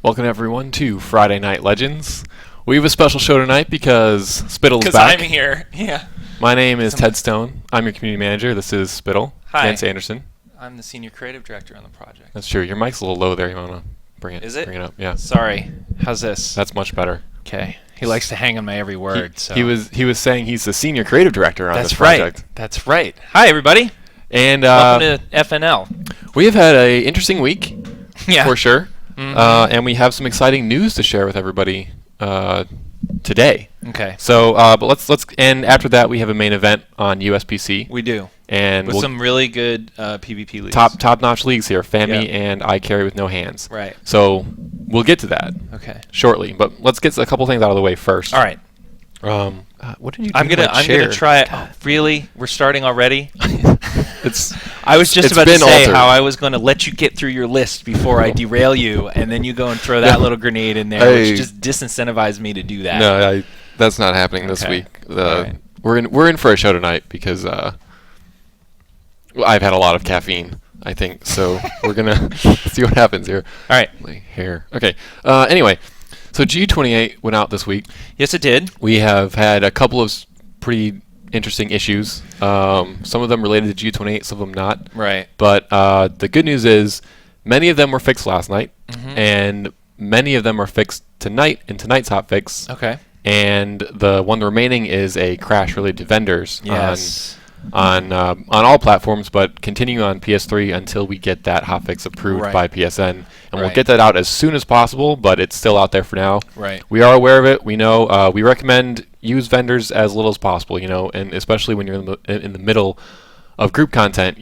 Welcome everyone to Friday Night Legends. We have a special show tonight because Spittle is Because back. I'm here. Yeah. My name is Ted Stone. I'm your community manager. This is Spittle. Hi. Vance Anderson. I'm the senior creative director on the project. That's true. Your mic's a little low there. You want to bring it? Is it? Bring it up. Yeah. Sorry. How's this? That's much better. Okay. He likes to hang on my every word. He was saying he's the senior creative director on this right. project. That's right. Hi everybody. And Welcome to FNL. we have had an interesting week. Yeah. For sure. Mm-hmm. And we have some exciting news to share with everybody today. Okay. So, but let's and after that we have a main event on USPC. We do. And With some really good PvP leagues. top-notch leagues here, Fami Yeah. and ICarry with no hands. Right. So we'll get to that Okay. shortly, but let's get a couple things out of the way first. All right. What did you do? I'm to my gonna chair? try it. Oh, really? We're starting already? I was just it's about to been say altered. how I was going to let you get through your list before I derail you, and then you go and throw that little grenade in there, which just disincentivized me to do that. No, that's not happening this Okay. week. Right. We're in for a show tonight because I've had a lot of caffeine, I think. So we're gonna see what happens here. All right. My hair. Okay. Anyway, so G28 went out this week. Yes, it did. We have had a couple of pretty interesting issues. Some of them related to G28, some of them not. Right. But the good news is many of them were fixed last night, Mhm. and many of them are fixed tonight in tonight's hotfix. Okay. And the one remaining is a crash related to vendors Yes. on all platforms, but continue on PS3 until we get that hotfix approved Right. by PSN. And we'll Right. get that out as soon as possible, but it's still out there for now. Right. We are aware of it. We know. We recommend use vendors as little as possible, and especially when you're in the middle of group content,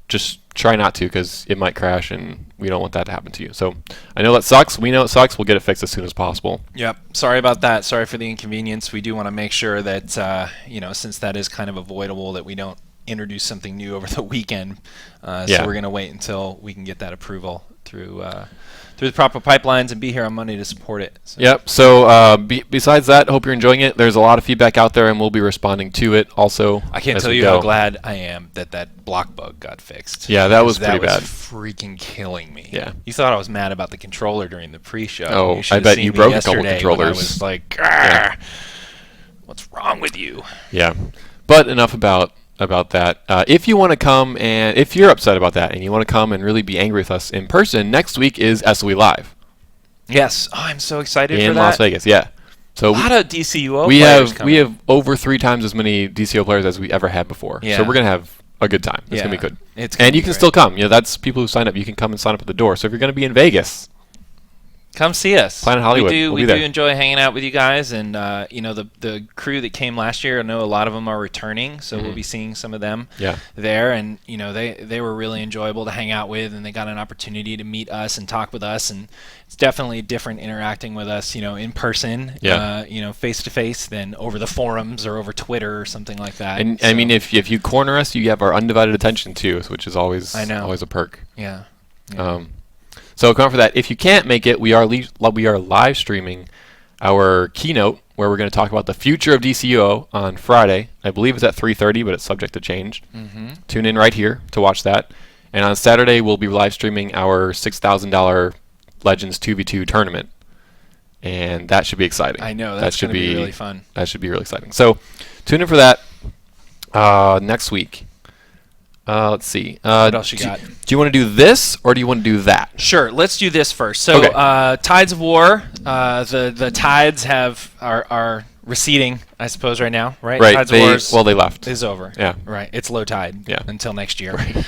just try not to, because it might crash, and we don't want that to happen to you. So I know that sucks. We know it sucks. We'll get it fixed as soon as possible. Yep. Sorry about that. Sorry for the inconvenience. We do want to make sure that, since that is kind of avoidable, that we don't introduce something new over the weekend. Yeah. So we're going to wait until we can get that approval through the proper pipelines and be here on Monday to support it. So. Yep. So besides that, hope you're enjoying it. There's a lot of feedback out there, and we'll be responding to it also. I can't as tell we you go. how glad I am that block bug got fixed. Yeah, that was pretty That bad. was freaking killing me. Yeah. You thought I was mad about the controller during the pre-show. Oh, You should I have bet seen you me broke a couple yesterday when controllers. I was like, Yeah. what's wrong with you? Yeah. But enough about that. If you want to come, and if you're upset about that and you want to come and really be angry with us in person, next week is SOE Live Yes. Oh, I'm so excited for in that. Las Vegas. Yeah. So A lot of DCUO we players have coming. we have over 3 times as many DCO players as we ever had before. Yeah. So we're gonna have a good time. It's Yeah. gonna be good. It's gonna And be you can great. still come. That's people who sign up. You can come and sign up at the door. So if you're gonna be in Vegas, Come see us. Planet Hollywood. We'll We be do there. enjoy hanging out with you guys, and the crew that came last year. I know a lot of them are returning, so we'll be seeing some of them Yeah. there. And they were really enjoyable to hang out with, and they got an opportunity to meet us and talk with us. And it's definitely different interacting with us, in person, Yeah. face to face, than over the forums or over Twitter or something like that. And So, I mean, if you corner us, you have our undivided attention too, which is always always a perk. yeah. So come for that. If you can't make it, we are live streaming our keynote where we're going to talk about the future of DCUO on Friday. I believe it's at 3:30, but it's subject to change. Mm-hmm. Tune in right here to watch that. And on Saturday, we'll be live streaming our $6,000 Legends 2v2 tournament, and that should be exciting. I know that's going to be really fun. That should be really exciting. So tune in for that next week. Let's see. What else you got? Do you want to do this or do you want to do that? Sure, let's do this first. So, Okay. Tides of War. The tides are receding, I suppose, right now. Right. Right. Tides of War They left. is over. Yeah. Right. It's low tide. Yeah. Until next year. Right.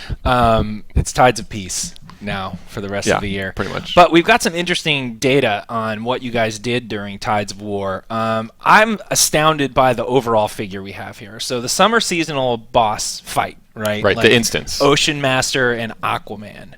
It's Tides of Peace now for the rest of the year. Pretty much. But we've got some interesting data on what you guys did during Tides of War. I'm astounded by the overall figure we have here. So the summer seasonal boss fight, right? Right. The instance. Ocean Master and Aquaman,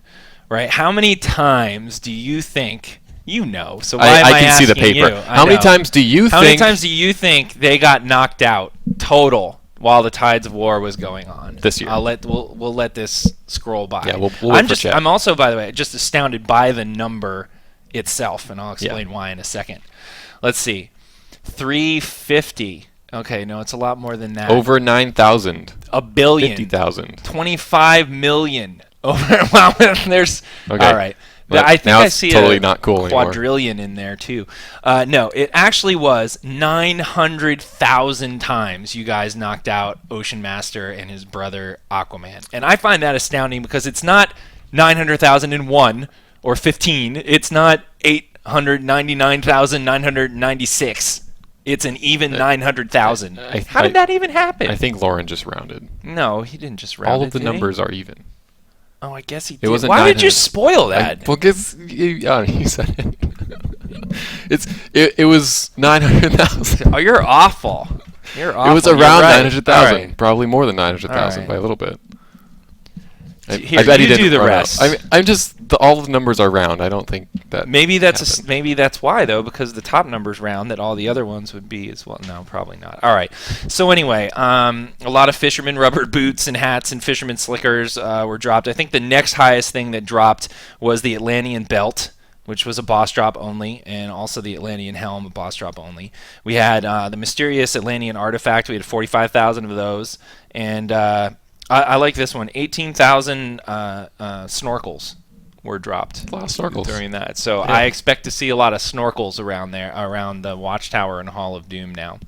right? How many times do you think? So why am I can see the asking paper. you? How many times do you How think? many times do you think they got knocked out total while the Tides of War was going on This year? We'll let this scroll by. Yeah, we'll wait for chat. I'm also, by the way, just astounded by the number itself, and I'll explain why in a second. Let's see, 350. Okay, no, it's a lot more than that. Over 9,000. a billion. 50,000. 25 million. Over. Wow, there's. Okay. All right. But I think now I it's see totally a not cool anymore. quadrillion in there too. No, it actually was 900,000 times you guys knocked out Ocean Master and his brother Aquaman, and I find that astounding because it's not 900,001 or 15. It's not 899,996. It's an even 900,000. How did that even happen? I think Lauren just rounded. No, he didn't just round All it, of the did he? numbers are even. Oh, I guess he It did. wasn't Why did you 900. spoil that? Because you said it. It was 900,000. Oh, you're awful. You're awful. It was You're around right. 900,000. All right. Probably more than 900,000 All by right. a little bit. Here, I bet he you didn't do the run out. rest. I'm just all the numbers are round. I don't think that Maybe that's happened. maybe that's why though, because the top number's round, that all the other ones would be as well. No, probably not. All right. So anyway, a lot of fisherman rubber boots and hats and fisherman slickers were dropped. I think the next highest thing that dropped was the Atlantean belt, which was a boss drop only, and also the Atlantean helm, a boss drop only. We had the mysterious Atlantean artifact. We had 45,000 of those, and I like this one. 18,000 snorkels were dropped. A lot of snorkels. During that. So Yeah. I expect to see a lot of snorkels around there, around the Watchtower and Hall of Doom now.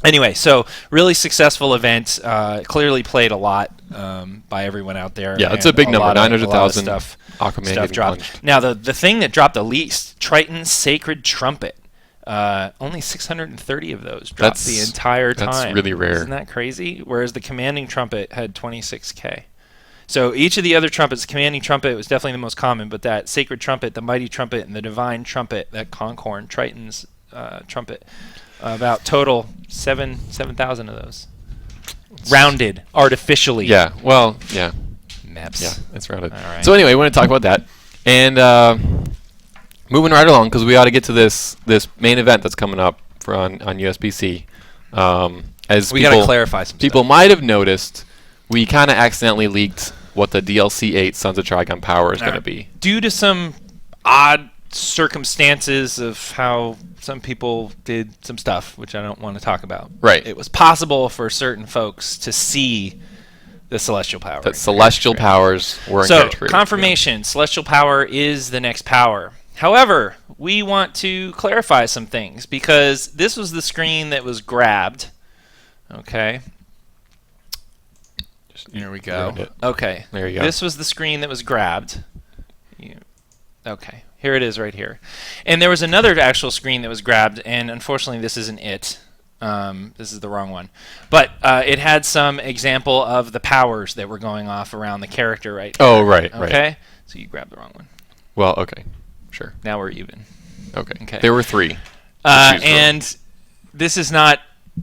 Anyway, so really successful event. Clearly played a lot by everyone out there. Yeah, it's and a big number. lot of 900,000 stuff Aquaman getting dropped. punched. Now, the thing that dropped the least, Triton's Sacred Trumpet. Only 630 of those dropped the entire time. That's really rare. Isn't that crazy? Whereas the Commanding Trumpet had 26K. So each of the other trumpets, Commanding Trumpet was definitely the most common, but that Sacred Trumpet, the Mighty Trumpet, and the Divine Trumpet, that Concorn, Triton's Trumpet, about total 7,000 of those. Rounded artificially. Yeah. Well, yeah. Mepps. Yeah, it's rounded. All right. So anyway, we want to talk about that. And moving right along, because we ought to get to this main event that's coming up on USBC. As We got to clarify some people stuff. might have noticed, we kind of accidentally leaked what the DLC 8 Sons of Trigon power is going to be. Due to some odd circumstances of how some people did some stuff, which I don't want to talk about. Right. It was possible for certain folks to see the celestial power. That celestial powers were in So, character creator. confirmation, celestial power is the next power. However, we want to clarify some things because this was the screen that was grabbed. Okay. Here we go. ruined it. Okay. There you go. This was the screen that was grabbed. Okay. Here it is right here. And there was another actual screen that was grabbed, and unfortunately this isn't it. This is the wrong one. But it had some example of the powers that were going off around the character right Oh, here. right, Okay? right. So you grabbed the wrong one. Well, okay. Sure. Now we're even. Okay. Okay. There were 3. choose from. And this is not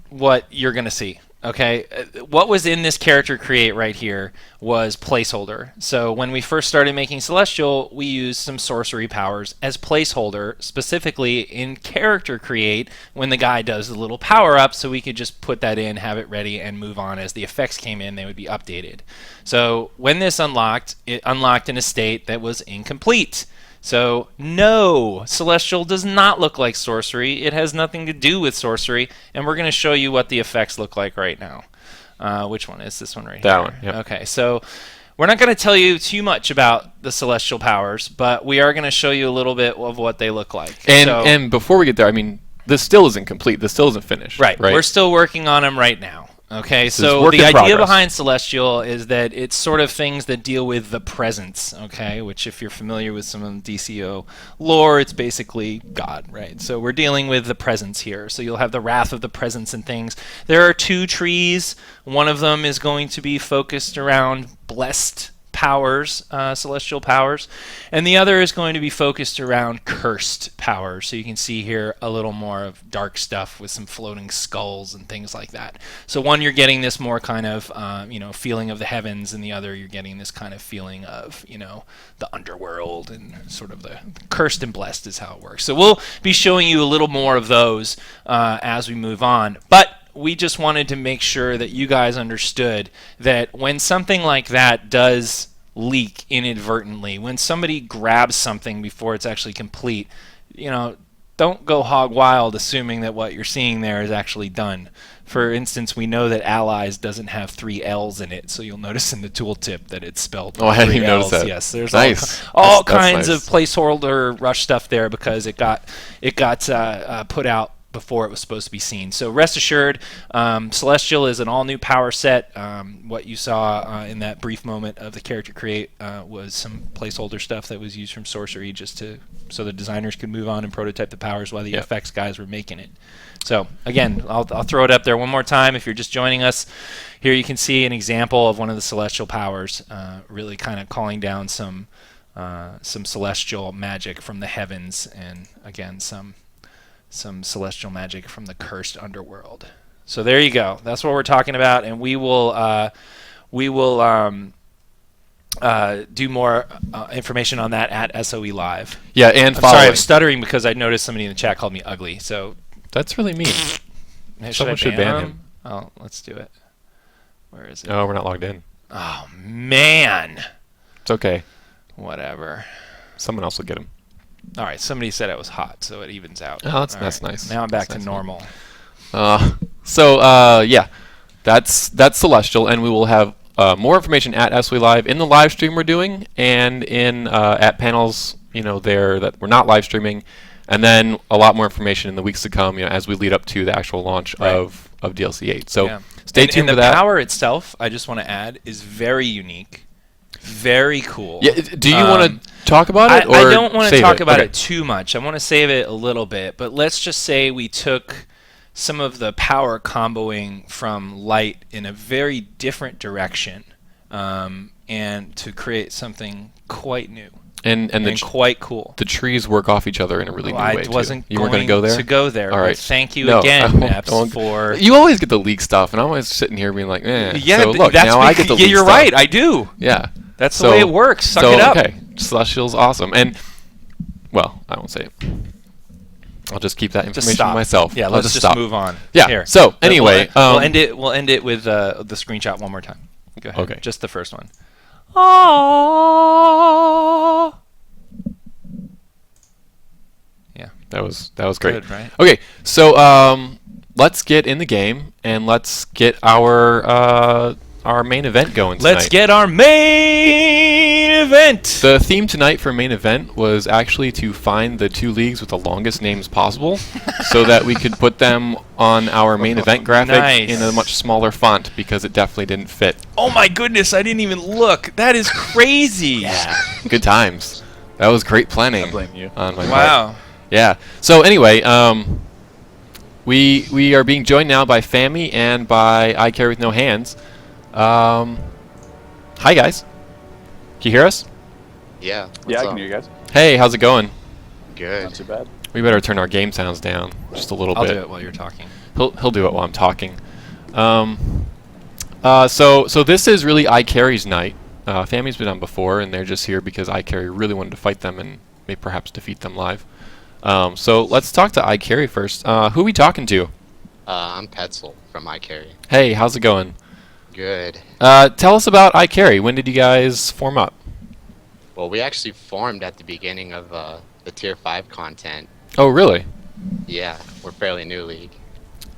what you're going to see. Okay, what was in this character create right here was placeholder. So when we first started making Celestial, we used some sorcery powers as placeholder, specifically in character create when the guy does the little power up, so we could just put that in, have it ready, and move on. As the effects came in, they would be updated. So when this unlocked, it unlocked in a state that was incomplete. So, no, Celestial does not look like sorcery. It has nothing to do with sorcery, and we're going to show you what the effects look like right now. Which one is this one right here? That one, yep. Okay, so we're not going to tell you too much about the Celestial powers, but we are going to show you a little bit of what they look like. And before we get there, I mean, this still isn't complete. This still isn't finished. Right, we're still working on them right now. Okay, This is so work the in idea progress. behind Celestial is that it's sort of things that deal with the presence, okay, which if you're familiar with some of the DCO lore, it's basically God, right? So we're dealing with the presence here. So you'll have the wrath of the presence and things. There are 2 trees. One of them is going to be focused around blessed powers, celestial powers, and the other is going to be focused around cursed powers. So you can see here a little more of dark stuff with some floating skulls and things like that. So one, you're getting this more kind of feeling of the heavens, and the other you're getting this kind of feeling of the underworld and sort of the cursed and blessed is how it works. So we'll be showing you a little more of those as we move on, but we just wanted to make sure that you guys understood that when something like that does leak inadvertently, when somebody grabs something before it's actually complete, don't go hog wild assuming that what you're seeing there is actually done. For instance, we know that Allies doesn't have 3 L's in it, so you'll notice in the tooltip that it's spelled Oh, I hadn't 3 even noticed L's. that. Yes, there's Nice. all That's kinds nice. of placeholder rush stuff there because it got put out before it was supposed to be seen. So rest assured, Celestial is an all-new power set. What you saw in that brief moment of the character create was some placeholder stuff that was used from Sorcery just so the designers could move on and prototype the powers while the effects guys were making it. So again, I'll throw it up there one more time if you're just joining us. Here you can see an example of one of the Celestial powers, really kind of calling down some celestial magic from the heavens, and again some celestial magic from the cursed underworld. So there you go. That's what we're talking about, and we will do more information on that at SOE Live. Yeah, and I'm following. sorry, I'm stuttering because I noticed somebody in the chat called me ugly. So That's really mean. Someone should ban him. Oh, let's do it. Where is it? Oh, we're not logged in. Oh man. It's okay. Whatever. Someone else will get him. All right, somebody said it was hot, so it evens out. Oh, that's All that's right, nice. Now I'm back That's to nice. normal. Yeah, that's Celestial, and we will have more information at SW Live in the live stream we're doing, and in at panels, there that we're not live streaming, and then a lot more information in the weeks to come, as we lead up to the actual launch of DLC 8. So Yeah. stay tuned and for the that. power itself, I just want to add, is very unique, very cool. Yeah, do you want to talk about it? I Or don't want to save talk about Okay. it too much. I want to save it a little bit, but let's just say we took some of the power comboing from Light in a very different direction, and to create something quite new And and quite cool. the trees work off each other in a really new way I too. wasn't You weren't going gonna go there. to go there. All but right. thank you No, again, I won't- Mepps, I won't- for. You always get the leak stuff, and I'm always sitting here being like, eh. Yeah, So look, that's now I get the yeah, leak you're stuff. right. I do. Yeah. That's the way it works. Suck it up. Okay, Celestial's awesome, and well, I won't say it. I'll just keep that Just information stop. to myself. Yeah, I'll let's just stop. move on. Yeah. Here. So anyway, we'll end it. We'll end it with the screenshot one more time. Go ahead. Okay. Just the first one. Aww. Yeah. That was great. Good, right? Okay, so let's get in the game and let's get our main event going tonight. Let's get our main event. The theme tonight for main event was actually to find the 2 leagues with the longest names possible, so that we could put them on our main event graphic Nice. in a much smaller font, because it definitely didn't fit. Oh my goodness! I didn't even look. That is crazy. Good times. That was great planning. I blame you. On my part. Wow. Yeah. So anyway, we are being joined now by Fami and by ICarry with no hands. Hi guys. Can you hear us? Yeah. Yeah, I what's can hear you guys. Hey, how's it going? up? Good. Not too bad. We better turn our game sounds down just a little I'll bit. do it while you're talking. He'll do it while I'm talking. So this is really ICarry's night. Fami's been on before, and they're just here because ICarry really wanted to fight them and may perhaps defeat them live. So let's talk to ICarry first. Who are we talking to? I'm Petzel from ICarry. Hey, how's it going? Good. Tell us about ICarry. When did you guys form up? Well, we actually formed at the beginning of the Tier 5 content. Oh, really? Yeah, we're fairly new league.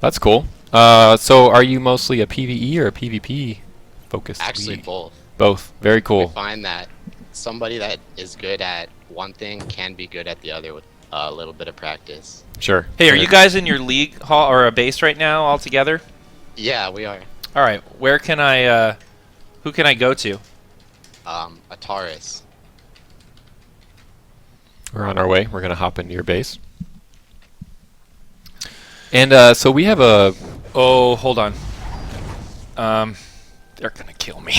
That's cool. So are you mostly a PvE or a PvP focused Actually, league? both. Both. Very We cool. find that somebody that is good at one thing can be good at the other with a little bit of practice. Sure. Hey, are Sure. you guys in your league hall or a base right now all together? Yeah, we are. All right. Where can I? Who can I go to? Ataris. We're on our way. We're gonna hop into your base. And so we have a. Oh, hold on. They're gonna kill me.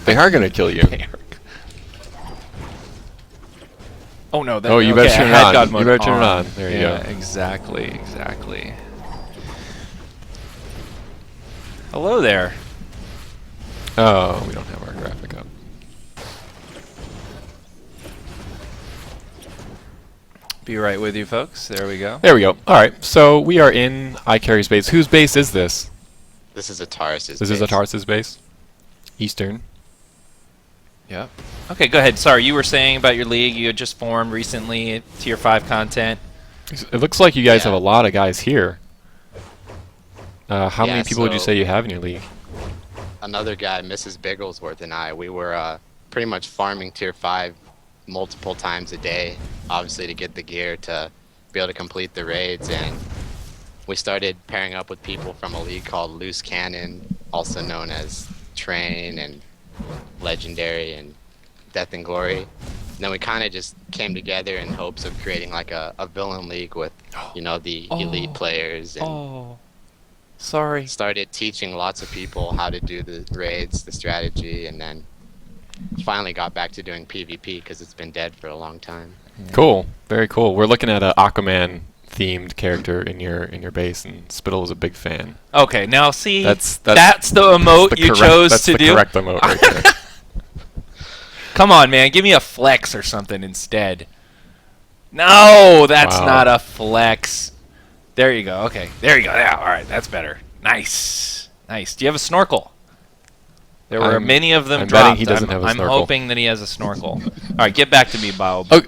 They are gonna kill you. Oh no! Oh, you okay, better turn I it had on. God You mode better turn it on. There you Yeah, go. exactly. Hello there. Oh, we don't have our graphic up. Be right with you, folks. There we go. There we go. All right. So we are in ICarry's base. Whose base is this? This is Ataris' This is Ataris' base. Eastern. Yep. Okay, go ahead. Sorry, you were saying about your league. You had just formed recently, Tier 5 content. It looks like you guys Yeah. have a lot of guys here. How Yeah, many people would you so- say you have in your league? Another guy, Mrs. Bigglesworth, and I, we were pretty much farming tier 5 multiple times a day, obviously to get the gear to be able to complete the raids. And we started pairing up with people from a league called Loose Cannon, also known as Train and Legendary and Death and Glory. And then we kind of just came together in hopes of creating like a villain league with, you know, the elite players, and Oh, sorry. started teaching lots of people how to do the raids, the strategy, and then finally got back to doing PvP because it's been dead for a long time. Cool, very cool. We're looking at an Aquaman themed character in your base, and Spittle is a big fan. Okay, now see, That's the emote the you correct- chose that's to the do. correct emote right there. Come on, man, give me a flex or something instead. No, that's Wow. not a flex. There you go. Okay, there you go. Yeah, all right, that's better. Nice, nice. Do you have a snorkel? There were I'm- many of them I'm betting dropped. he doesn't have a I'm snorkel. hoping that he has a snorkel. All right, get back to me, Bob. Okay.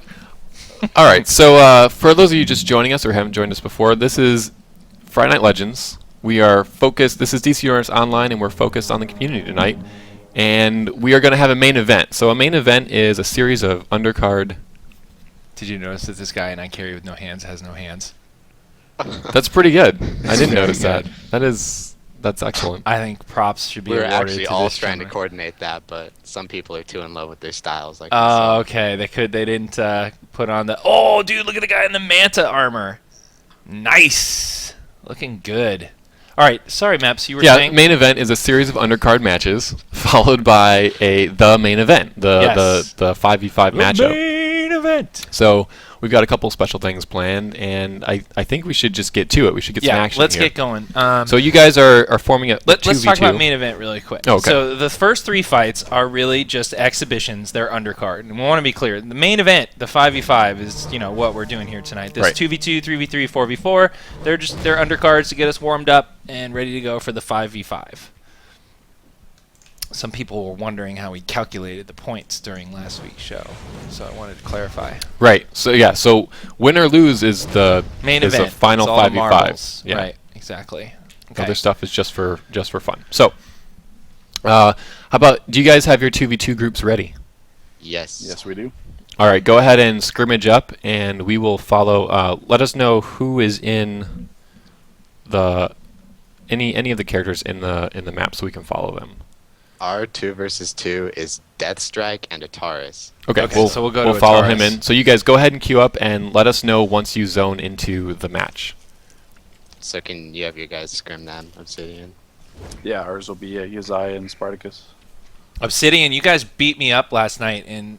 All right, so for those of you just joining us or haven't joined us before, this is Friday Night Legends. We are focused. This is DCURS Online, and we're focused on the community tonight. And we are going to have a main event. So a main event is a series of undercard. Did you notice that this guy in ICarry with no hands has no hands? That's pretty good. I didn't Very notice that. good. That's excellent. I think props should be We were awarded actually to all this trying to streamer. coordinate that, but some people are too in love with their styles. Like Oh, myself. okay. They didn't put on the. Oh, dude, look at the guy in the manta armor. Nice, looking good. All right, sorry, Mepps, you were Yeah, saying. main event is a series of undercard matches followed by the main event, Yes. the 5v5 matchup. Main event. So we've got a couple special things planned, and I think we should just get to it. We should get some Yeah, action let's here. get going. So you guys are forming a Let's 2v2. talk about main event really quick. Okay. So the first 3 fights are really just exhibitions. They're undercard. And we want to be clear. The main event, the 5v5, is what we're doing here tonight. This Right. 2v2, 3v3, 4v4. They're undercards to get us warmed up and ready to go for the 5v5. Some people were wondering how we calculated the points during last week's show, so I wanted to clarify. Right. So yeah. So win or lose is the Main is event. the final It's all the 5v5. marbles. Yeah. Right. Exactly. Okay. Other stuff is just for fun. So, how about? Do you guys have your 2v2 groups ready? Yes. Yes, we do. All right. Go ahead and scrimmage up, and we will follow. Let us know who is in the any of the characters in the map, so we can follow them. Our 2 versus 2 is Deathstrike and a Taurus. Okay. So we'll go to follow him Ataris. in. So you guys go ahead and queue up, and let us know once you zone into the match. So can you have your guys scrim them, Obsidian? Yeah, ours will be Uzziah and Spartacus. Obsidian, you guys beat me up last night in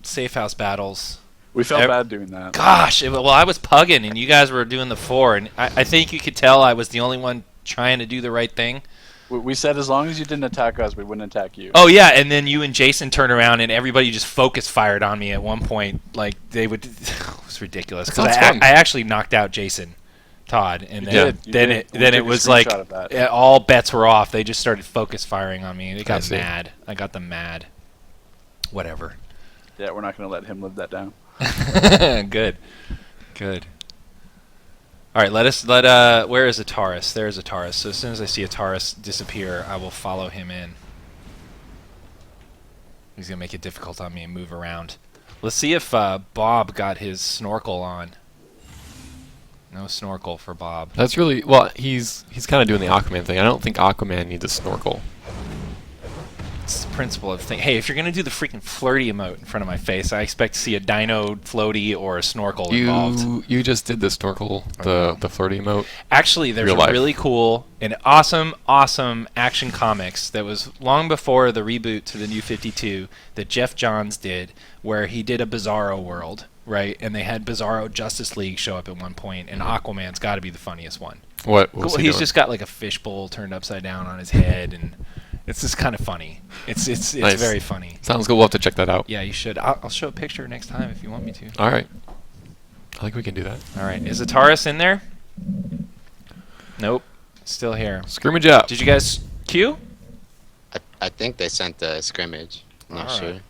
safe house battles. We felt Ev- bad doing that. Gosh, well, I was pugging and you guys were doing the 4, and I think you could tell I was the only one trying to do the right thing. We said as long as you didn't attack us, we wouldn't attack you. Oh yeah, and then you and Jason turned around and everybody just focus fired on me at one point. Like they would, it was ridiculous because Sounds I fun. actually knocked out Jason Todd, and You then did, you then did. it We then took it a was like screenshot of that. all bets were off. They just started focus firing on me. They got see. mad. I got them mad. Whatever. Yeah, we're not going to let him live that down. Good. All right, where is Ataris? There's Ataris. So as soon as I see Ataris disappear, I will follow him in. He's gonna make it difficult on me and move around. Let's see if Bob got his snorkel on. No snorkel for Bob. That's really well. He's kind of doing the Aquaman thing. I don't think Aquaman needs a snorkel. It's the principle of thing. Hey, if you're gonna do the freaking flirty emote in front of my face, I expect to see a dino floaty or a snorkel involved. You just did the snorkel, the flirty emote. Actually, there's Real a life. really cool and awesome Action Comics that was long before the reboot to the New 52 that Jeff Johns did, where he did a Bizarro world, right? And they had Bizarro Justice League show up at one point, and Aquaman's got to be the funniest one. What Cool. was he He's doing? just got like a fishbowl turned upside down on his head, and it's just kind of funny. It's Nice. very funny. Sounds good. We'll have to check that out. Yeah, you should. I'll show a picture next time if you want me to. All right. I think we can do that. All right. Is Ataris in there? Nope. Still here. Scrimmage up. Did you guys queue? I think they sent the scrimmage. I'm not Alright. sure.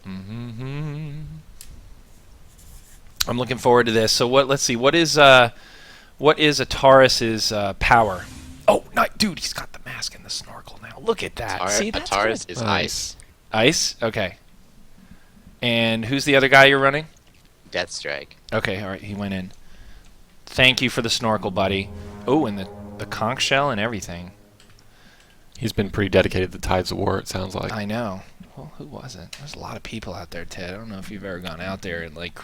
Mm-hmm. I'm looking forward to this. So let's see. What is Ataris's power? Oh, no, dude, he's got the mask and the snorkel now. Look at that. See, that's Ataris good. is ice. Ice? Okay. And who's the other guy you're running? Death Strike. Okay, all right, he went in. Thank you for the snorkel, buddy. Oh, and the conch shell and everything. He's been pretty dedicated to the Tides of War, it sounds like. I know. Well, who wasn't? There's a lot of people out there, Ted. I don't know if you've ever gone out there in like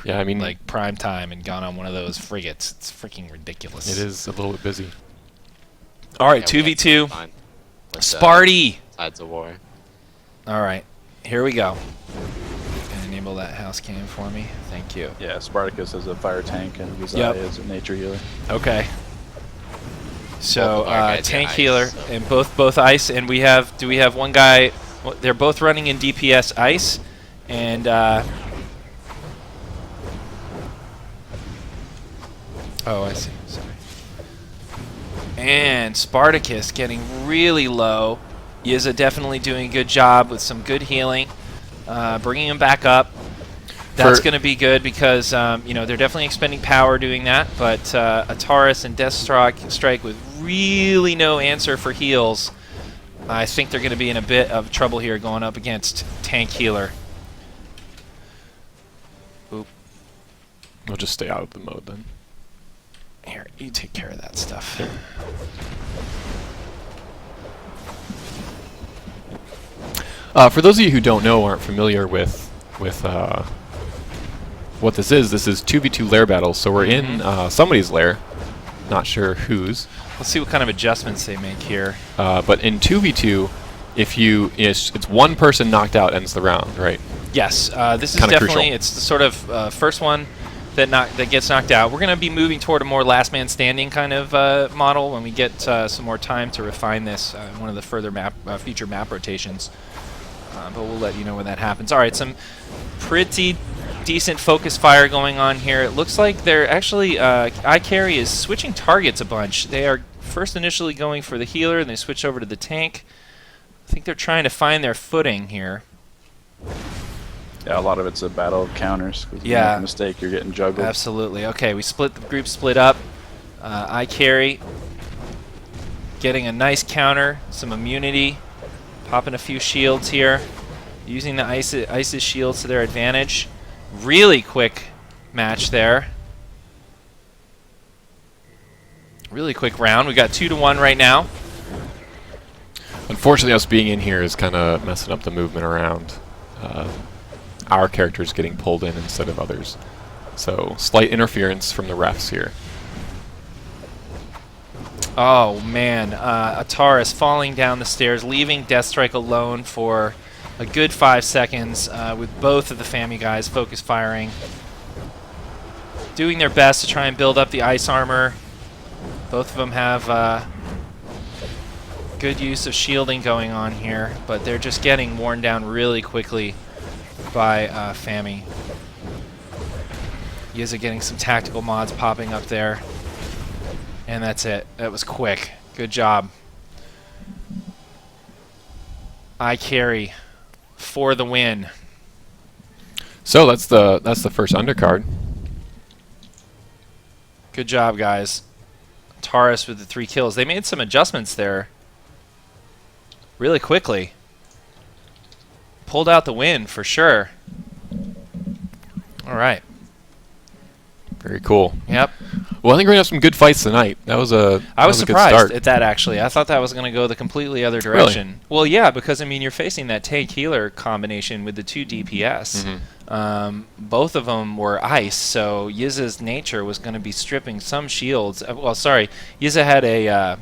prime time and gone on one of those frigates. It's freaking ridiculous. It is a little bit busy. All right, Yeah, we had 2v2. some fun with, Sparty. Tides of War. All right, here we go. And enable that house cam for me. Thank you. Yeah, Spartacus is a fire tank and Uzziah is a nature healer. Okay. So Both of our guys tank are ice, healer so- and both ice, and we have one guy? Well, they're both running in DPS ice, and oh, I see. Sorry. And Spartacus getting really low. Yizza definitely doing a good job with some good healing, bringing him back up. That's going to be good because they're definitely expending power doing that. But Ataris and Death Strike with really no answer for heals. I think they're going to be in a bit of trouble here going up against tank healer. Oop. We'll just stay out of the mode then. Here, you take care of that stuff. For those of you who don't know or aren't familiar with what this is 2v2 lair battles. So we're in somebody's lair, not sure whose. Let's see what kind of adjustments they make here. But in 2v2, it's one person knocked out ends the round, right? Yes, this is Kinda definitely crucial. it's the sort of first one that gets knocked out. We're going to be moving toward a more last man standing kind of model when we get some more time to refine this in one of the further future map rotations. But we'll let you know when that happens. All right, some pretty decent focus fire going on here. It looks like they're actually ICarry is switching targets a bunch. They are first initially going for the healer, and they switch over to the tank. I think they're trying to find their footing here. Yeah, a lot of it's a battle of counters. 'Cause if you Yeah. make a mistake, you're getting juggled. Absolutely. Okay, the group split up. ICarry getting a nice counter, some immunity, popping a few shields here, using the Ice's shields to their advantage. Really quick match there. Really quick round. We got 2-1 right now. Unfortunately, us being in here is kind of messing up the movement around. Our characters getting pulled in instead of others. So slight interference from the refs here. Oh man, Ataris falling down the stairs, leaving Deathstrike alone for a good 5 seconds with both of the Fami guys focus firing. Doing their best to try and build up the ice armor. Both of them have good use of shielding going on here, but they're just getting worn down really quickly by Fami. Yizza getting some tactical mods popping up there. And that's it. That was quick. Good job. ICarry for the win. So that's the first undercard. Good job, guys. Taurus with the 3 kills. They made some adjustments there really quickly. Pulled out the win for sure. All right. Very cool. Yep. Well, I think we're gonna have some good fights tonight. I was I was that was a good surprised start. at that, actually. I thought that was going to go the completely other direction. Well, yeah, because, I mean, you're facing that tank-healer combination with the 2 DPS. Both of them were ice, so Yizza's nature was going to be stripping some shields. Well, sorry, Yizza had a,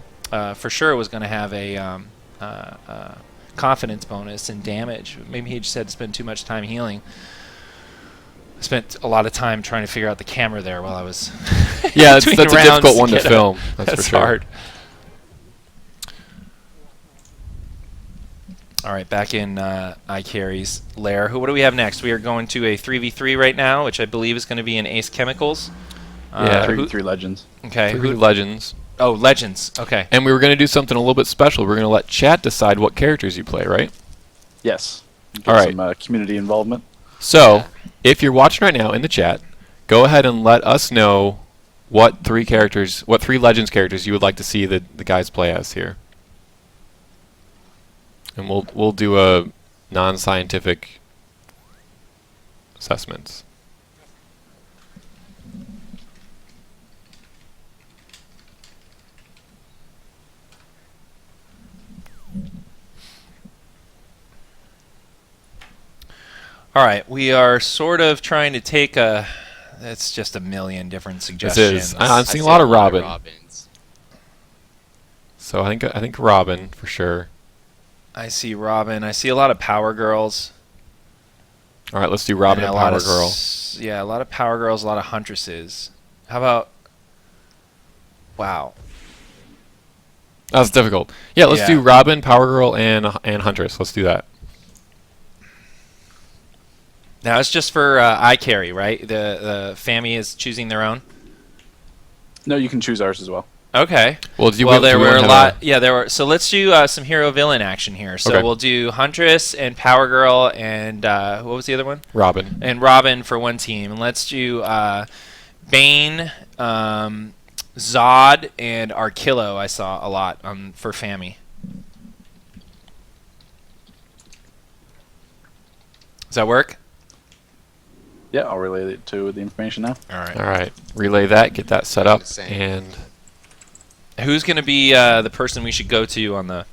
for sure was going to have a confidence bonus and damage. Maybe he just had to spend too much time healing. I spent a lot of time trying to figure out the camera there while I was Yeah, between that's a rounds difficult one to get film. That's for sure. hard. All right, back in ICarry's lair. What do we have next? We are going to a 3v3 right now, which I believe is going to be in Ace Chemicals. Yeah. Three legends. Okay. Three legends. Oh, Legends. Okay. And we were gonna do something a little bit special. We're gonna let chat decide what characters you play, right? Yes. Get All right. some community involvement. So, if you're watching right now in the chat, go ahead and let us know what three Legends characters you would like to see the guys play as here. And we'll do a non-scientific assessments. All right, we are sort of trying to take a. It's just a million different suggestions. This is. I'm seeing a lot of Robin. Robins. So I think Robin for sure. I see Robin. I see a lot of Power Girls. All right, let's do Robin and a lot Power of Girl. Yeah, a lot of Power Girls, a lot of Huntresses. How about? Wow. That's difficult. Yeah, let's Yeah. do Robin, Power Girl, and Huntress. Let's do that. Now it's just for ICarry, right? The Fami is choosing their own. No, you can choose ours as well. Okay. Well, do There we were wanna a have lot. Yeah, there were. So let's do some hero villain action here. So Okay. we'll do Huntress and Power Girl and what was the other one? Robin. And Robin for one team. And let's do Bane, Zod, and Arkillo. I saw a lot for Fami. Does that work? Yeah, I'll relay it to the information now. All right. All right, relay that, get that set up, Same. and Who's going to be the person we should go to on the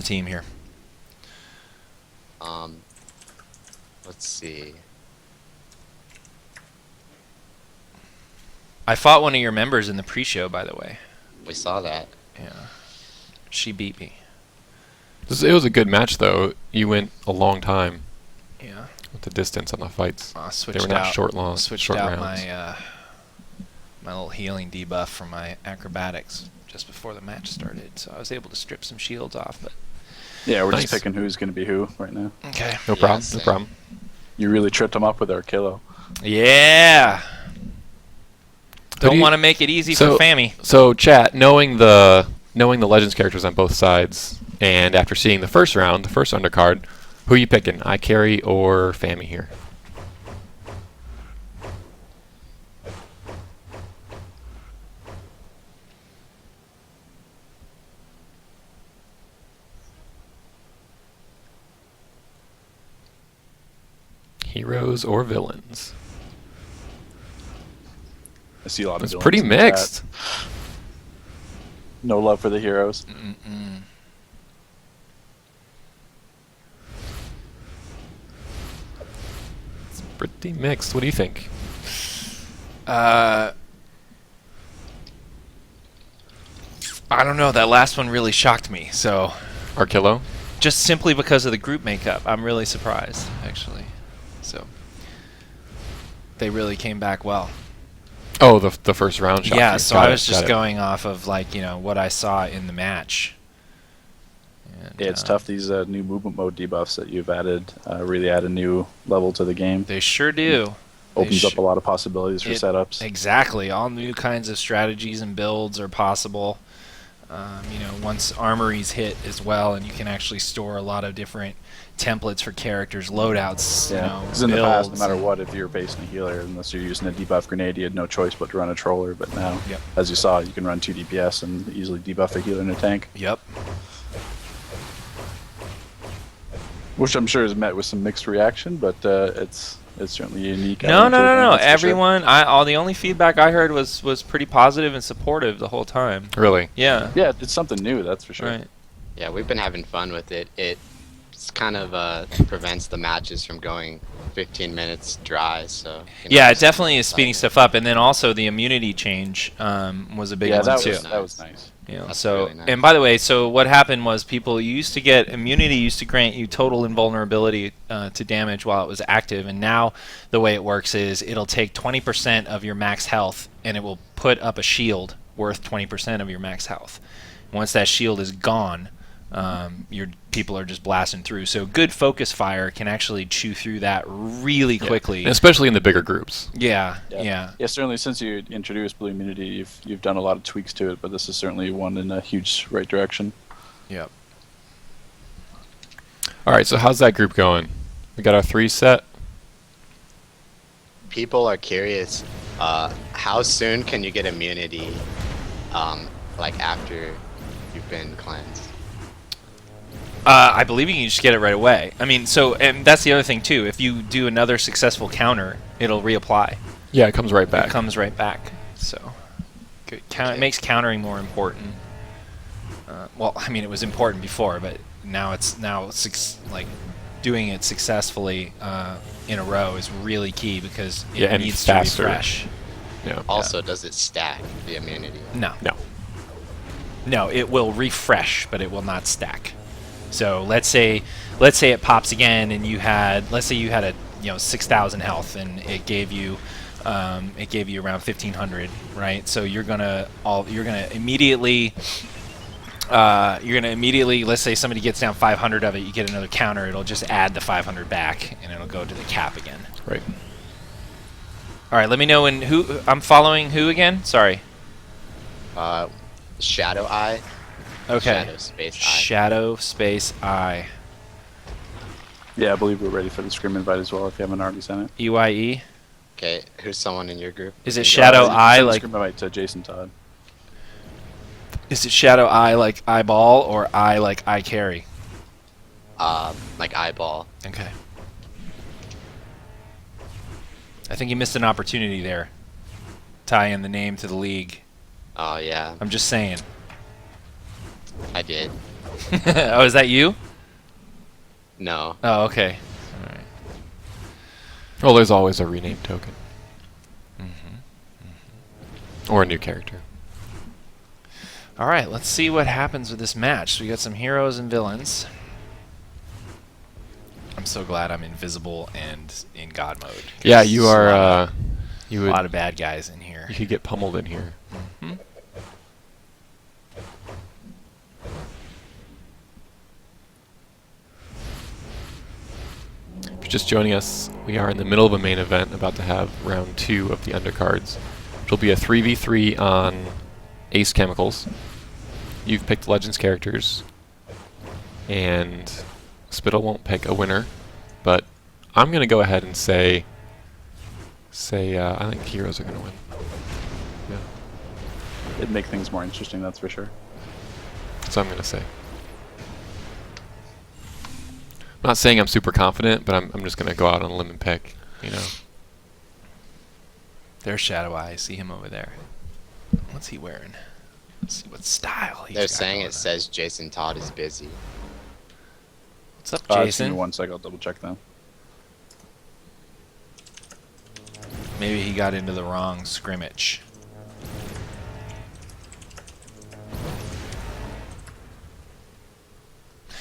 team here? Let's see. I fought one of your members in the pre-show, by the way. We saw that. Yeah. She beat me. it was a good match though. You went a long time Yeah. with the distance on the fights. I They switched were not out, short switched out rounds. my little healing debuff from my acrobatics just before the match started, so I was able to strip some shields off. But Yeah, we're Nice. just picking who's going to be who right now. okay. No problem. Yeah, No same. problem. You really tripped them up with our kilo. Yeah. do Don't you- want to make it easy so- for Fami. So, chat, knowing the Legends characters on both sides, and after seeing the first round, the first undercard, who you picking, ICarry or Fami here? Heroes or villains? I see a lot of It's villains pretty in the chat. mixed. No love for the heroes. Mm-mm. It's pretty mixed. What do you think? I don't know. That last one really shocked me. So Arkillo? just simply because of the group makeup, I'm really surprised, actually. So they really came back well. Oh, the first round shot. Yeah, so Got I it, was just got it. going off of what I saw in the match. And, Yeah, it's tough. These new movement mode debuffs that you've added really add a new level to the game. They sure do. Opens They up a lot of possibilities for setups. Exactly. All new kinds of strategies and builds are possible. Once armories hit as well, and you can actually store a lot of different templates for characters, loadouts. Yeah, because in the past, no builds. matter what, if you're facing a healer, unless you're using a debuff grenade, you had no choice but to run a troller. But now, Yep. as you saw, you can run 2 DPS and easily debuff a healer in a tank, Yep. which I'm sure is met with some mixed reaction, but it's certainly unique. No. element to the game, that's for sure. Everyone, the only feedback I heard was pretty positive and supportive the whole time. Really? Yeah. Yeah, it's something new, that's for sure. Right. Yeah, we've been having fun with it. It's kind of prevents the matches from going 15 minutes dry. So Yeah, it definitely is speeding stuff up, and then also the immunity change was a big Yeah, one that too. was nice. That's So really nice. and by the way, so what happened was people used to get immunity used to grant you total invulnerability to damage while it was active, and now the way it works is it'll take 20% of your max health and it will put up a shield worth 20% of your max health. Once that shield is gone, your people are just blasting through. So good focus fire can actually chew through that really quickly. And especially in the bigger groups. Yeah. Yeah, certainly since you introduced blue immunity, you've done a lot of tweaks to it, but this is certainly one in a huge right direction. Yep. All right, so how's that group going? We got our 3 set. people are curious, how soon can you get immunity, like after you've been cleansed? I believe you can just get it right away. I mean, and that's the other thing too. If you do another successful counter, it'll reapply. Yeah, it comes right back. It comes right back. So it makes countering more important. Well, I mean, it was important before, but now like doing it successfully in a row is really key because it needs to refresh. Yeah. Also, does it stack the immunity? No. No. No, it will refresh, but it will not stack. So let's say it pops again, and let's say you had a 6,000 health, and it gave you around 1,500, right? So you're gonna immediately, let's say somebody gets down 500 of it, you get another counter, it'll just add the 500 back, and it'll go to the cap again. Right. All right, let me know who I'm following. Who again? Sorry. Shadow Eye. Okay. Shadow Space Eye. Shadow Space Eye. Yeah, I believe we're ready for the Scrim invite as well, if you haven't already sent it. EYE. Okay, who's someone in your group? Is it Shadow Eye Send the like? Scrim invite to Jason Todd. Is it Shadow Eye like eyeball or eye like ICarry? Like eyeball. Okay. I think you missed an opportunity there. Tie in the name to the league. Oh yeah, I'm just saying. I did. Oh, is that you? No. Oh, okay. All right. Well, there's always a rename token. Or a new character. All right, let's see what happens with this match. So we got some heroes and villains. I'm so glad I'm invisible and in God mode. Yeah, you There's are. a lot of bad guys in here. You could get pummeled in here. If you're just joining us, we are in the middle of a main event, about to have round 2 of the undercards, which will be a 3v3 on Ace Chemicals. You've picked Legends characters, and Spittle won't pick a winner, but I'm going to go ahead and say I think heroes are going to win. Yeah, It'd make things more interesting, that's for sure. that's what I'm going to say. I'm not saying I'm super confident, but I'm just going to go out on a limb and pick, you know. There's Shadow Eye. I see him over there. What's he wearing? Let's see what style he's They're got saying going it on. says Jason Todd is busy. What's up, Just give Jason? me 1 sec, I'll double check that. Maybe he got into the wrong scrimmage.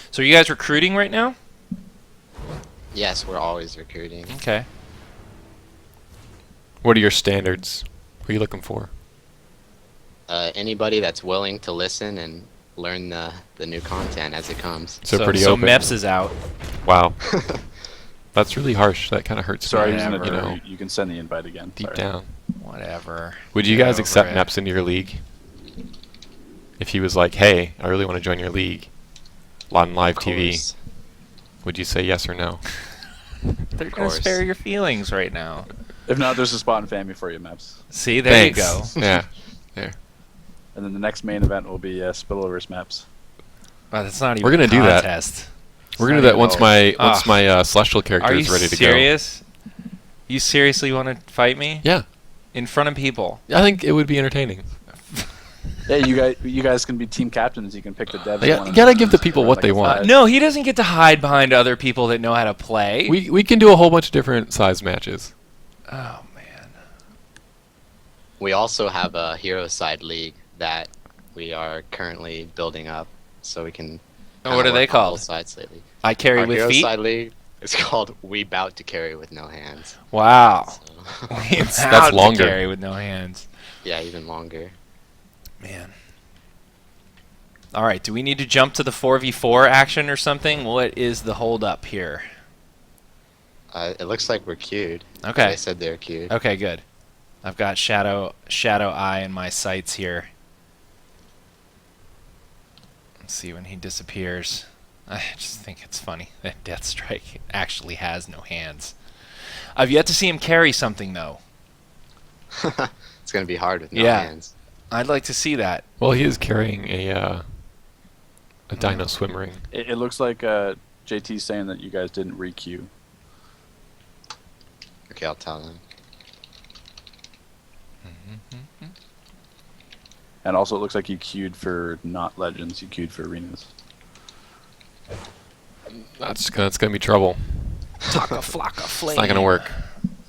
So are you guys recruiting right now? Yes, we're always recruiting. Okay. What are your standards? What are you looking for? Anybody that's willing to listen and learn the new content as it comes. So pretty so open. Mepps is out. Wow. That's really harsh. That kind of hurts Sorry, me, using it, you know, you can send the invite again. deep Sorry. down. Whatever. Would you Get guys over accept it. Mepps into your league? If he was like, hey, I really want to join your league on live Of TV, course. would you say yes or no? They're gonna course. spare your feelings right now. If not, there's a spot in Fami for you, Mepps. See, there Thanks. you go. Yeah. There. And then the next main event will be Spittle vs. Mepps. Oh, that's not even We're gonna a do that. contest. We're gonna do that once even- my celestial character Are you is ready to serious? You seriously want to fight me go. Yeah. in front of people? I think it would be entertaining. Yeah, you guys can be team captains. You can pick the devs. Yeah, one you and gotta one give the and people run what like they a want. five. No, he doesn't get to hide behind other people that know how to play. We can do a whole bunch of different size matches. Oh man. We also have a hero side league that we are currently building up, so we can. Oh, what kinda are they work on both called? Sides lately. I carry Our with hero feet. side league is called We Bout to Carry with No Hands. Wow. So, That's How to longer. carry with no hands. yeah, even longer. Man. All right. Do we need to jump to the 4v4 action or something? What is the hold up here? It looks like we're queued. Okay. They said they're queued. Okay, good. I've got Shadow Eye in my sights here. Let's see when he disappears. I just think it's funny that Deathstrike actually has no hands. I've yet to see him carry something, though. It's going to be hard with no Yeah. hands. I'd like to see that. Well, he is carrying a Dino swim ring. It looks like JT's saying that you guys didn't re-queue. Okay, I'll tell them. And also, it looks like you queued for not Legends, you queued for Arenas. That's gonna be trouble. Taka Flocka Flame. It's not gonna work.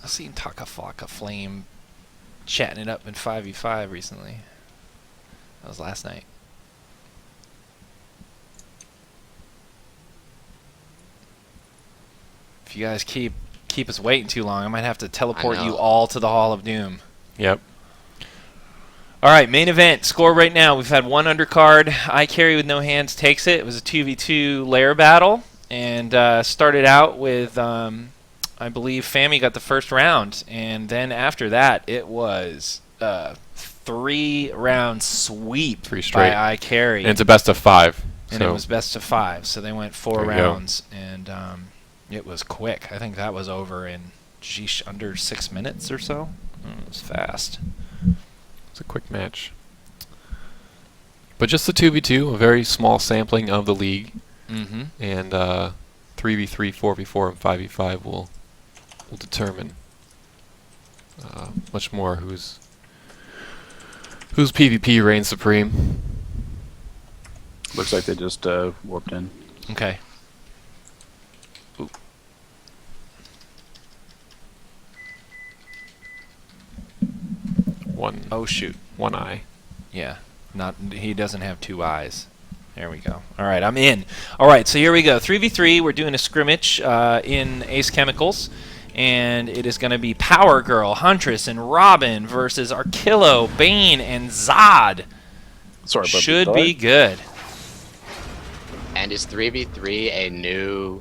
I've seen Taka Flocka Flame chatting it up in 5v5 recently. That was last night. If you guys keep us waiting too long, I might have to teleport you know. all to the Hall of Doom. Yep. All right, main event score right now. We've had one undercard. ICarry with no hands takes it. It was a 2v2 lair battle, and started out with, I believe, Fami got the first round, and then after that, it was 3-round sweep 3 straight. by ICarry, And it's a best of 5. and So it was best of 5. So they went 4 There you go. rounds, and it was quick. I think that was over in under 6 minutes or so. It was fast. it's a quick match. But just the 2v2, a very small sampling of the league, Mm-hmm. and 3v3, 4v4, and 5v5 will determine much more whose PvP reigns supreme. Looks like they just warped in. Okay. Oh shoot. One eye. Yeah. He doesn't have 2 eyes. There we go. All right, I'm in. All right, so here we go. 3v3. We're doing a scrimmage in Ace Chemicals, and it is going to be Power Girl, Huntress, and Robin versus Arkillo, Bane, and Zod. Sorry about Should the be good. And is 3v3 a new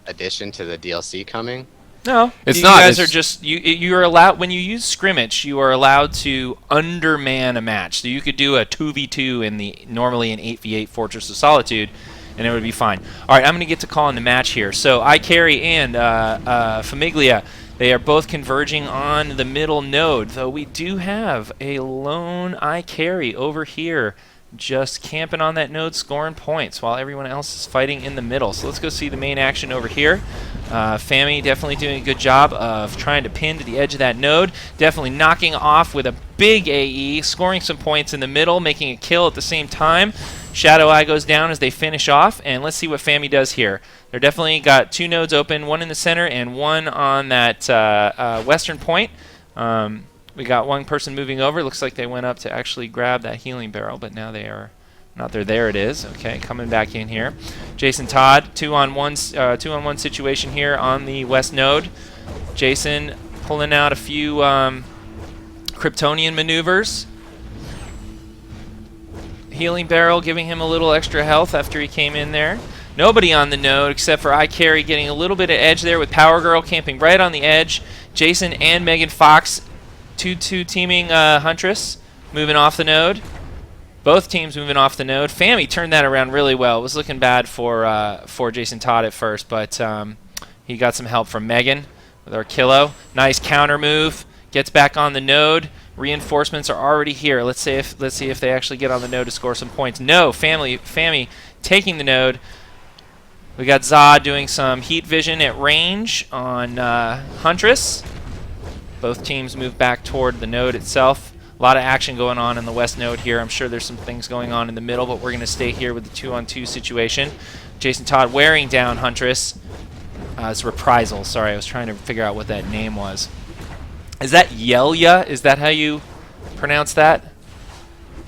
addition to the DLC coming? No, It's you not, guys it's- are just you're allowed when you use scrimmage. You are allowed to underman a match. So you could do a 2v2 in the normally an 8v8 Fortress of Solitude, and it would be fine. All right, I'm going to get to calling the match here. So ICarry and Famiglia, they are both converging on the middle node. Though we do have a lone ICarry over here, just camping on that node, scoring points while everyone else is fighting in the middle. So let's go see the main action over here. Fami definitely doing a good job of trying to pin to the edge of that node. Definitely knocking off with a big AE, scoring some points in the middle, making a kill at the same time. Shadow Eye goes down as they finish off, and let's see what Fami does here. They're definitely got 2 nodes open, one in the center and one on that western point. We got one person moving over. Looks like they went up to actually grab that healing barrel, but now they are not there. There it is. Okay, coming back in here. Jason Todd, 2-on-1 situation here on the west node. Jason pulling out a few Kryptonian maneuvers. Healing barrel giving him a little extra health after he came in there. Nobody on the node except for ICarry getting a little bit of edge there with Power Girl camping right on the edge. Jason and Megan Fox 2-2 teaming Huntress, moving off the node. Both teams moving off the node. Fami turned that around really well. It was looking bad for Jason Todd at first, but he got some help from Megan with Arkillo. Nice counter move. Gets back on the node. Reinforcements are already here. Let's see if they actually get on the node to score some points. No, Fami taking the node. We got Zod doing some heat vision at range on Huntress. Both teams move back toward the node itself. A lot of action going on in the west node here. I'm sure there's some things going on in the middle, but we're going to stay here with the 2-on-2 situation. Jason Todd wearing down Huntress. It's Reprisal. Sorry, I was trying to figure out what that name was. Is that Yelya? Is that how you pronounce that?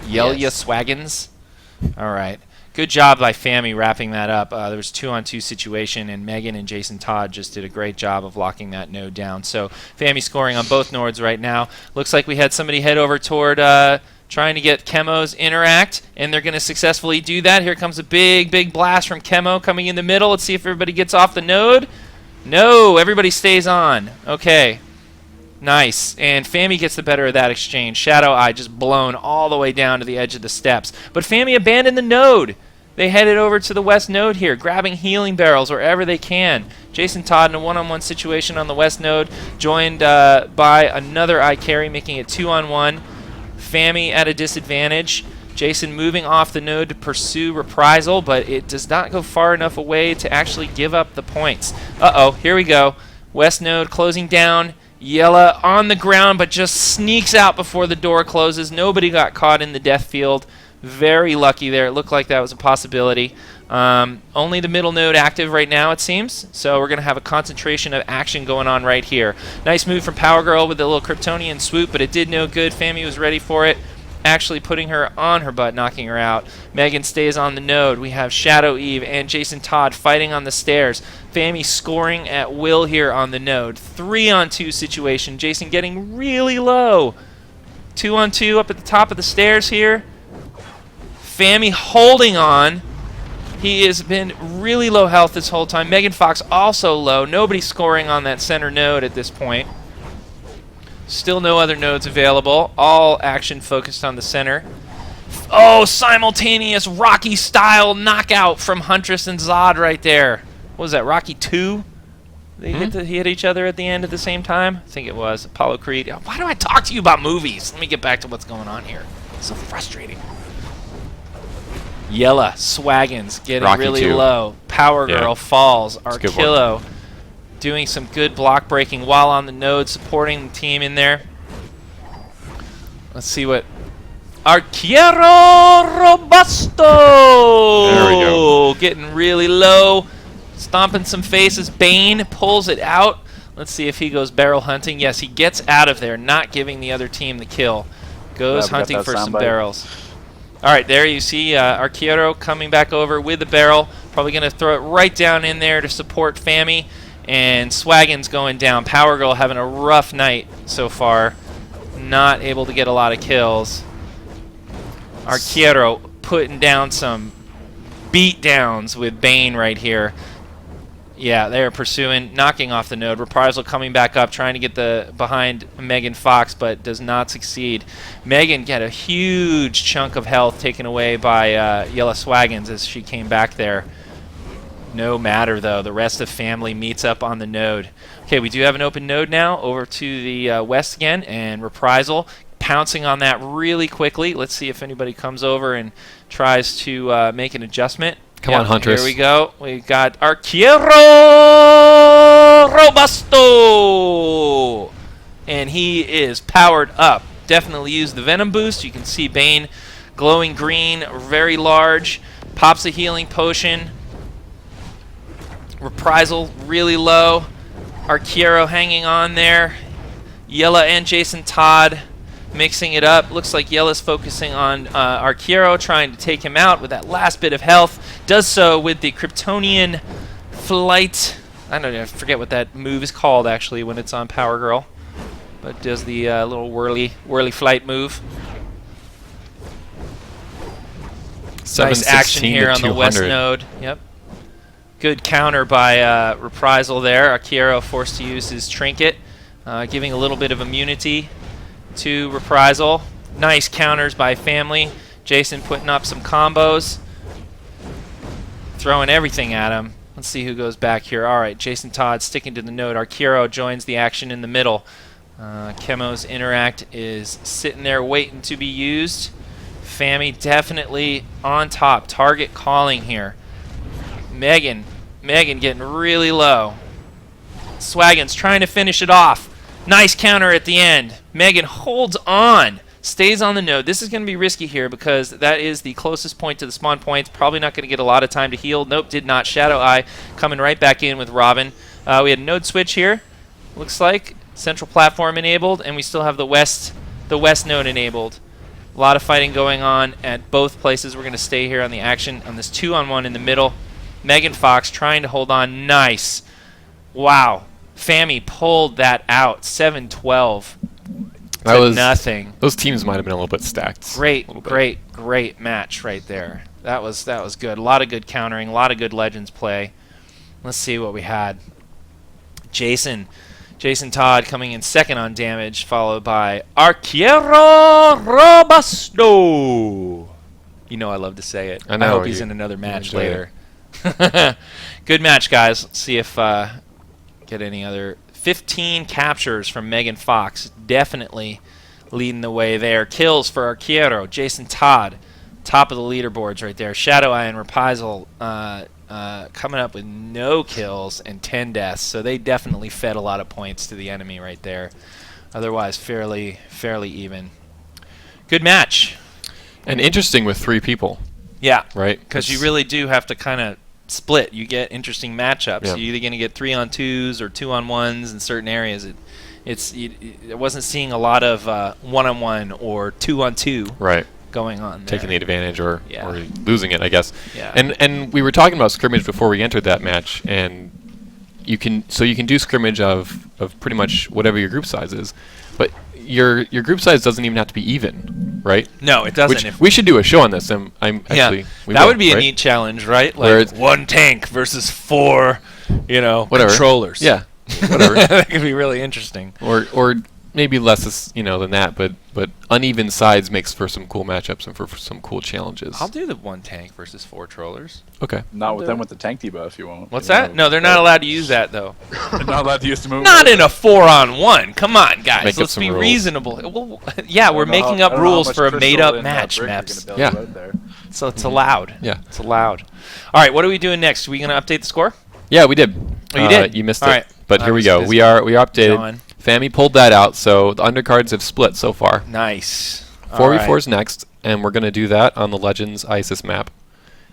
Yelya Yes. Swaggins? All right. Good job by Fami wrapping that up. There was 2-on-2 situation, and Megan and Jason Todd just did a great job of locking that node down. So Fami scoring on both nodes right now. Looks like we had somebody head over toward trying to get Chemo's interact, and they're going to successfully do that. Here comes a big, big blast from Chemo coming in the middle. Let's see if everybody gets off the node. No, everybody stays on. Okay. Nice. And Fami gets the better of that exchange. Shadow Eye just blown all the way down to the edge of the steps. But Fami abandoned the node. They headed over to the west node here, grabbing healing barrels wherever they can. Jason Todd in a one-on-one situation on the west node, joined by another ICarry, making it 2-on-1. Fami at a disadvantage. Jason moving off the node to pursue Reprisal, but it does not go far enough away to actually give up the points. Uh-oh, here we go. West node closing down. Yella on the ground, but just sneaks out before the door closes. Nobody got caught in the death field. Very lucky there. It looked like that was a possibility. Only the middle node active right now, it seems. So we're going to have a concentration of action going on right here. Nice move from Power Girl with the little Kryptonian swoop, but it did no good. Fami was ready for it, actually putting her on her butt, knocking her out. Megan stays on the node. We have Shadow Eve and Jason Todd fighting on the stairs. Fami scoring at will here on the node. 3-on-2 situation. Jason getting really low. 2-on-2 up at the top of the stairs here. Fami holding on. He has been really low health this whole time. Megan Fox also low. Nobody scoring on that center node at this point. Still no other nodes available. All action focused on the center. Oh, simultaneous Rocky-style knockout from Huntress and Zod right there. What was that, Rocky 2? They hit each other at the end at the same time? I think it was. Apollo Creed. Why do I talk to you about movies? Let me get back to what's going on here. It's so frustrating. Yella, Swaggins getting Rocky really 2. low. Power Girl Yeah. falls. That's a good Arkillo doing some good block breaking while on the node, supporting the team in there. Let's see what... Arquiero Robusto! There we go. Getting really low. Stomping some faces. Bane pulls it out. Let's see if he goes barrel hunting. Yes, he gets out of there, not giving the other team the kill. Goes Yeah, we got hunting that for some soundbite. barrels. All right, there you see Arquiero coming back over with the barrel. Probably going to throw it right down in there to support Fami. And Swaggins going down. Power Girl having a rough night so far. Not able to get a lot of kills. Arquiero putting down some beat downs with Bane right here. Yeah, they're pursuing, knocking off the node. Reprisal coming back up, trying to get the behind Megan Fox, but does not succeed. Megan got a huge chunk of health taken away by Yella Swaggins as she came back there. No matter, though. The rest of family meets up on the node. Okay, we do have an open node now over to the west again, and Reprisal pouncing on that really quickly. Let's see if anybody comes over and tries to make an adjustment. Come on, Huntress. Here we go. We got Arquiero Robusto! And he is powered up. Definitely used the Venom boost. You can see Bane glowing green, very large. Pops a healing potion. Reprisal really low. Arquiero hanging on there. Yella and Jason Todd mixing it up. Looks like Yella's focusing on Arquiero, trying to take him out with that last bit of health. Does so with the Kryptonian flight. I don't know, I forget what that move is called actually when it's on Power Girl. But does the little whirly flight move. Nice action here on the west node. Yep. Good counter by Reprisal there. Arquiero forced to use his trinket, giving a little bit of immunity to Reprisal. Nice counters by Family. Jason putting up some combos. Throwing everything at him. Let's see who goes back here. All right, Jason Todd sticking to the node. Arquiero joins the action in the middle. Chemo's Interact is sitting there waiting to be used. Fami definitely on top. Target calling here. Megan getting really low. Swaggins trying to finish it off. Nice counter at the end. Megan holds on. Stays on the node. This is going to be risky here because that is the closest point to the spawn point. Probably not going to get a lot of time to heal. Nope, did not. Shadow Eye coming right back in with Robin. We had a node switch here. Looks like central platform enabled, and we still have the west node enabled. A lot of fighting going on at both places. We're going to stay here on the action on this 2-on-1 in the middle. Megan Fox trying to hold on. Nice. Wow. Fami pulled that out. 7-12 to nothing. Those teams might have been a little bit stacked. Great match right there. That was good. A lot of good countering. A lot of good Legends play. Let's see what we had. Jason Todd coming in second on damage, followed by Arquiero Robusto. You know I love to say it. I know. I hope he's in another match later. Good match, guys. Let's see if get any other. 15 captures from Megan Fox, definitely leading the way there. Kills for Arquero, Jason Todd, top of the leaderboards right there. Shadow Eye and Reprisal coming up with no kills and 10 deaths, so they definitely fed a lot of points to the enemy right there. Otherwise, fairly even. Good match. And interesting with 3 people, Yeah, right? because you really do have to kind of split. You get interesting matchups. Yeah. You're either going to get 3-on-2s or 2-on-1s in certain areas. I wasn't seeing a lot of 1-on-1 or 2-on-2 right. going on there. Taking the advantage or Yeah. losing it, I guess. Yeah. And we were talking about scrimmage before we entered that match, and you can do scrimmage of pretty much whatever your group size is, but your group size doesn't even have to be even, right? No, it doesn't. Which we should do a show on this. I'm actually we that will, would be a right? neat challenge, right? Where Like it's- 1 tank versus 4, Whatever. controllers. Yeah, whatever. That could be really interesting. or maybe less, than that, but uneven sides makes for some cool matchups and for some cool challenges. I'll do the 1 tank versus 4 trollers. Okay. Not with do them it. with the tank debuff, you won't. What's You that? know, No, they're not allowed to use that though. They're not allowed to use the move. Not in a 4-on-1. Come on, guys. Make up Let's some be rules. reasonable. Well, yeah, we're making I up don't know how rules much for a Crystal made-up and, match, Brick are Mepps. gonna build Yeah. out there. So it's allowed. Yeah. It's allowed. All right, what are we doing next? Are we going to update the score? Yeah, we did. Oh, you did? You missed All it. right. But I here we was go. busy. We are updated. John. Fami pulled that out, so the undercards have split so far. Nice. 4v4 is next, and we're gonna do that on the Legends ISIS map,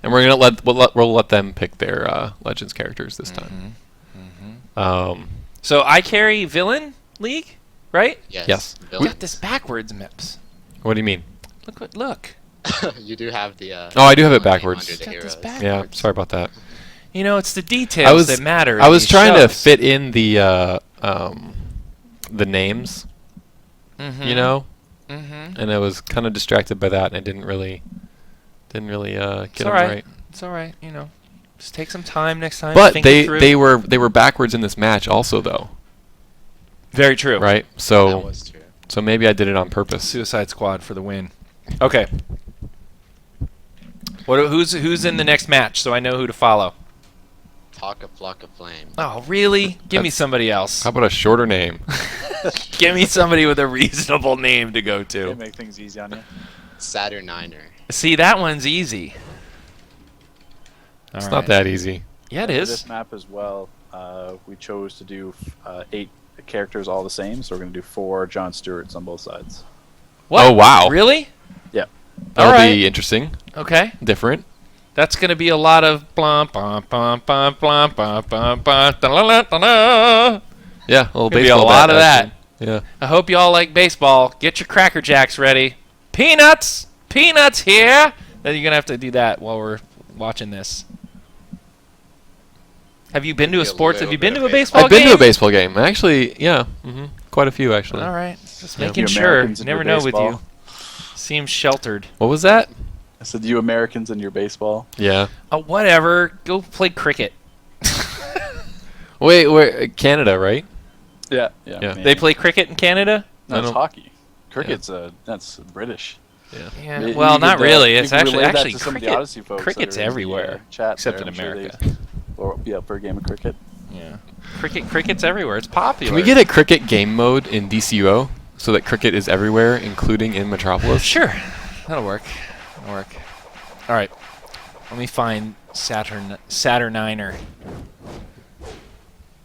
and we're gonna we'll let them pick their Legends characters this time. So ICarry Villain League, right? Yes. We Villain. got this backwards, Mepps. What do you mean? Look. You do have the. Oh, I do have it villain name backwards. under the Got this heroes. back- Yeah, Backwards. sorry about that. It's the details that matter. I in was these trying to shows. fit in the names, Mhm. and I was kind of distracted by that, and I didn't really get It's them all right. right. It's all right. Just take some time next time. But think it through. they were backwards in this match also, though, very true. right? That So was true. maybe I did it on purpose. Suicide Squad for the win. Okay. Who's in the next match so I know who to follow? Talk a flock of flame. Oh, really? Give me That's- somebody else. How about a shorter name? Give me somebody with a reasonable name to go They to. make things easy on you. Saturniner. See, that one's easy. It's All not right. that easy. Yeah, it For is. this map as well, we chose to do 8 characters all the same, so we're going to do 4 Jon Stewarts on both sides. What? Oh, wow. Really? Yeah. That'll All right. be interesting, Okay. different. That's gonna be a lot of blum bum bum bum blum bum bum bum da la la da la. Yeah, a little Gonna be baseball a lot bat of action. Yeah. I hope y'all like baseball. Get your Cracker Jacks ready. Peanuts here. Then you're gonna have to do that while we're watching this. Have you been to a Be a sports? Have little you been bit to a of baseball I've game? been to a baseball game. Actually, yeah. Quite a few, actually. All right, just Yeah. making You sure. Americans and Never your know with baseball. you. Seems sheltered. What was that? I said, you Americans and your baseball. Yeah. Whatever. Go play cricket. Wait, Canada, right? Yeah. Yeah. maybe. They play cricket in Canada? No, it's don't- hockey. Cricket's that's British. Yeah. You- Well, you not could, really. you It's could relay that actually to some of the cricket. Odyssey folks Cricket's that are in the, everywhere, chat except there. in I'm sure America. Or be up for a game of cricket. Yeah. Cricket's everywhere. It's popular. Can we get a cricket game mode in DCUO so that cricket is everywhere, including in Metropolis? Sure. That'll work. That'll work. All right. Let me find Saturniner.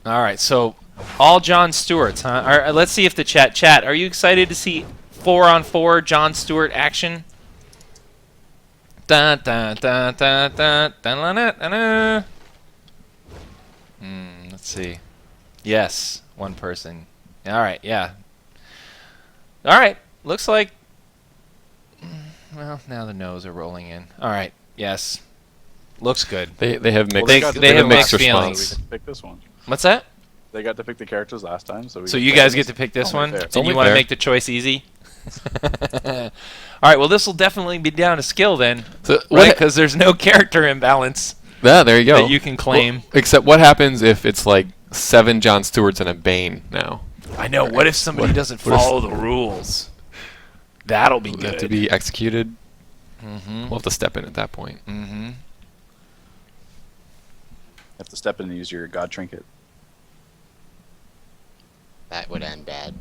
All right. So all Jon Stewarts, huh? All right, let's see if the chat. Are you excited to see 4-on-4 Jon Stewart action? Dun, dun, dun, dun, dun, dun, dun, dun, dun, dun. Let's see. Yes, one person. All right, yeah. All right, looks like. Well, now the no's are rolling in. All right, yes, looks good. They have mixed. They- got to they pick have the mixed last time, so feelings. we get to pick this one. What's that? They got to pick the characters last time, so we So get you to guys pick get to pick this Only one, fair. and only you want to fair. make the choice easy. All right, well, this will definitely be down to skill then, So right? what? Because there's no character imbalance Yeah, there you go. that you can claim. Well, except what happens if it's like 7 Jon Stewarts and a Bane now? I know. What if somebody doesn't what if- follow the rules? That'll be Will they good. have to be executed? Mm-hmm. We'll have to step in at that point. Mm-hmm. You have to step in and use your god trinket. That would end bad.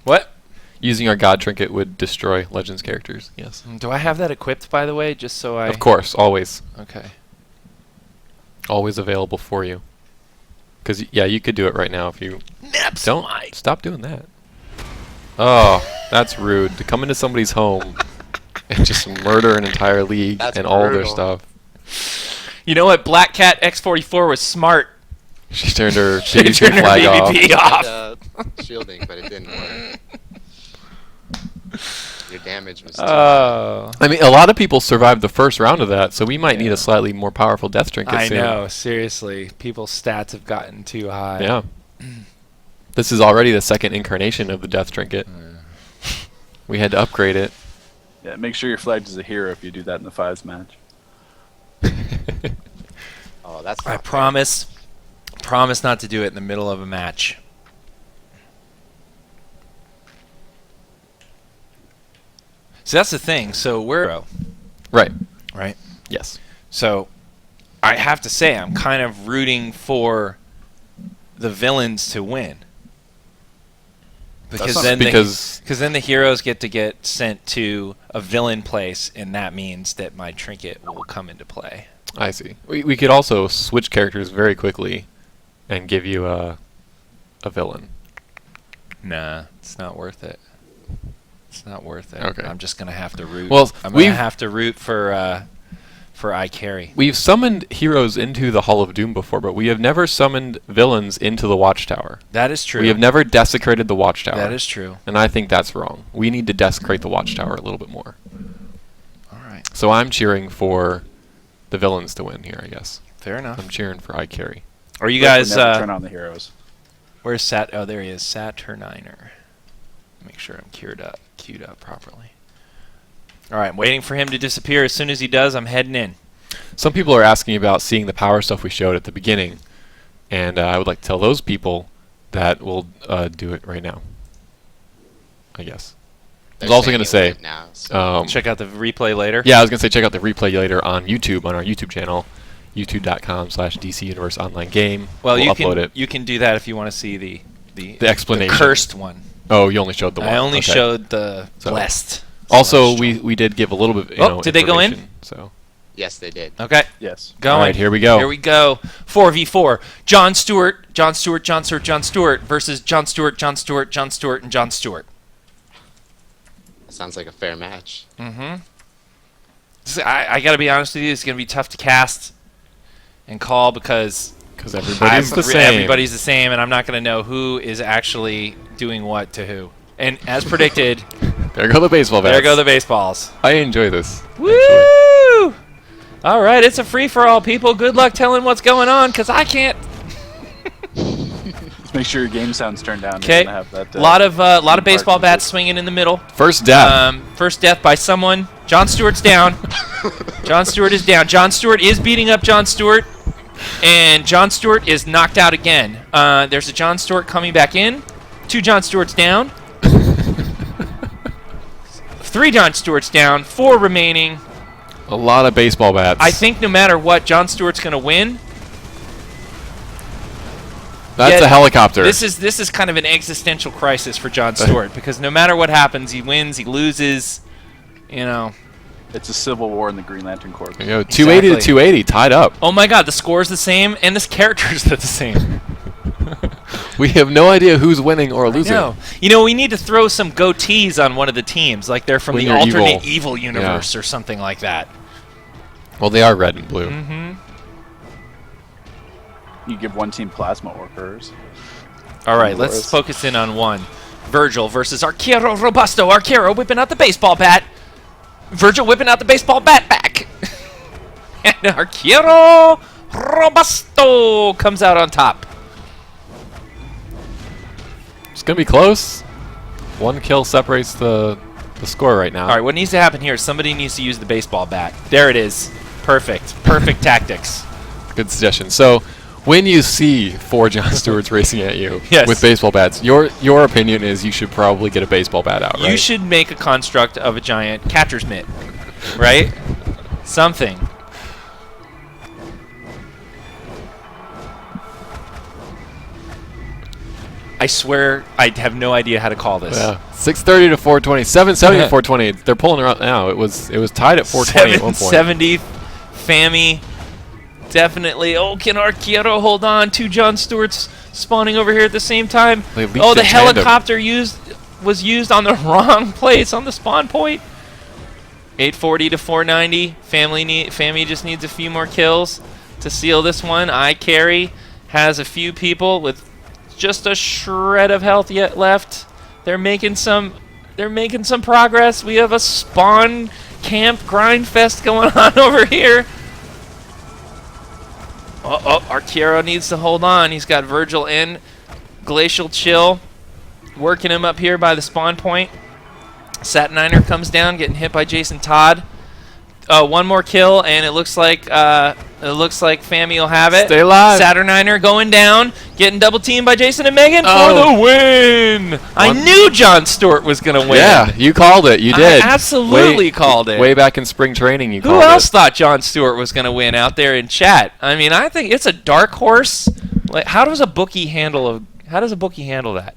What? Using our God trinket would destroy Legends characters. Yes. Do I have that equipped, by the way, just so I... Of course, always. Okay. Always available for you. Because, yeah, you could do it right now if you... Mepps Don't might. stop doing that. Oh, that's rude. To come into somebody's home and just murder an entire league That's and all their brutal. stuff. You know what? Black Cat X44 was smart. She turned her She PvP turned her flag off. PvP off. Shielding, but it didn't work. Your damage was too Oh. I mean, a lot of people survived the first round of that, so we might need a slightly more powerful death trinket I soon. know, seriously. People's stats have gotten too high. Yeah. This is already the second incarnation of the death trinket. We had to upgrade it. Yeah, make sure you're flagged as a hero if you do that in the 5s match. Oh, that's I not fair. promise not to do it in the middle of a match. So that's the thing. So we're Right. right. Yes. So I have to say I'm kind of rooting for the villains to win. Because not- then because then the heroes get sent to a villain place, and that means that my trinket will come into play. I see. We could also switch characters very quickly and give you a villain. Nah, it's not worth it. It's not worth it. Okay. I'm just gonna have to root. Well, I'm gonna we've- have to root for ICarry. We've summoned heroes into the Hall of Doom before, but we have never summoned villains into the Watchtower. That is true. We have never desecrated the Watchtower. That is true. And I think that's wrong. We need to desecrate the Watchtower a little bit more. All right. So I'm cheering for the villains to win here, I guess. Fair enough. I'm cheering for ICarry. Are you But guys? never turn on the heroes. Where's Sat? Oh, there he is. Saturniner. Make sure I'm queued up properly. All right, I'm waiting for him to disappear. As soon as he does, I'm heading in. Some people are asking about seeing the power stuff we showed at the beginning, and I would like to tell those people that we'll do it right now, I guess. I They're was also saying going to it say, right now, so Check out the replay later. yeah, I was going to say check out the replay later on YouTube, on our YouTube channel, youtube.com/DC Universe Online Game. Well, we'll you upload can it. you can do that if you want to see the explanation. cursed one. Oh, you only showed the one. I only Okay. showed the So- blessed. Also, Celestial. we did give a little bit. You Oh, know, did they go in? information, So. yes, they did. Okay, Yes. going. All right, here we go. Here we go. 4v4. John Stewart versus John Stewart, and John Stewart. That sounds like a fair match. Mm-hmm. I got to be honest with you. It's going to be tough to cast and call because Because everybody's the same. everybody's the same, and I'm not going to know who is actually doing what to who. And as predicted, There go the baseball bats. there go the baseballs. I enjoy this. Woo! All right, it's a free-for-all, people. Good luck telling what's going on, because I can't. Just make sure your game sound's turned down. Okay, Have that, lot of part baseball music. bats swinging in the middle. First death. First death by someone. John Stewart's down. John Stewart is down. John Stewart is beating up John Stewart, and John Stewart is knocked out again. There's a John Stewart coming back in. 2 John Stewarts down. 3 John Stewarts down. 4 remaining. A lot of baseball bats. I think no matter what, John Stewart's going to win. That's Yeah, a helicopter. This is kind of an existential crisis for John Stewart because no matter what happens, he wins, he loses. You know. It's a civil war in the Green Lantern Corps. There you go. 280 to Exactly. 280, tied up. Oh my God, the score's the same and the characters are the same. We have no idea who's winning or losing. No, you know we need to throw some goatees on one of the teams, like they're from When the you're alternate evil. evil universe or something like that. Well, they are red and blue. Mm-hmm. You give one team plasma orcers. All right, let's Dolores. focus in on one. Virgil versus Arquero Robusto. Arquero whipping out the baseball bat. Virgil whipping out the baseball bat back. And Arquero Robusto comes out on top. It's going to be close. 1 kill separates the score right now. All right, what needs to happen here is somebody needs to use the baseball bat. There it is. Perfect. Perfect tactics. Good suggestion. So, when you see 4 John Stewarts racing at you Yes. with baseball bats, your opinion is you should probably get a baseball bat out, right? You should make a construct of a giant catcher's mitt, right? Something. I swear I have no idea how to call this. Yeah. 630 to 420. 770 to 420. They're pulling her out now. It was tied at 420 at one point. 770. Fami. Definitely. Oh, can Arquero hold on? 2 John Stewarts spawning over here at the same time. Oh, the helicopter was used on the wrong place on the spawn point. 840 to 490. Fami just needs a few more kills to seal this one. ICarry has a few people with just a shred of health yet left. They're making some progress. We have a spawn camp grind fest going on over here. Arquero needs to hold on. He's got Virgil in. Glacial Chill working him up here by the spawn point. Saturniner comes down, getting hit by Jason Todd. One more kill, and it looks like Fami will have it. Stay alive. Saturniner going down, getting double teamed by Jason and Megan for the win. I knew John Stewart was going to win. Yeah, you called it. You did. I absolutely called it. Way back in spring training, you called it. Who else thought John Stewart was going to win out there in chat? I mean, I think it's a dark horse. Like, how does a bookie handle that?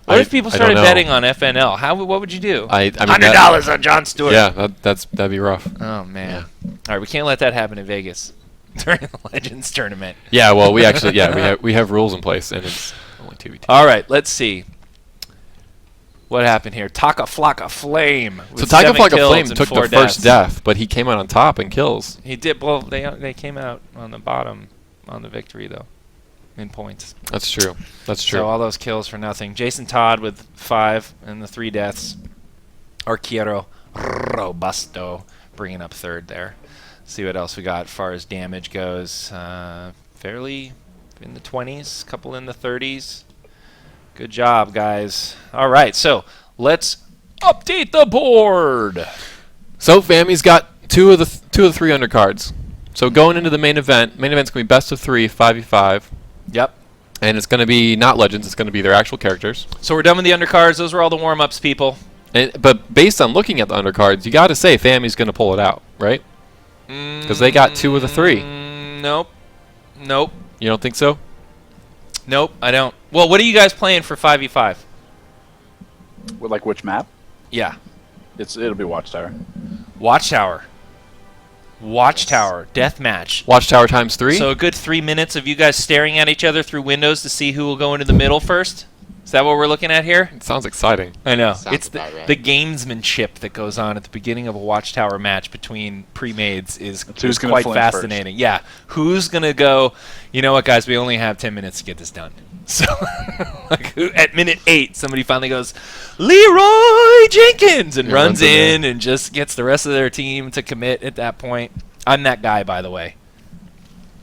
What if people started betting on FNL? What would you do? I mean, $100 on John Stewart. Yeah, that'd be rough. Oh man! Yeah. All right, we can't let that happen in Vegas during the Legends tournament. Yeah, well, we actually we have rules in place, and it's only 2v2. All right, let's see what happened here. Taka Flocka Flame. So Taka Flocka Flame took the first death, but he came out on top in kills. He did. Well, they came out on the bottom on the victory though. In points. That's true. That's true. So all those kills for nothing. Jason Todd with 5 and the 3 deaths. Arquero Robusto bringing up 3rd there. See what else we got as far as damage goes. Fairly in the 20s, couple in the 30s. Good job, guys. All right, so let's update the board. So Fami's got two of the 3 undercards. So going into the main event's going to be best of 3, 5v5. Yep. And it's going to be not legends. It's going to be their actual characters. So we're done with the undercards. Those were all the warm-ups, people. But based on looking at the undercards, you got to say Fami's going to pull it out, right? Because they got 2 of the 3. Nope. You don't think so? Nope, I don't. Well, what are you guys playing for 5v5? Like which map? Yeah. It'll be Watchtower. Watchtower deathmatch. Watchtower times 3. So a good 3 minutes of you guys staring at each other through windows to see who will go into the middle first. Is that what we're looking at here? It sounds exciting. I know. Sounds It's right. the gamesmanship that goes on at the beginning of a Watchtower match between pre-mades is Who's gonna quite flinch fascinating. Yeah. Who's going to go, you know what, guys, we only have 10 minutes to get this done. So at minute 8, somebody finally goes, Leroy Jenkins, and runs in and just gets the rest of their team to commit at that point. I'm that guy, by the way.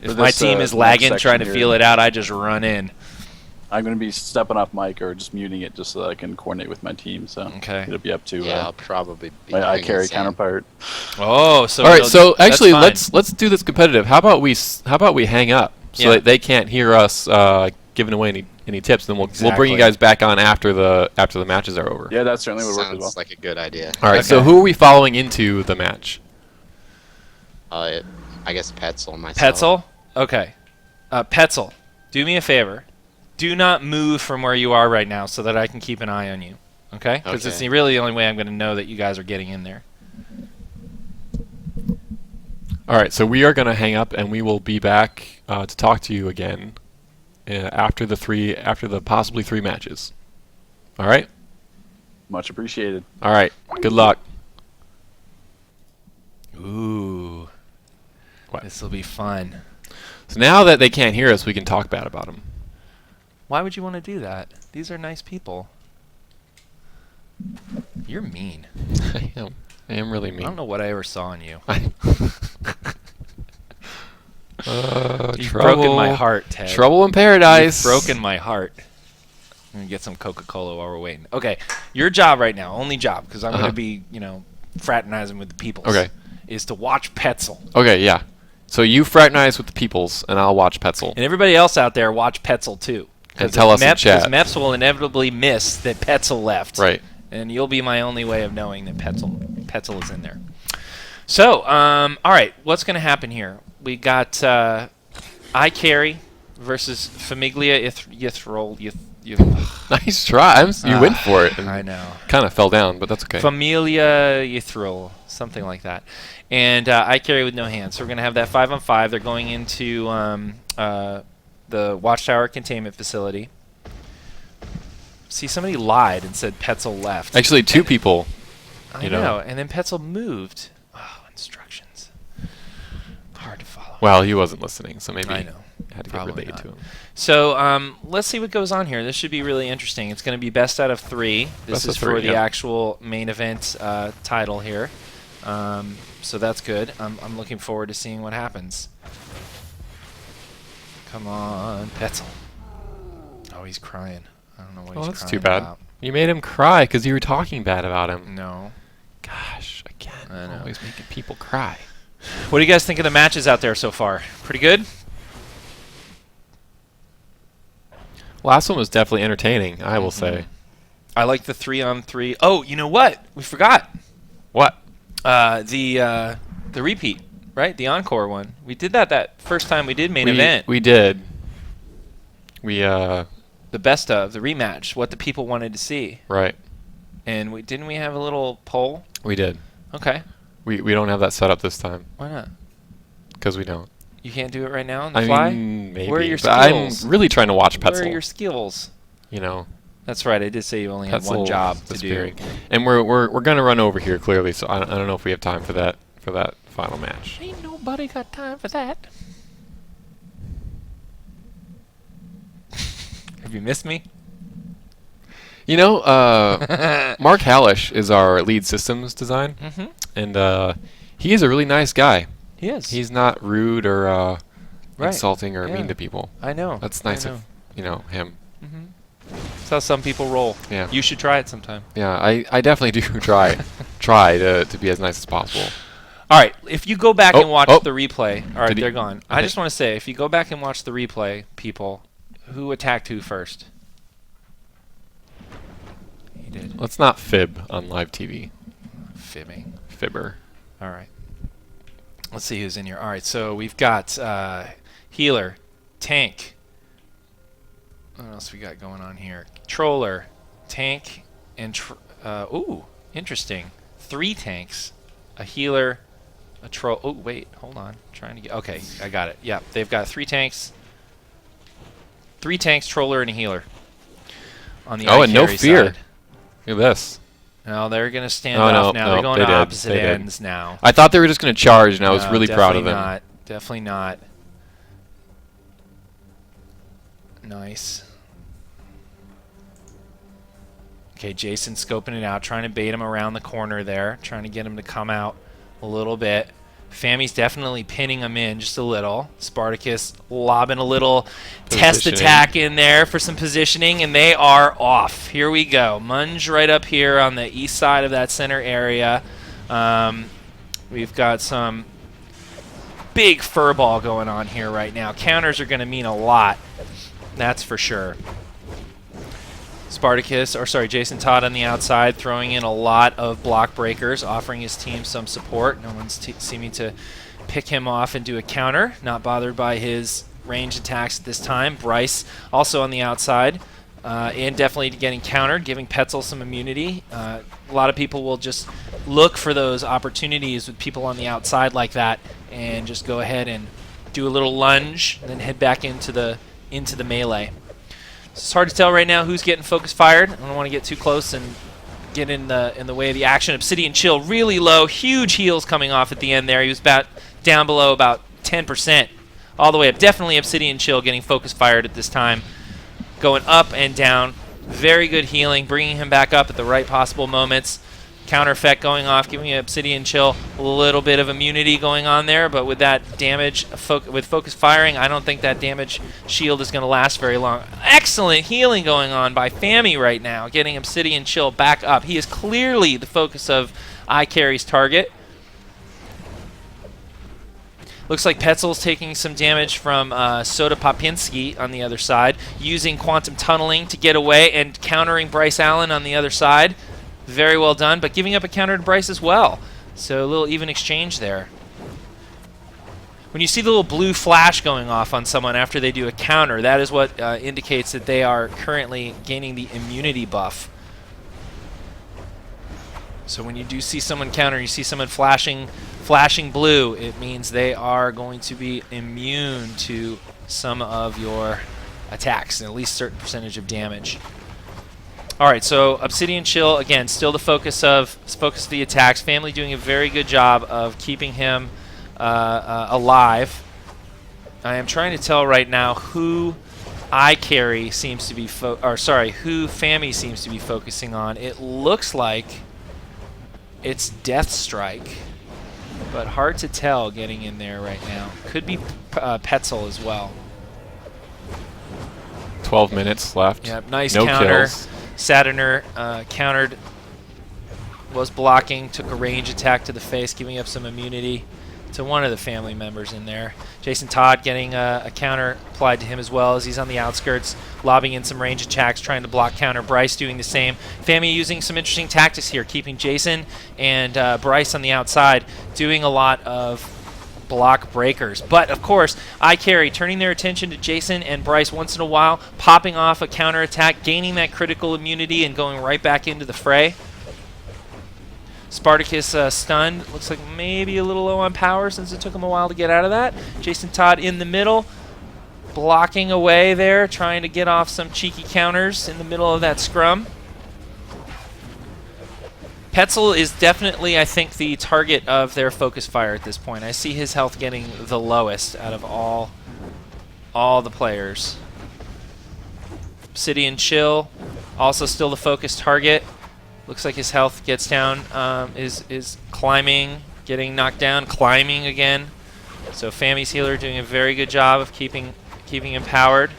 If my team is lagging, trying to feel it out, I just run in. I'm going to be stepping off mic or just muting it just so that I can coordinate with my team. So okay. It'll be up to I'll probably be my ICarry counterpart. Oh, so all right. So actually, let's do this competitive. How about we hang up so that they can't hear us giving away any tips, and then we'll bring you guys back on after the matches are over. Yeah, that certainly would work as well. Sounds like a good idea. All right. So who are we following into the match? I guess Petzel myself. Petzel? Okay. Petzel, do me a favor. Do not move from where you are right now so that I can keep an eye on you. Okay? Because it's really the only way I'm going to know that you guys are getting in there. All right. So we are going to hang up, and we will be back to talk to you again after the possibly 3 matches. All right? Much appreciated. All right. Good luck. Ooh. What? This will be fun. So now that they can't hear us, we can talk bad about them. Why would you want to do that? These are nice people. You're mean. I am really mean. I don't know what I ever saw in you. You've broken my heart, Ted. Trouble in paradise. You've broken my heart. I'm going to get some Coca-Cola while we're waiting. Okay, your job right now, only job, because I'm going to be, fraternizing with the peoples. Okay. Is to watch Petzel. Okay, yeah. So you fraternize with the peoples, and I'll watch Petzel. And everybody else out there, watch Petzel too. And tell us in chat. Because Mepps will inevitably miss that Petzel left. Right. And you'll be my only way of knowing that Petzel is in there. So, all right, what's going to happen here? We got ICarry versus Famiglia You, Nice try. You went for it. I know. Kind of fell down, but that's okay. Familia Ythril, something like that. And ICarry with no hands. So we're going to have that 5-on-5. They're going into the Watchtower containment facility. See, somebody lied and said Petzel left. Actually, two people. I know. And then Petzel moved. Oh, instructions. Hard to follow. Well, he wasn't listening, so maybe I know. had to Probably get relayed not. to him. So let's see what goes on here. This should be really interesting. It's going to be best out of 3. This Best is of 3, for the yeah. actual main event title here. So that's good. I'm looking forward to seeing what happens. Come on, Petzel. Oh, he's crying. I don't know what Oh, he's that's crying too bad. about. You made him cry because you were talking bad about him. No. Gosh, again, I know. always making people cry. What do you guys think of the matches out there so far? Pretty good? Last one was definitely entertaining, I will say. I like the 3-on-3. Oh, you know what? We forgot. What? The repeat, right? The encore one. We did that first time we did main event. We did. We The best of, the rematch, what the people wanted to see. right. And didn't we have a little poll? We did. Okay. We don't have that set up this time Why not? because we don't. You can't do it right now on the I fly? mean, maybe. Where are your but skills? I'm really trying to watch Where Petzel. are your skills? You know, That's right. I did say you only had one Petzel job to do. disappearing. And we're gonna run over here clearly, so I don't know if we have time for that final match. Ain't nobody got time for that. Have you missed me? You know, Mark Hallish is our lead systems design, Mm-hmm. and he is a really nice guy. He is. He's not rude or Right. insulting or Yeah. mean to people. I know. That's nice I know. of him. Mm-hmm. That's how some people roll. Yeah. You should try it sometime. Yeah, I definitely do try to be as nice as possible. All right, if you go back Oh, and watch oh. the replay, all right, Did he- they're gone. I okay. just want to say, if you go back and watch the replay, people, who attacked who first? He did. Let's not fib on live TV. Fibbing. Fibber. All right. Let's see who's in here. All right, so we've got healer, tank. What else we got going on here? Controller, tank, and ooh, interesting. 3 tanks, a healer, a troll. Oh wait, hold on. Trying to get. Okay, I got it. Yeah, they've got 3 tanks. 3 tanks, troller, and a healer. On the Oh, and no ICarry fear. side. Look at this. No, they're gonna stand Oh, off no, now. no, They're going they to did. opposite They did. ends now. I thought they were just going to charge, and I was No, really proud of them. Not. Definitely not. Nice. Okay, Jason scoping it out, trying to bait him around the corner there, trying to get him to come out a little bit. Fami's definitely pinning him in just a little. Spartacus lobbing a little test Positioning. attack in there for some positioning, and they are off. Here we go. Munge right up here on the east side of that center area. We've got some big fur ball going on here right now. Counters are going to mean a lot. That's for sure. Jason Todd on the outside, throwing in a lot of block breakers, offering his team some support. No one's seeming to pick him off and do a counter. Not bothered by his range attacks at this time. Bryce also on the outside, and definitely getting countered, giving Petzel some immunity. A lot of people will just look for those opportunities with people on the outside like that, and just go ahead and do a little lunge, and then head back into the melee. It's hard to tell right now who's getting focus fired. I don't want to get too close and get in the way of the action. Obsidian Chill really low, huge heals coming off at the end there. He was down below about 10%, all the way up. Definitely Obsidian Chill getting focus fired at this time, going up and down. Very good healing, bringing him back up at the right possible moments. Counter effect going off, giving Obsidian Chill a little bit of immunity going on there, but with that damage, with focus firing, I don't think that damage shield is going to last very long. Excellent healing going on by Fami right now, getting Obsidian Chill back up. He is clearly the focus of ICarry's target. Looks like Petzel's taking some damage from Soda Popinski on the other side, using quantum tunneling to get away and countering Bryce Allen on the other side. Very well done, but giving up a counter to Bryce as well. So a little even exchange there. When you see the little blue flash going off on someone after they do a counter, that is what indicates that they are currently gaining the immunity buff. So when you do see someone counter, you see someone flashing blue, it means they are going to be immune to some of your attacks, and at least a certain percentage of damage. Alright, so Obsidian Chill, again, still the focus of the attacks. Family doing a very good job of keeping him alive. I am trying to tell right now who ICarry seems to be who Fami seems to be focusing on. It looks like it's Death Strike, but hard to tell getting in there right now. Could be Petzl as well. 12 minutes left. Yep, nice no counter. kills. Saturner countered, was blocking, took a range attack to the face, giving up some immunity to one of the family members in there. Jason Todd getting a counter applied to him as well as he's on the outskirts, lobbing in some range attacks, trying to block counter. Bryce doing the same. Fami using some interesting tactics here, keeping Jason and Bryce on the outside, doing a lot of block breakers. But of course, ICarry turning their attention to Jason and Bryce once in a while, popping off a counter attack, gaining that critical immunity, and going right back into the fray. Spartacus stunned. Looks like maybe a little low on power since it took him a while to get out of that. Jason Todd in the middle, blocking away there, trying to get off some cheeky counters in the middle of that scrum. Petzl is definitely, I think, the target of their focus fire at this point. I see his health getting the lowest out of all the players. Obsidian Chill, also still the focus target. Looks like his health gets down, is climbing, getting knocked down, climbing again. So Fami's healer doing a very good job of keeping him powered.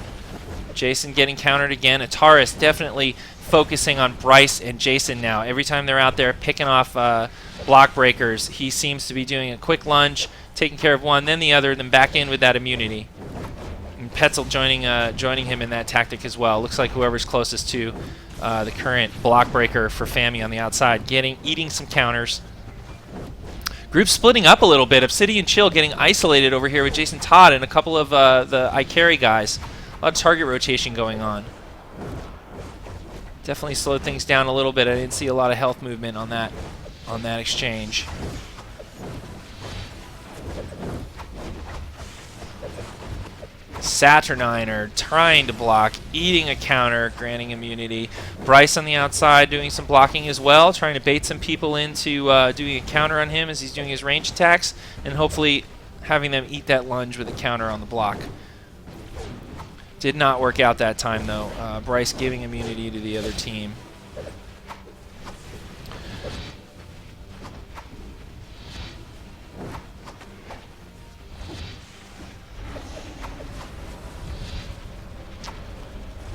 Jason getting countered again. Ataris definitely focusing on Bryce and Jason now. Every time they're out there picking off block breakers, he seems to be doing a quick lunge, taking care of one, then the other, then back in with that immunity. And Petzl joining him in that tactic as well. Looks like whoever's closest to the current block breaker for Fami on the outside, eating some counters. Group splitting up a little bit. Obsidian Chill getting isolated over here with Jason Todd and a couple of the ICarry guys. A lot of target rotation going on. Definitely slowed things down a little bit. I didn't see a lot of health movement on that exchange. Saturniner trying to block, eating a counter, granting immunity. Bryce on the outside doing some blocking as well, trying to bait some people into doing a counter on him as he's doing his range attacks, and hopefully having them eat that lunge with a counter on the block. Did not work out that time, though. Bryce giving immunity to the other team.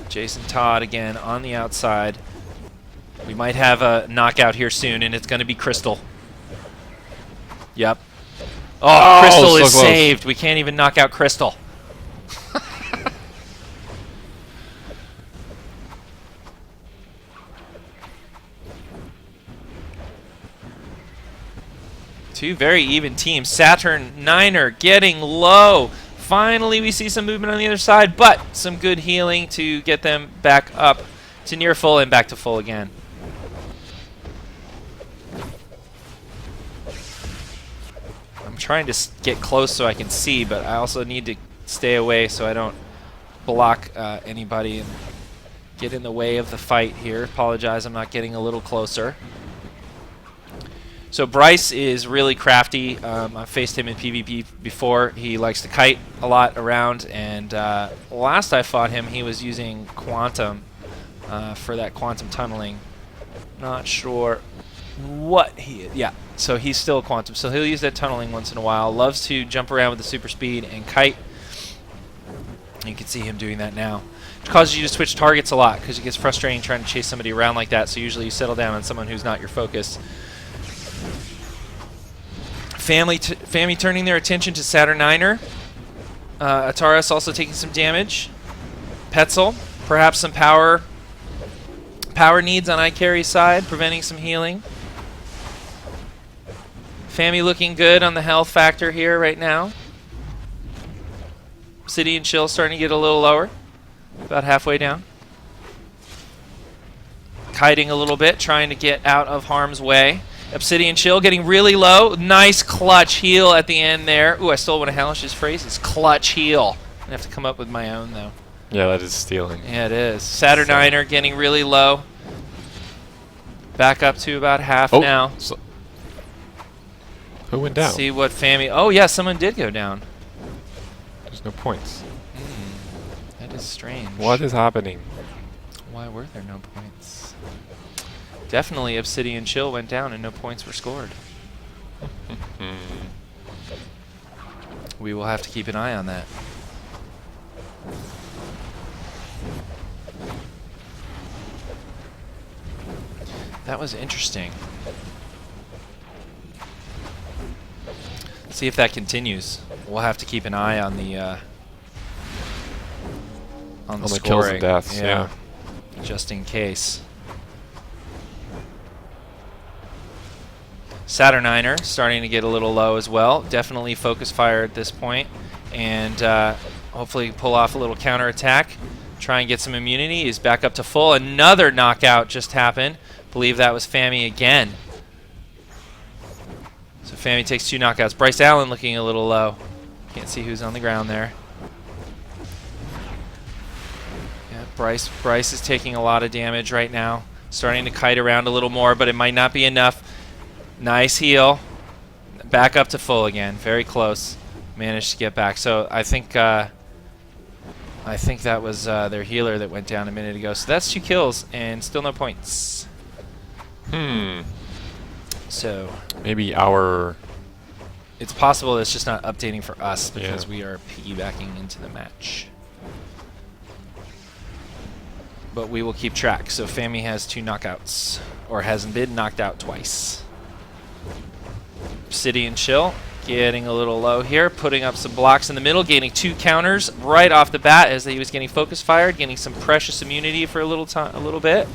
Jason Todd again on the outside. We might have a knockout here soon, and it's going to be Crystal. Yep. Oh, Crystal is close. saved. We can't even knock out Crystal. Two very even teams. Saturniner getting low. Finally, we see some movement on the other side, but some good healing to get them back up to near full and back to full again. I'm trying to get close so I can see, but I also need to stay away so I don't block anybody and get in the way of the fight here. Apologize, I'm not getting a little closer. So Bryce is really crafty. I've faced him in PvP before. He likes to kite a lot around, and last I fought him, he was using Quantum for that Quantum tunneling. Not sure what he is. Yeah, so he's still Quantum. So he'll use that tunneling once in a while. Loves to jump around with the super speed and kite. You can see him doing that now. It causes you to switch targets a lot because it gets frustrating trying to chase somebody around like that, so usually you settle down on someone who's not your focus. Fami turning their attention to Saturniner. Ataris also taking some damage. Petzl, perhaps some power needs on ICarry's side, preventing some healing. Fami looking good on the health factor here right now. Obsidian Chill starting to get a little lower. About halfway down. Kiting a little bit, trying to get out of harm's way. Obsidian Chill getting really low. Nice clutch heal at the end there. Ooh, I stole one of Halish's phrases. Clutch heal. I'm going to have to come up with my own, though. Yeah, that is stealing. Yeah, it is. Saturniner getting really low. Back up to about half now. So who went down? See what Fami... Oh, yeah, someone did go down. There's no points. That is strange. What is happening? Why were there no points? Definitely Obsidian Chill went down and no points were scored. We will have to keep an eye on that. That was interesting. See if that continues. We'll have to keep an eye on the kills scoring. and deaths. Yeah. Just in case. Saturniner starting to get a little low as well. Definitely focus fire at this point, and hopefully pull off a little counter attack. Try and get some immunity. He's back up to full. Another knockout just happened. Believe that was Fami again. So Fami takes 2 knockouts. Bryce Allen looking a little low. Can't see who's on the ground there. Yeah, Bryce is taking a lot of damage right now. Starting to kite around a little more, but it might not be enough. Nice heal. Back up to full again. Very close. Managed to get back. So I think that was their healer that went down a minute ago. So that's 2 kills and still no points. So maybe our... It's possible it's just not updating for us because we are piggybacking into the match. But we will keep track. So Fami has 2 knockouts, or hasn't been knocked out twice. Obsidian Chill getting a little low here, putting up some blocks in the middle, gaining 2 counters right off the bat as he was getting focus fired, getting some precious immunity for a little bit.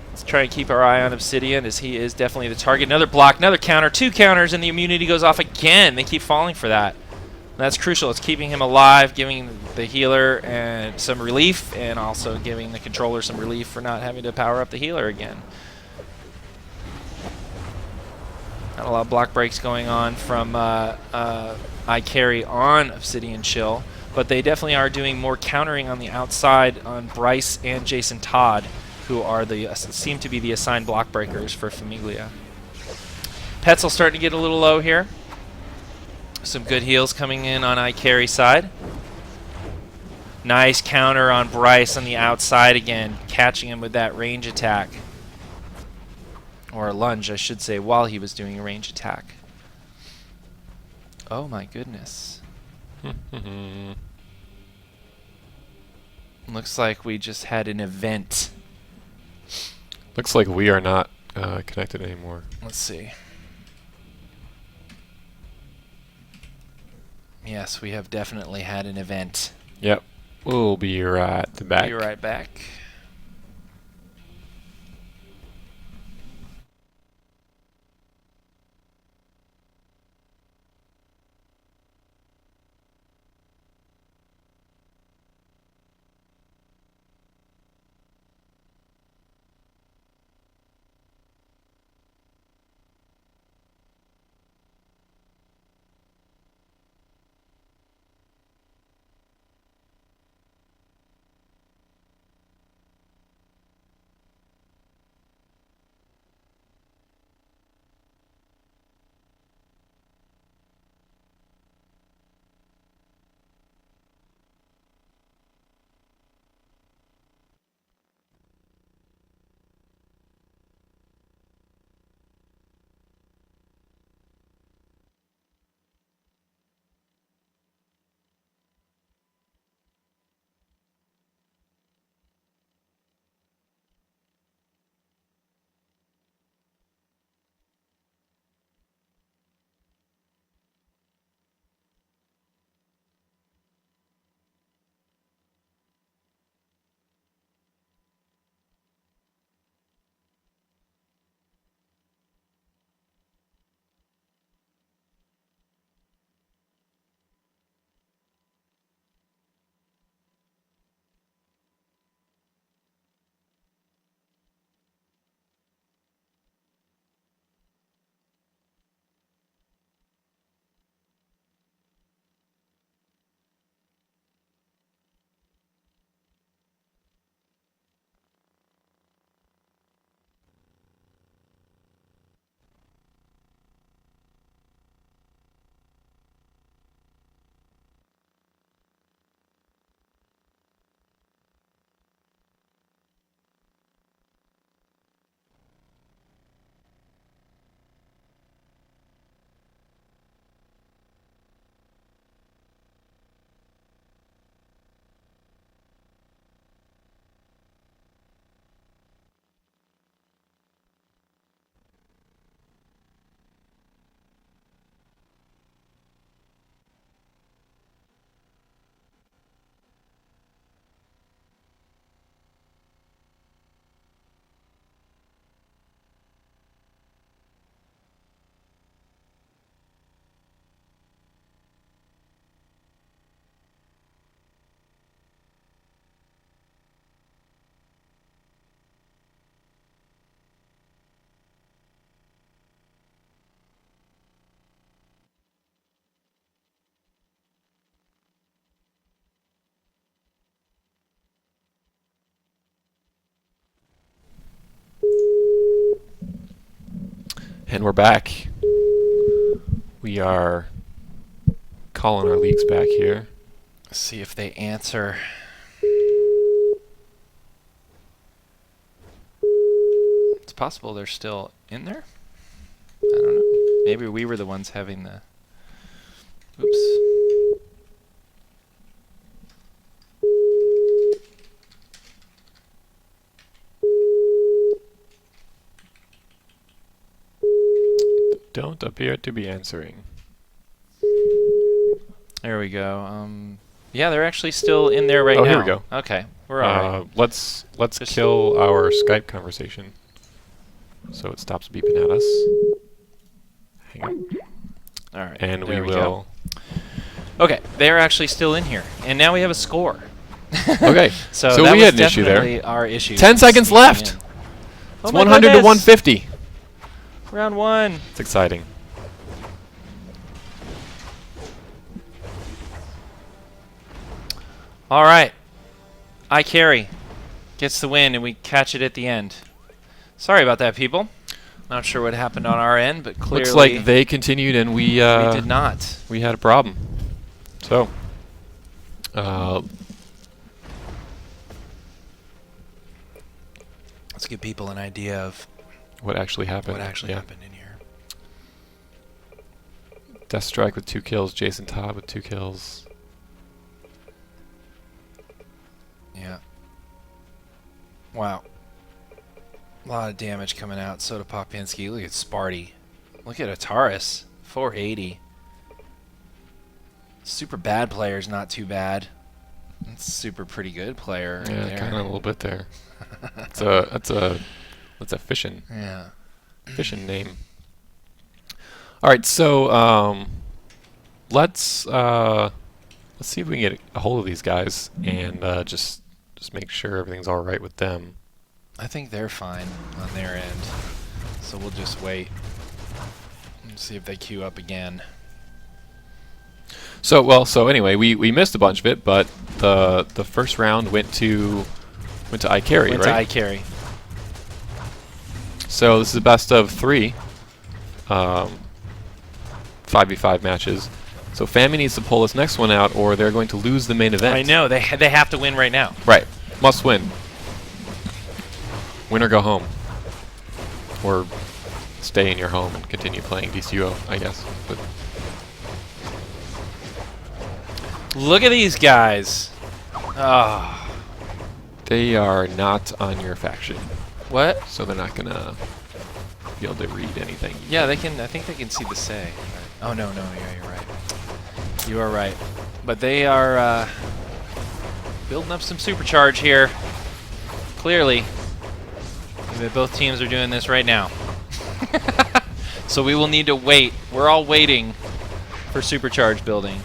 Let's try and keep our eye on Obsidian as he is definitely the target. Another block, another counter, 2 counters, and the immunity goes off again. They keep falling for that. That's crucial. It's keeping him alive, giving the healer and some relief, and also giving the controller some relief for not having to power up the healer again. Not a lot of block breaks going on from ICarry on Obsidian Chill, but they definitely are doing more countering on the outside on Bryce and Jason Todd, who are seem to be the assigned block breakers for Famiglia. Petzl starting to get a little low here. Some good heals coming in on ICarry's side. Nice counter on Bryce on the outside again, catching him with that range attack. Or a lunge, I should say, while he was doing a range attack. Oh my goodness. Looks like we just had an event. Looks like we are not connected anymore. Let's see. Yes, we have definitely had an event. Yep. We'll be right back. Be right back. And we're back. We are calling our leagues back here. Let's see if they answer. It's possible they're still in there. I don't know. Maybe we were the ones having the... Oops. Don't appear to be answering. There we go. Yeah, they're actually still in there right now. Oh, here we go. Okay, we're all right. Let's Just- kill our Skype conversation so it stops beeping at us. Hang on. All right. And we there will. go. Okay, they're actually still in here, and now we have a score. Okay, so so that we was had an issue there. definitely our issue. 10 seconds sneaking left. in. It's Oh my 100 to goodness. 150. Round 1. It's exciting. All right. ICarry gets the win, and we catch it at the end. Sorry about that, people. Not sure what happened on our end, but clearly Looks like they continued and we did not. we had a problem. So, Let's give people an idea of what actually happened? what actually Yeah. happened in here. Death Strike with 2 kills. Jason Todd with 2 kills. Yeah. Wow. A lot of damage coming out. Soda Popinski. Look at Sparty. Look at Ataris. 480. Super bad player's not too bad. That's super pretty good player right Yeah, there. kind of a little bit there. That's a fishing Yeah. name. All right, so let's see if we can get a hold of these guys and just make sure everything's all right with them. I think they're fine on their end. So we'll just wait and see if they queue up again. So anyway, we missed a bunch of it, but the first round went to ICarry, Went right? to ICarry. So this is the best of 3 5v5 matches. So Fami needs to pull this next one out, or they're going to lose the main event. I know. They have to win right now. Right. Must win. Win or go home. Or stay in your home and continue playing DCUO, I guess. But Look at these guys. Oh. they are not on your faction, What? so they're not going to be able to read anything. Yeah, they can. I think they can see the say. Oh no, yeah, you're right. You are right. But they are building up some supercharge here. Clearly, both teams are doing this right now. So we will need to wait. We're all waiting for supercharge building.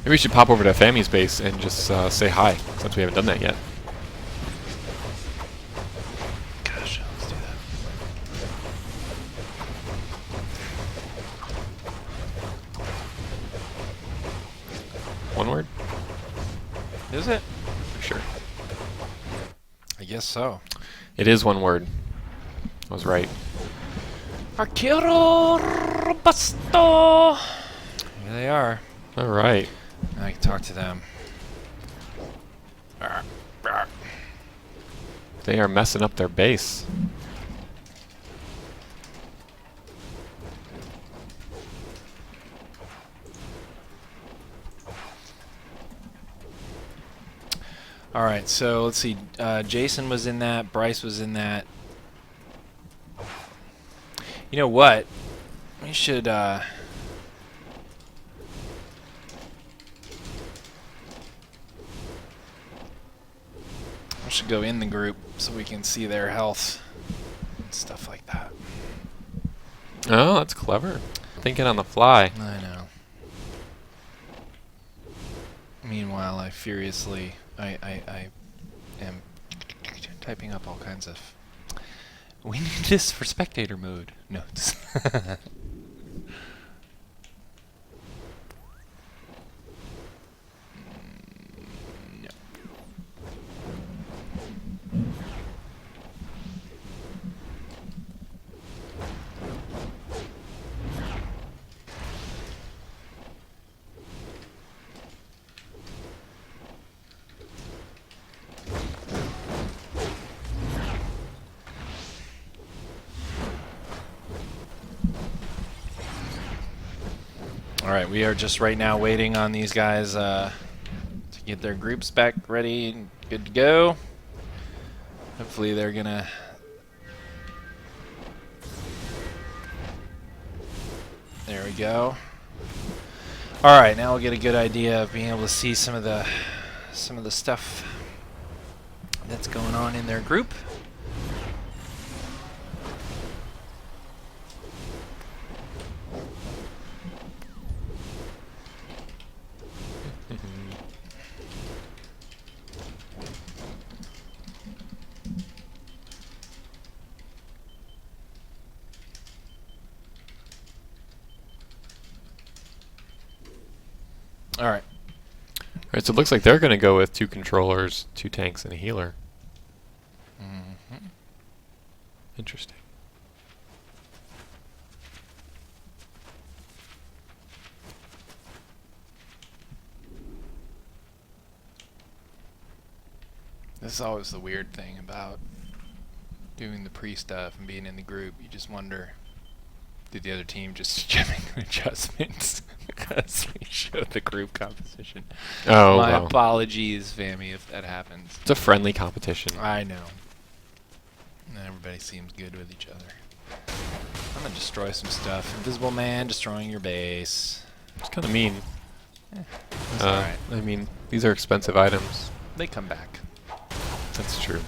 Maybe we should pop over to Fami's base and just say hi, since we haven't done that yet. Gosh, let's do that. One word? Is it? For sure. I guess so. It is one word. I was right. Arquero Robusto. Here they are. All right. I can talk to them. They are messing up their base. All right, so let's see. Jason was in that. Bryce was in that. You know what? We should. We should go in the group so we can see their health and stuff like that. Oh, that's clever. Thinking on the fly. I know. Meanwhile, I furiously, I am typing up all kinds of. We need this for spectator mode. No. All right, we are just right now waiting on these guys to get their groups back ready and good to go. Hopefully they're gonna. There we go. All right, now we'll get a good idea of being able to see some of the stuff that's going on in their group. All right. All right, so it looks like they're going to go with 2 controllers, 2 tanks, and a healer. Mm-hmm. Interesting. This is always the weird thing about doing the pre-stuff and being in the group. You just wonder, did the other team just make adjustments because we showed the group composition? Oh, My wow. apologies, Fami, if that happens. It's a friendly competition. I know. And everybody seems good with each other. I'm gonna destroy some stuff. Invisible Man destroying your base. It's kind of mean. That's alright. I mean, these are expensive items. They come back. That's true.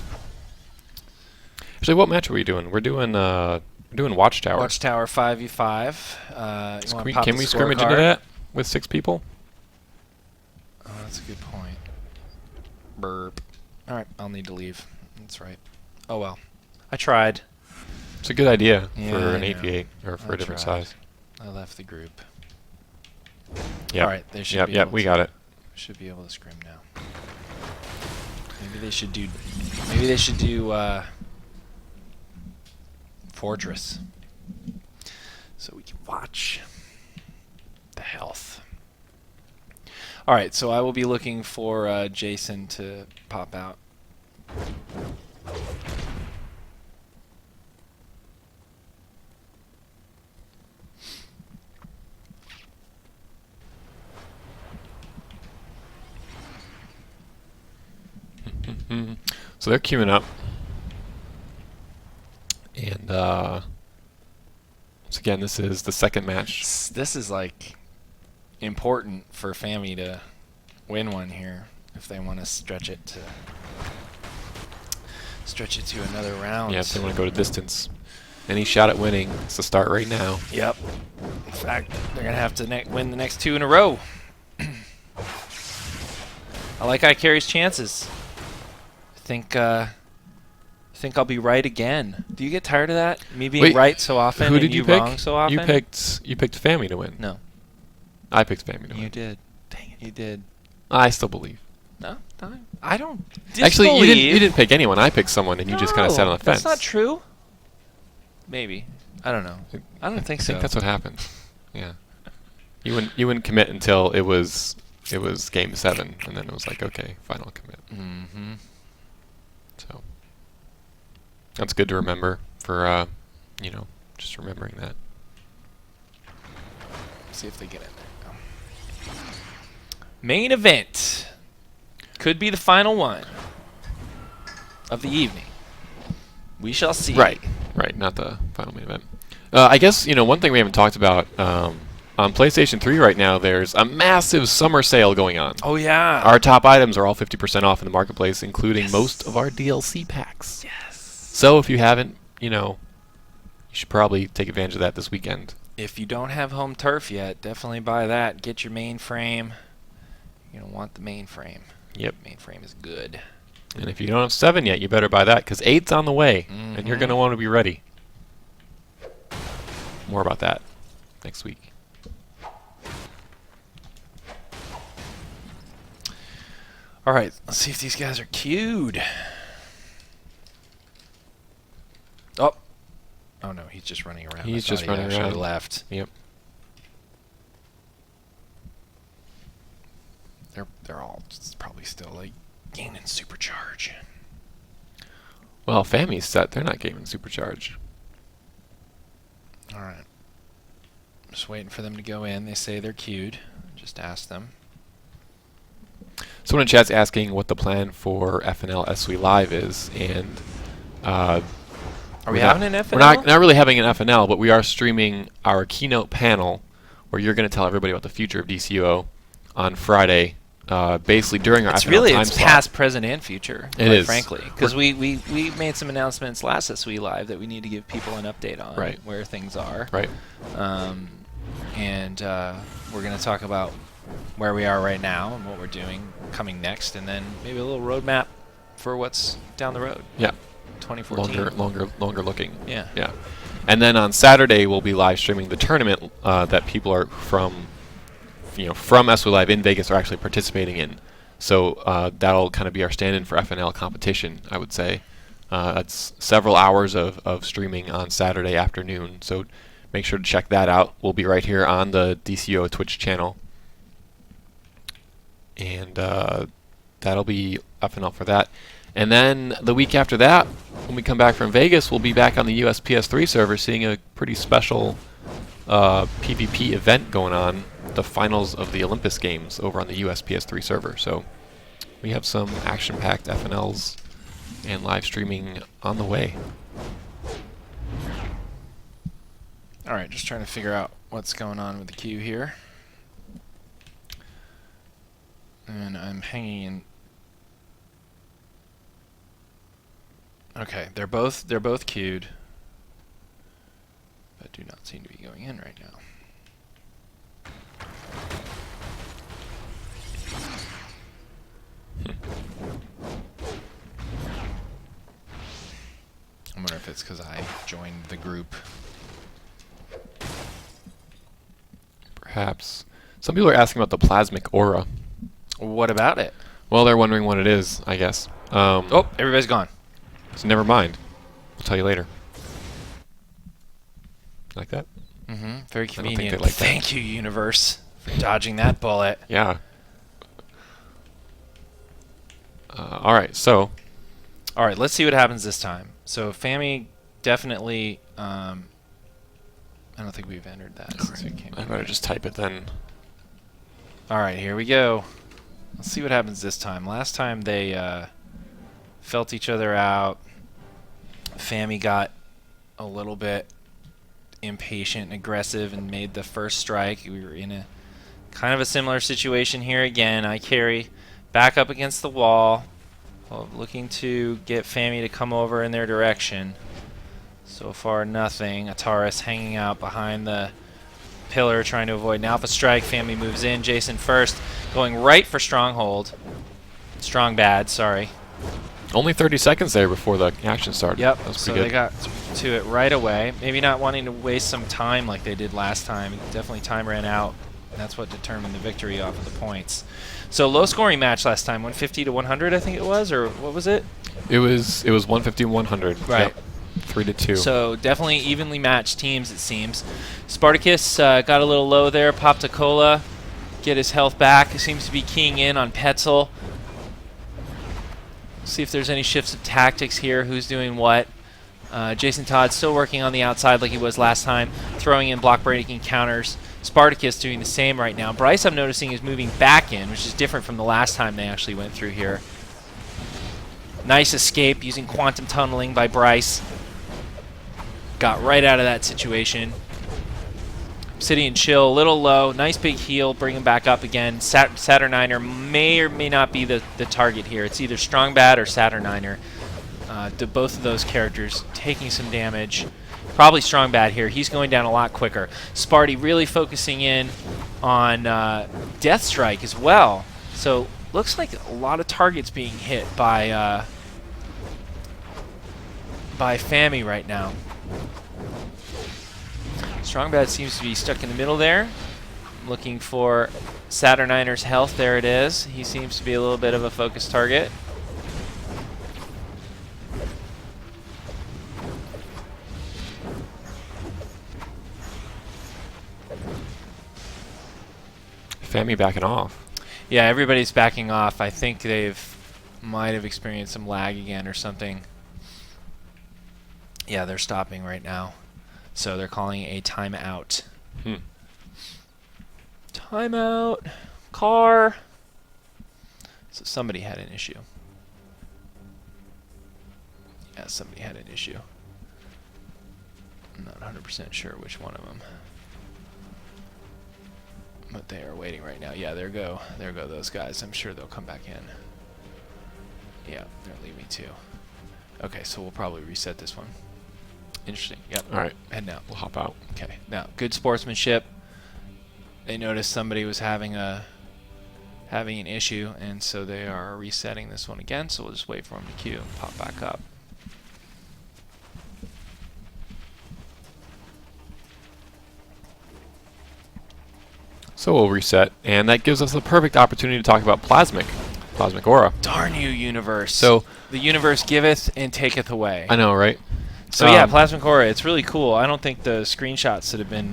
Actually, what match are we doing? We're doing Watchtower. Watchtower 5v5. Can we scrimmage into that with 6 people? Oh, that's a good point. Burp. Alright, I'll need to leave. That's right. Oh well. I tried. It's a good idea Yeah, for an I know. 8v8 or for I a different tried. size. I left the group. Yeah. Alright, they should Yep. be Yep. able We to, got it. should be able to scrim now. Maybe they should do. Maybe they should do Fortress, so we can watch the health. All right, so I will be looking for Jason to pop out. So they're queuing up. And once again, this is the second match. This is like important for Fami to win one here if they want to stretch it to another round. Yeah, if they want to go to distance. Any shot at winning is the start right now. Yep. In fact, they're gonna have to win the next 2 in a row. I like ICarry's chances. I think I'll be right again. Do you get tired of that? Me being Wait, right so often Who and did you you pick? wrong so often? You picked Fami to win. No. I picked Fami to You win. did. Dang it, you did. I still believe. No, I don't Actually, you disbelieve. didn't pick anyone. I picked someone, and you just kind of sat on the fence. That's not true. Maybe. I don't know. I don't think I so. think that's what happened. Yeah. You wouldn't commit until it was game 7, and then it was like, okay, final commit. Mm-hmm. So that's good to remember for just remembering that. See if they get in there. Main event. Could be the final one of the evening. We shall see. Right, not the final main event. I guess, one thing we haven't talked about, on PlayStation 3 right now, there's a massive summer sale going on. Oh, yeah. Our top items are all 50% off in the marketplace, including most of our DLC packs. Yes. So if you haven't, you should probably take advantage of that this weekend. If you don't have home turf yet, definitely buy that. Get your mainframe. You're going to want the mainframe. Yep. Mainframe is good. And if you don't have 7 yet, you better buy that, because 8's on the way, and you're going to want to be ready. More about that next week. All right, let's see if these guys are queued. Oh. Oh, no, he's just running around. He's just running actually around. left. Yep. They're all probably still, like, gaining supercharge. Well, Fami's set. They're not gaming Supercharge. All right. Just waiting for them to go in. They say they're queued. Just ask them. Someone in chat's asking what the plan for FNL SW Live is, and Are we having an FNL? We're not really having an FNL, but we are streaming our keynote panel, where you're going to tell everybody about the future of DCUO on Friday, basically during our FNL time It's slot. past, present, and future. It is. Frankly, because we made some announcements last SW Live that we need to give people an update on Right. where things are. Right. And we're going to talk about where we are right now and what we're doing coming next, and then maybe a little roadmap for what's down the road. Yeah. 2014. Longer looking. Yeah. Yeah. And then on Saturday we'll be live streaming the tournament that people are from SW Live in Vegas are actually participating in. So that'll kind of be our stand-in for FNL competition, I would say. That's several hours of streaming on Saturday afternoon. So make sure to check that out. We'll be right here on the DCO Twitch channel. And that'll be FNL for that. And then the week after that, when we come back from Vegas, we'll be back on the USPS3 server seeing a pretty special PvP event going on, the finals of the Olympus Games over on the USPS3 server. So we have some action-packed FNLs and live streaming on the way. All right, just trying to figure out what's going on with the queue here. And I'm hanging in. Okay, they're both queued, but do not seem to be going in right now. I wonder if it's because I joined the group. Perhaps. Some people are asking about the plasmic aura. What about it? Well, they're wondering what it is, I guess. Oh, everybody's gone. So never mind. I'll tell you later. Like that? Mm-hmm. Very I don't think convenient. they like that. Thank you, universe, for dodging that bullet. Yeah. All right, so All right, let's see what happens this time. So Fami definitely. I don't think we've entered that since we came. I better just type it then. All right, here we go. Let's see what happens this time. Last time they felt each other out. Fami got a little bit impatient and aggressive and made the first strike. We were in a kind of a similar situation here again. ICarry back up against the wall, looking to get Fami to come over in their direction. So far, nothing. Ataris hanging out behind the pillar, trying to avoid an alpha strike. Fami moves in. Jason first, going right for Stronghold. Strong bad, sorry. Only 30 seconds there before the action started. Yep, That was so pretty they good. got to it right away. Maybe not wanting to waste some time like they did last time. Definitely time ran out. And that's what determined the victory off of the points. So low scoring match last time, 150 to 100 I think it was, or what was it? It was 150 100. Right. Yep. 3-2. So definitely evenly matched teams, it seems. Spartacus got a little low there. Popped a cola, get his health back. He seems to be keying in on Petzel. See if there's any shifts of tactics here. Who's doing what? Jason Todd still working on the outside like he was last time, throwing in block breaking counters. Spartacus doing the same right now. Bryce, I'm noticing, is moving back in, which is different from the last time they actually went through here. Nice escape using quantum tunneling by Bryce. Got right out of that situation. Obsidian Chill, a little low. Nice big heal, bring him back up again. Saturniner may or may not be the target here. It's either Strong Bad or Saturniner. Both of those characters taking some damage. Probably Strong Bad here. He's going down a lot quicker. Sparty really focusing in on Death Strike as well. So looks like a lot of targets being hit by Fami right now. Strong Bad seems to be stuck in the middle there. Looking for Saturniner's health. There it is. He seems to be a little bit of a focus target. Fami backing off. Yeah, everybody's backing off. I think might have experienced some lag again or something. Yeah, they're stopping right now. So they're calling a timeout. Timeout. Car. So somebody had an issue. Yeah, somebody had an issue. I'm not 100% sure which one of them. But they are waiting right now. Yeah, there go those guys. I'm sure they'll come back in. Yeah, they're leaving too. Okay, so we'll probably reset this one. Interesting. Yep. All right. Heading out. We'll hop out. Okay. Now, good sportsmanship. They noticed somebody was having an issue, and so they are resetting this one again. So we'll just wait for them to queue and pop back up. So we'll reset, and that gives us the perfect opportunity to talk about Plasmic Aura. Darn you, universe. So the universe giveth and taketh away. I know, right? So yeah, Plasmic Aura, it's really cool. I don't think the screenshots that have been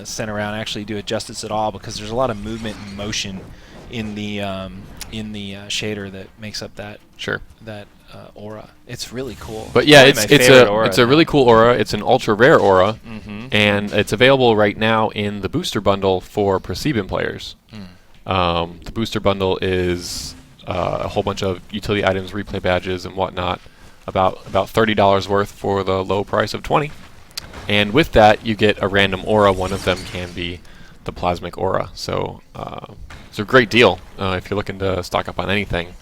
sent around actually do it justice at all, because there's a lot of movement and motion in the shader that makes up that aura. It's really cool. But yeah, Probably it's a really cool aura. It's an ultra rare aura, Mm-hmm. and it's available right now in the booster bundle for Perceiving players. The booster bundle is a whole bunch of utility items, replay badges, and whatnot. About $30 worth for the low price of $20. And with that, you get a random aura. One of them can be the Plasmic Aura. So it's a great deal. If you're looking to stock up on anything,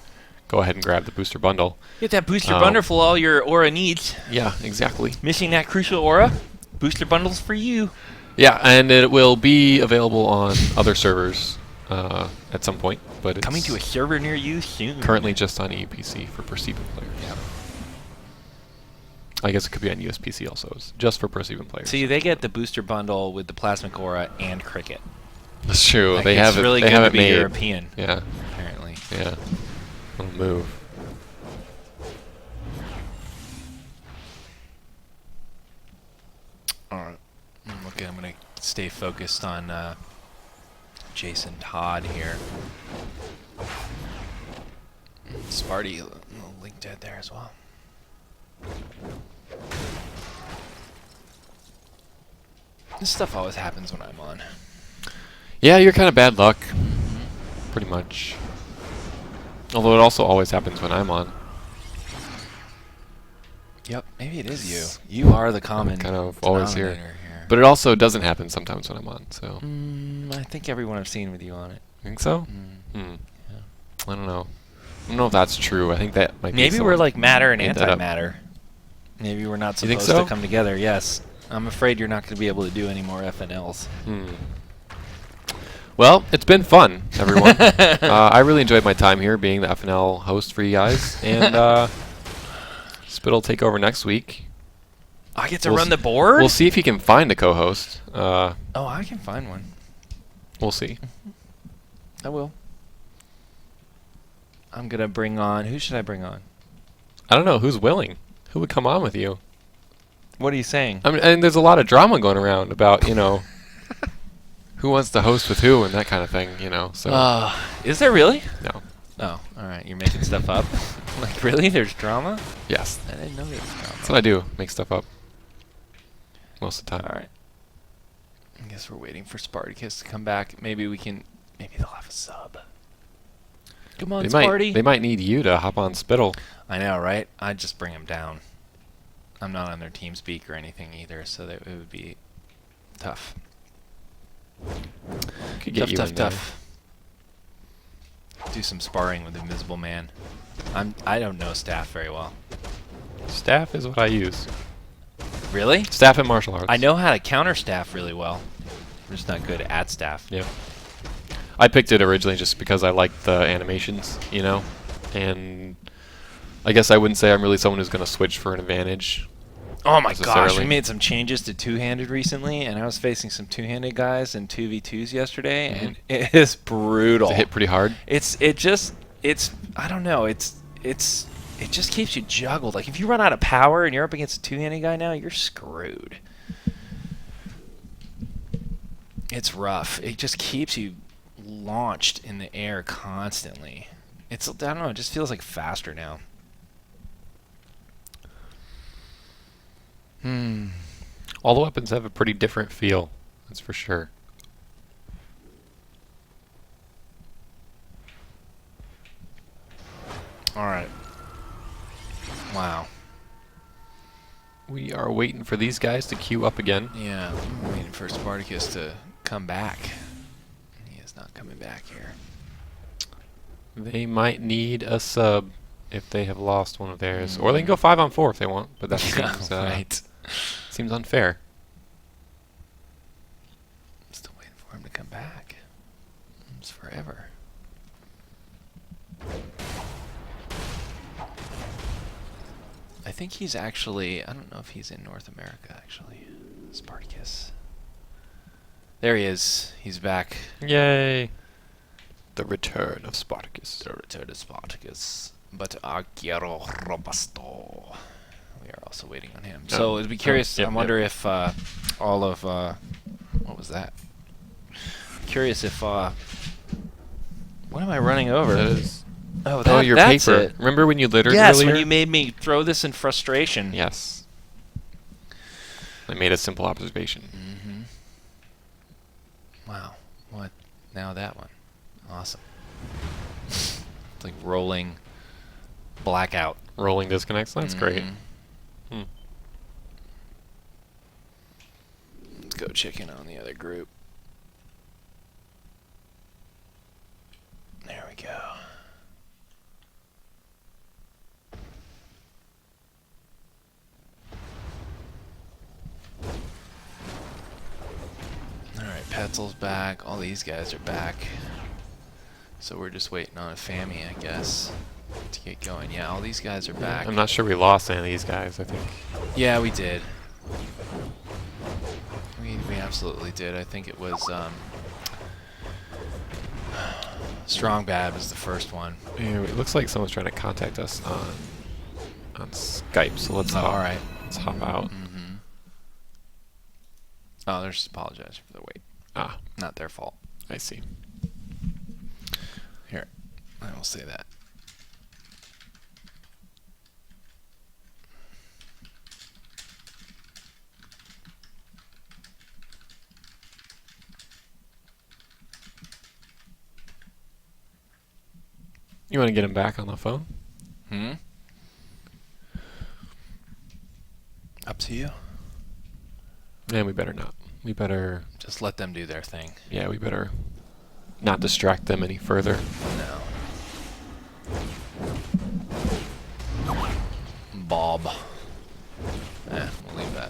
go ahead and grab the booster bundle. Get that booster bundle for all your aura needs. Yeah, exactly. Missing that crucial aura? Booster bundles for you. Yeah, and it will be available on other servers at some point. But it's Coming to a server near you soon. currently just on EUPC for Perceiving players. Yeah. I guess it could be on USPC also. It's just for Perceiving players. See, they get the booster bundle with the Plasmic Aura and Cricket. That's true. Like, They it's have it. really They good have to it be made. European, Yeah. apparently. Yeah. On the move. Alright. Okay, I'm going to stay focused on Jason Todd here. Sparty, a little link dead there as well. This stuff always happens when I'm on. Yeah, you're kind of bad luck. Pretty much. Although it also always happens when I'm on. Yep, maybe it is you. You are the common Kind of always here. denominator here. But it also doesn't happen sometimes when I'm on, so. I think everyone I've seen with you on it. Think so? I don't know. I don't know if that's true. I think that might be Maybe we're someone like matter and made that up. antimatter. Maybe we're not You think supposed so? to come together. Yes. I'm afraid you're not going to be able to do any more FNLs. Well, it's been fun, everyone. I really enjoyed my time here being the FNL host for you guys. And Spit will take over next week. I get to We'll run s- the board? We'll see if he can find a co-host. Oh, I can find one. We'll see. I will. I'm going to bring on... Who should I bring on? I don't know. Who's willing? Who would come on with you? What are you saying? I mean, and there's a lot of drama going around about, who wants to host with who and that kind of thing, so. Is there really? No. Oh, all right. You're making stuff up? Like, really? There's drama? Yes. I didn't know there was drama. That's what I do. Make stuff up. Most of the time. All right. I guess we're waiting for Spartacus to come back. Maybe they'll have a sub. Come on, Sparty. They might need you to hop on Spittle. I know, right? I'd just bring him down. I'm not on their team speak or anything either, so that it would be tough. Could get you in there. Tough. Do some sparring with Invisible Man. I don't know staff very well. Staff is what I use. Really? Staff and martial arts. I know how to counter staff really well. I'm just not good at staff. Yeah. I picked it originally just because I liked the animations, and I guess I wouldn't say I'm really someone who's going to switch for an advantage. Oh my gosh, necessarily. we made some changes to two-handed recently, and I was facing some two-handed guys in 2v2s yesterday, and it is brutal. Does it hit pretty hard? I don't know, it just keeps you juggled. Like if you run out of power and you're up against a two-handed guy now, you're screwed. It's rough. It just keeps you launched in the air constantly. I don't know, it just feels like faster now. All the weapons have a pretty different feel. That's for sure. are waiting for these guys to queue up again. Yeah, I'm waiting for Spartacus to come back. He is not coming back here. They might need a sub if they have lost one of theirs. Or they can go 5-on-4 if they want, but that seems, Right. seems unfair. I'm still waiting for him to come back. It's forever. I think he's actually, I don't know if he's in North America, actually. Spartacus. There he is. He's back. Yay! The return of Spartacus. The return of Spartacus. But Argiro Robusto. We are also waiting on him. So it'd be curious. Yep, I wonder if all of what was that? Curious if what am I running over? That is, Oh, your that's paper. it. Remember when you littered Yes, earlier? when you made me throw this in frustration. Yes. I made a simple observation. Mm-hmm. Wow. What? Now that one. Awesome. It's like rolling blackout. Rolling disconnects. That's great. Hmm. Let's go check in on the other group. There we go. Alright, Petzel's back. All these guys are back. So we're just waiting on Fami, I guess, to get going. Yeah, all these guys are back. I'm not sure we lost any of these guys, I think. Yeah, we did. We absolutely did. I think it was Strong Bad was the first one. Yeah, it looks like someone's trying to contact us on Skype, so let's All right. let's hop out. Mm-hmm. Oh, they're just apologizing for the wait. Ah, Not their fault. I see. Here, I will say that. You want to get him back on the phone? Hmm? Up to you. Yeah, we better not. We better, Just let them do their thing. yeah, we better not distract them any further. No. Bob. We'll leave that.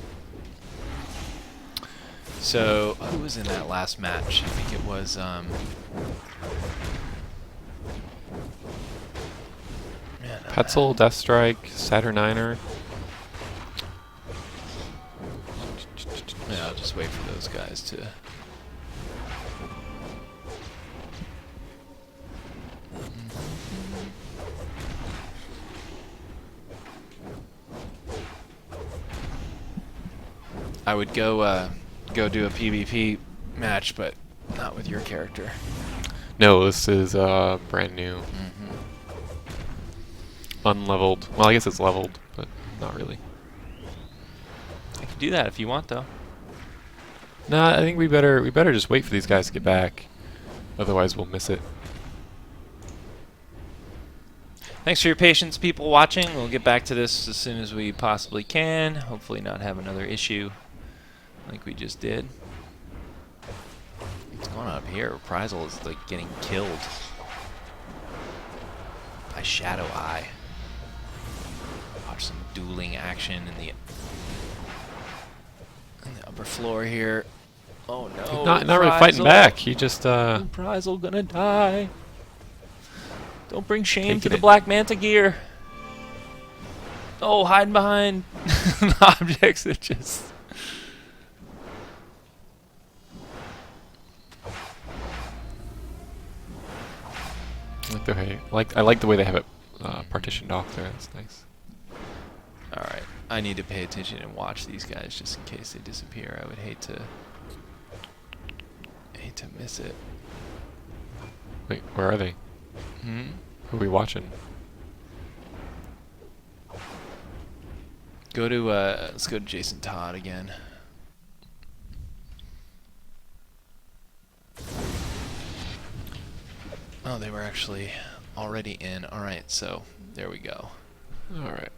So, who was in that last match? I think it was, man, Petzel, Deathstrike, Saturniner. yeah, I'll just wait for those guys to... I would go do a PvP match, but not with your character. No, this is brand new. Unleveled. Well, I guess it's leveled, but not really. I can do that if you want, though. Nah, I think we better just wait for these guys to get back. Otherwise, we'll miss it. Thanks for your patience, people watching. We'll get back to this as soon as we possibly can. Hopefully not have another issue like we just did. What's going on up here? Reprisal is like getting killed by Shadow Eye. Watch some dueling action in the upper floor here. Oh no! Not really fighting Reprisal. back. He just Reprisal gonna die. Don't bring shame to Taking the it. Black Manta gear. Oh, hiding behind objects that just... I like the way they have it partitioned off there. That's nice. Alright, I need to pay attention and watch these guys just in case they disappear. I would hate to miss it. Wait, where are they? Hmm? Who are we watching? Go to let's go to Jason Todd again. Oh, they were actually already in. Alright, so there we go. All right.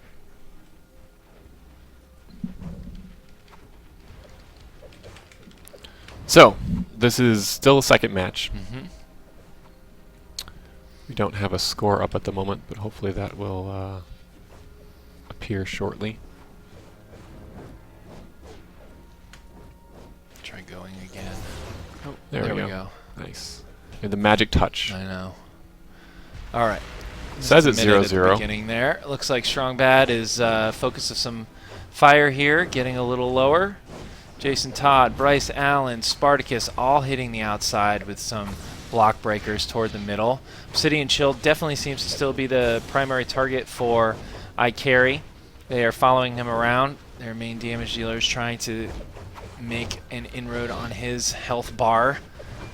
So, this is still a second match. Mm-hmm. We don't have a score up at the moment, but hopefully that will appear shortly. Try going again. Oh, there we we go. Nice. And the magic touch. I know. All right. Says it's Just a minute 0-0. at the beginning there. Looks like Strong Bad is focus of some fire here, getting a little lower. Jason Todd, Bryce Allen, Spartacus all hitting the outside with some block breakers toward the middle. Obsidian Chill definitely seems to still be the primary target for ICarry. They are following him around. Their main damage dealer is trying to make an inroad on his health bar.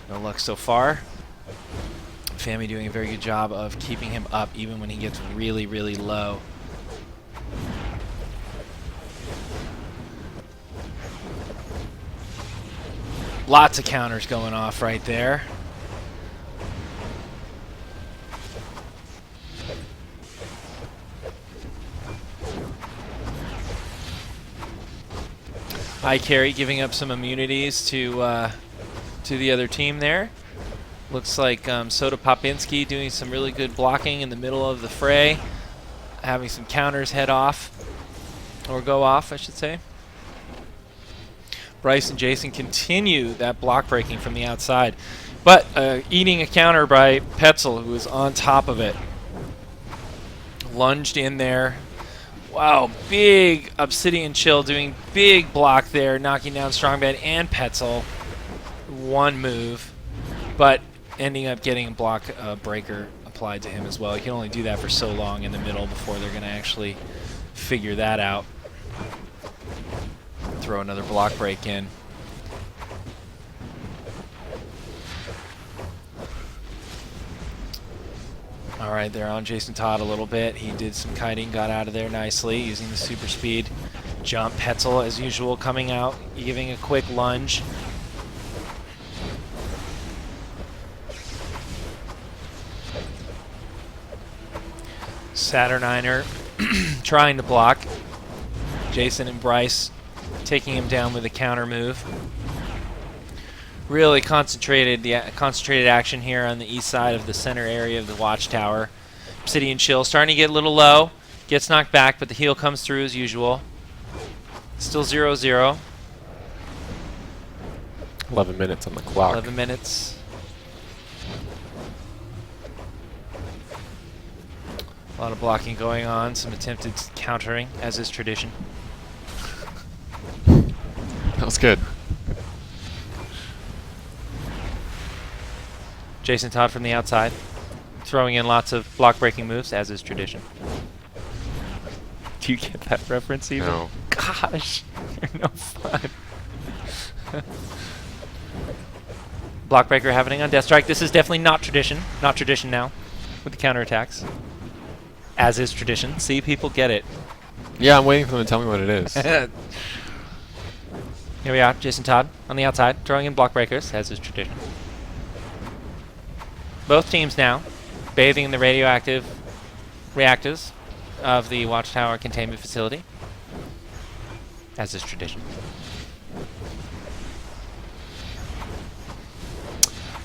No luck so far. Fami doing a very good job of keeping him up even when he gets really, really low. Lots of counters going off right there. ICarry giving up some immunities to the other team there. Looks like Soda Popinski doing some really good blocking in the middle of the fray, having some counters head off, or go off, I should say. Bryce and Jason continue that block breaking from the outside, but eating a counter by Petzel, who is on top of it. Lunged in there. Wow, big Obsidian Chill doing big block there, knocking down Strongbad and Petzel. One move, but ending up getting a block breaker applied to him as well. You can only do that for so long in the middle before they're going to actually figure that out. Throw another block break in. All right, they're on Jason Todd a little bit. He did some kiting, got out of there nicely using the super speed jump. Petzel, as usual, coming out, giving a quick lunge. Saturniner trying to block. Jason and Bryce taking him down with a counter move. Really concentrated action here on the east side of the center area of the watchtower. Obsidian Chill starting to get a little low. Gets knocked back, but the heal comes through as usual. Still 0-0. 11 minutes on the clock. 11 minutes. A lot of blocking going on, some attempted countering, as is tradition. That was good. Jason Todd from the outside, throwing in lots of block-breaking moves, as is tradition. Do you get that reference even? No. Gosh, you're no fun. Blockbreaker happening on Death Strike. This is definitely not tradition. Not tradition now, with the counterattacks. As is tradition. See, people get it. Yeah, I'm waiting for them to tell me what it is. Here we are, Jason Todd on the outside, throwing in block breakers, as is tradition. Both teams now bathing in the radioactive reactors of the Watchtower containment facility, as is tradition.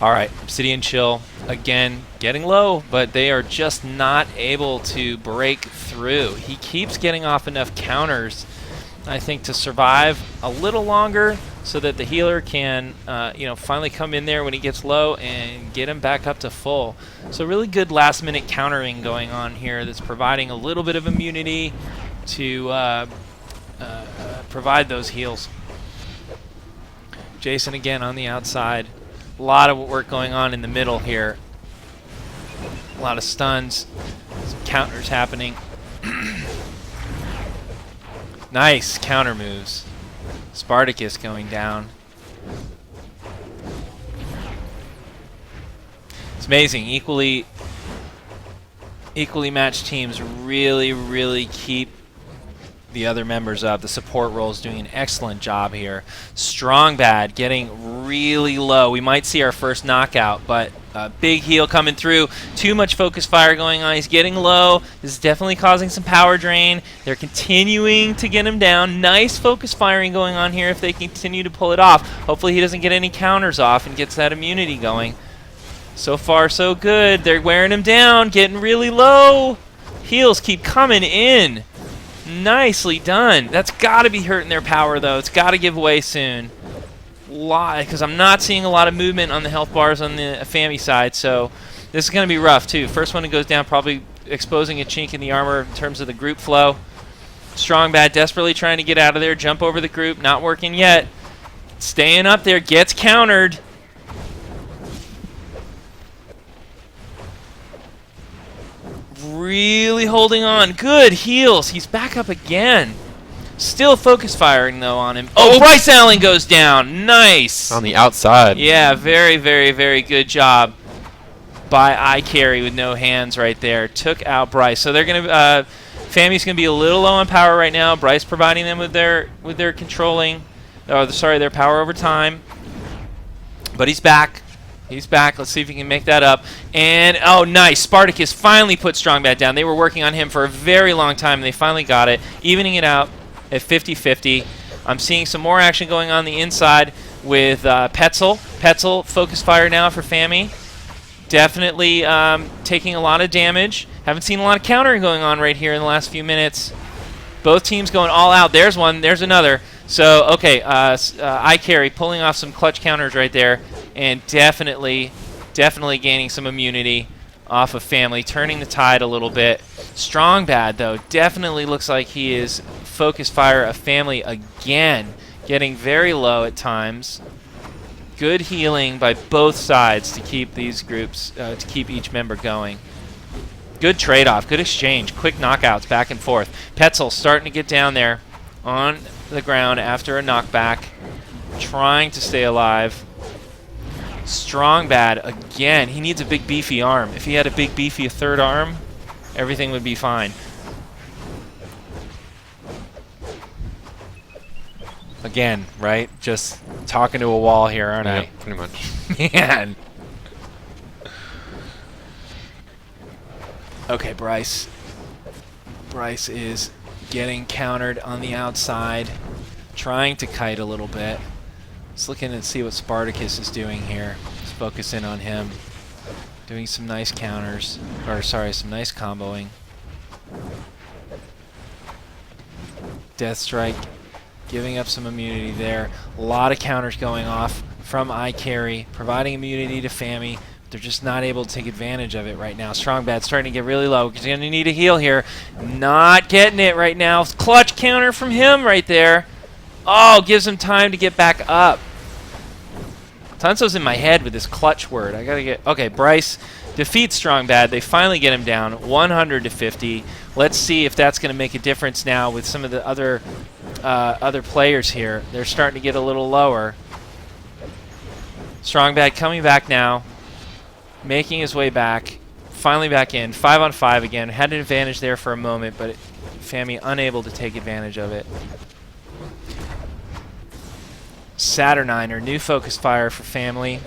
Alright, Obsidian Chill, again, getting low, but they are just not able to break through. He keeps getting off enough counters, I think, to survive a little longer so that the healer can, finally come in there when he gets low and get him back up to full. So really good last-minute countering going on here that's providing a little bit of immunity to provide those heals. Jason again on the outside. A lot of work going on in the middle here. A lot of stuns, some counters happening. Nice counter moves. Spartacus going down. It's amazing. Equally matched teams really keep the other members up. The support role is doing an excellent job here. Strong Bad getting really low. We might see our first knockout, but Big heal coming through. Too much focus fire going on. He's getting low. This is definitely causing some power drain. They're continuing to get him down. Nice focus firing going on here if they continue to pull it off. Hopefully he doesn't get any counters off and gets that immunity going. So far, so good. They're wearing him down, getting really low. Heals keep coming in. Nicely done. That's got to be hurting their power, though. It's got to give way soon. Because I'm not seeing a lot of movement on the health bars on the Fami side, so this is going to be rough too. First one that goes down, probably exposing a chink in the armor in terms of the group flow. Strong Bad desperately trying to get out of there, jump over the group, not working yet. Staying up there, gets countered. Really holding on. Good heals. He's back up again. Still focus firing, though, on him. Oh, Bryce Allen goes down. Nice. On the outside. Yeah, very, very, very good job by ICarry with no hands right there. Took out Bryce. So they're going to... Fami's going to be a little low on power right now. Bryce providing them with their controlling... their power over time. But he's back. He's back. Let's see if he can make that up. And, oh, nice. Spartacus finally put Strong Bad down. They were working on him for a very long time, and they finally got it, evening it out at 50-50. I'm seeing some more action going on the inside with Petzel. Petzel, focus fire now for Fami. Definitely taking a lot of damage. Haven't seen a lot of countering going on right here in the last few minutes. Both teams going all out. There's one. There's another. So, okay, ICarry pulling off some clutch counters right there, and definitely gaining some immunity off of Family, turning the tide a little bit. Strong Bad, though, definitely looks like he is focus fire of Family again, getting very low at times. Good healing by both sides to keep these groups, to keep each member going. Good trade-off, good exchange, quick knockouts back and forth. Petzel starting to get down there on the ground after a knockback, trying to stay alive. Strong Bad again. He needs a big beefy arm. If he had a big beefy third arm, everything would be fine. Again, right? Just talking to a wall here, aren't I? Pretty much. Man. Okay, Bryce. Bryce is getting countered on the outside, trying to kite a little bit. Let's look in and see what Spartacus is doing here. Let's focus in on him. Doing some nice counters, or sorry, some nice comboing. Deathstrike giving up some immunity there. A lot of counters going off from ICarry, providing immunity to Fami. They're just not able to take advantage of it right now. Strong Bad starting to get really low. He's going to need a heal here. Not getting it right now. Clutch counter from him right there. Oh, gives him time to get back up. Tunso's in my head with this clutch word. I got to get... Okay, Bryce defeats Strong Bad. They finally get him down 100-50. Let's see if that's going to make a difference now with some of the other players here. They're starting to get a little lower. Strong Bad coming back now. Making his way back, finally back in, 5-on-5 again. Had an advantage there for a moment, but Fami unable to take advantage of it. Saturniner, new focus fire for Family.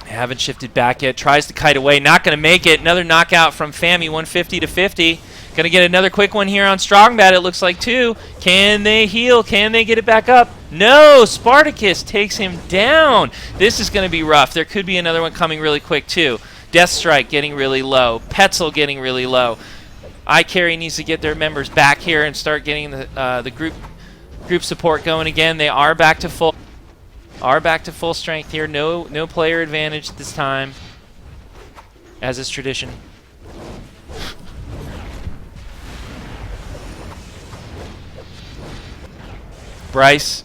Haven't shifted back yet. Tries to kite away, not going to make it. Another knockout from Fami, 150-50. Going to get another quick one here on Strong Bad, it looks like, too. Can they heal? Can they get it back up? No! Spartacus takes him down. This is going to be rough. There could be another one coming really quick, too. Deathstrike getting really low. Petzel getting really low. ICarry needs to get their members back here and start getting the group support going again. They are back to full strength here. No player advantage this time, as is tradition. Bryce,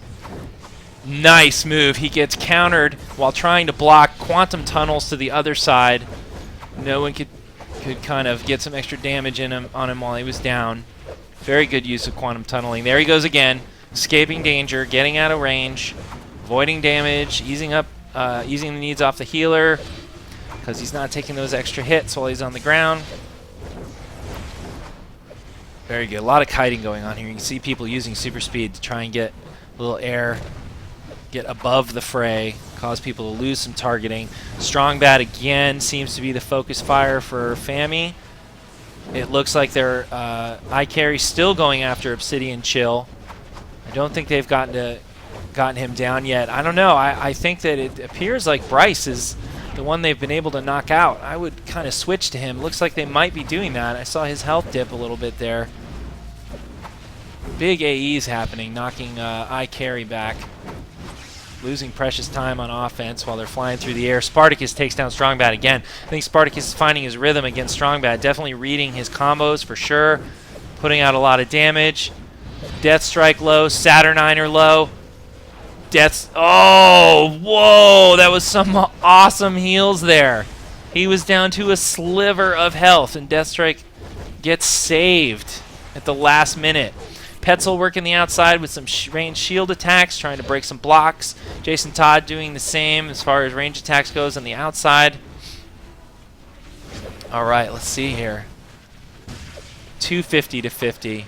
nice move. He gets countered while trying to block quantum tunnels to the other side. No one could kind of get some extra damage on him while he was down. Very good use of quantum tunneling. There he goes again, escaping danger, getting out of range, avoiding damage, easing the needs off the healer because he's not taking those extra hits while he's on the ground. Very good. A lot of kiting going on here. You can see people using super speed to try and get a little air, get above the fray, cause people to lose some targeting. Strong Bad again seems to be the focus fire for Fami. It looks like their ICarry still going after Obsidian Chill. I don't think they've gotten him down yet. I don't know. I think that it appears like Bryce is the one they've been able to knock out. I would kind of switch to him. Looks like they might be doing that. I saw his health dip a little bit there. Big AEs happening, knocking ICarry back. Losing precious time on offense while they're flying through the air. Spartacus takes down Strongbad again. I think Spartacus is finding his rhythm against Strongbad. Definitely reading his combos for sure. Putting out a lot of damage. Death Strike low. Saturniner low. Oh, whoa. That was some awesome heals there. He was down to a sliver of health, and Death Strike gets saved at the last minute. Petzel working the outside with some range shield attacks, trying to break some blocks. Jason Todd doing the same as far as range attacks goes on the outside. All right, let's see here. 250 to 50.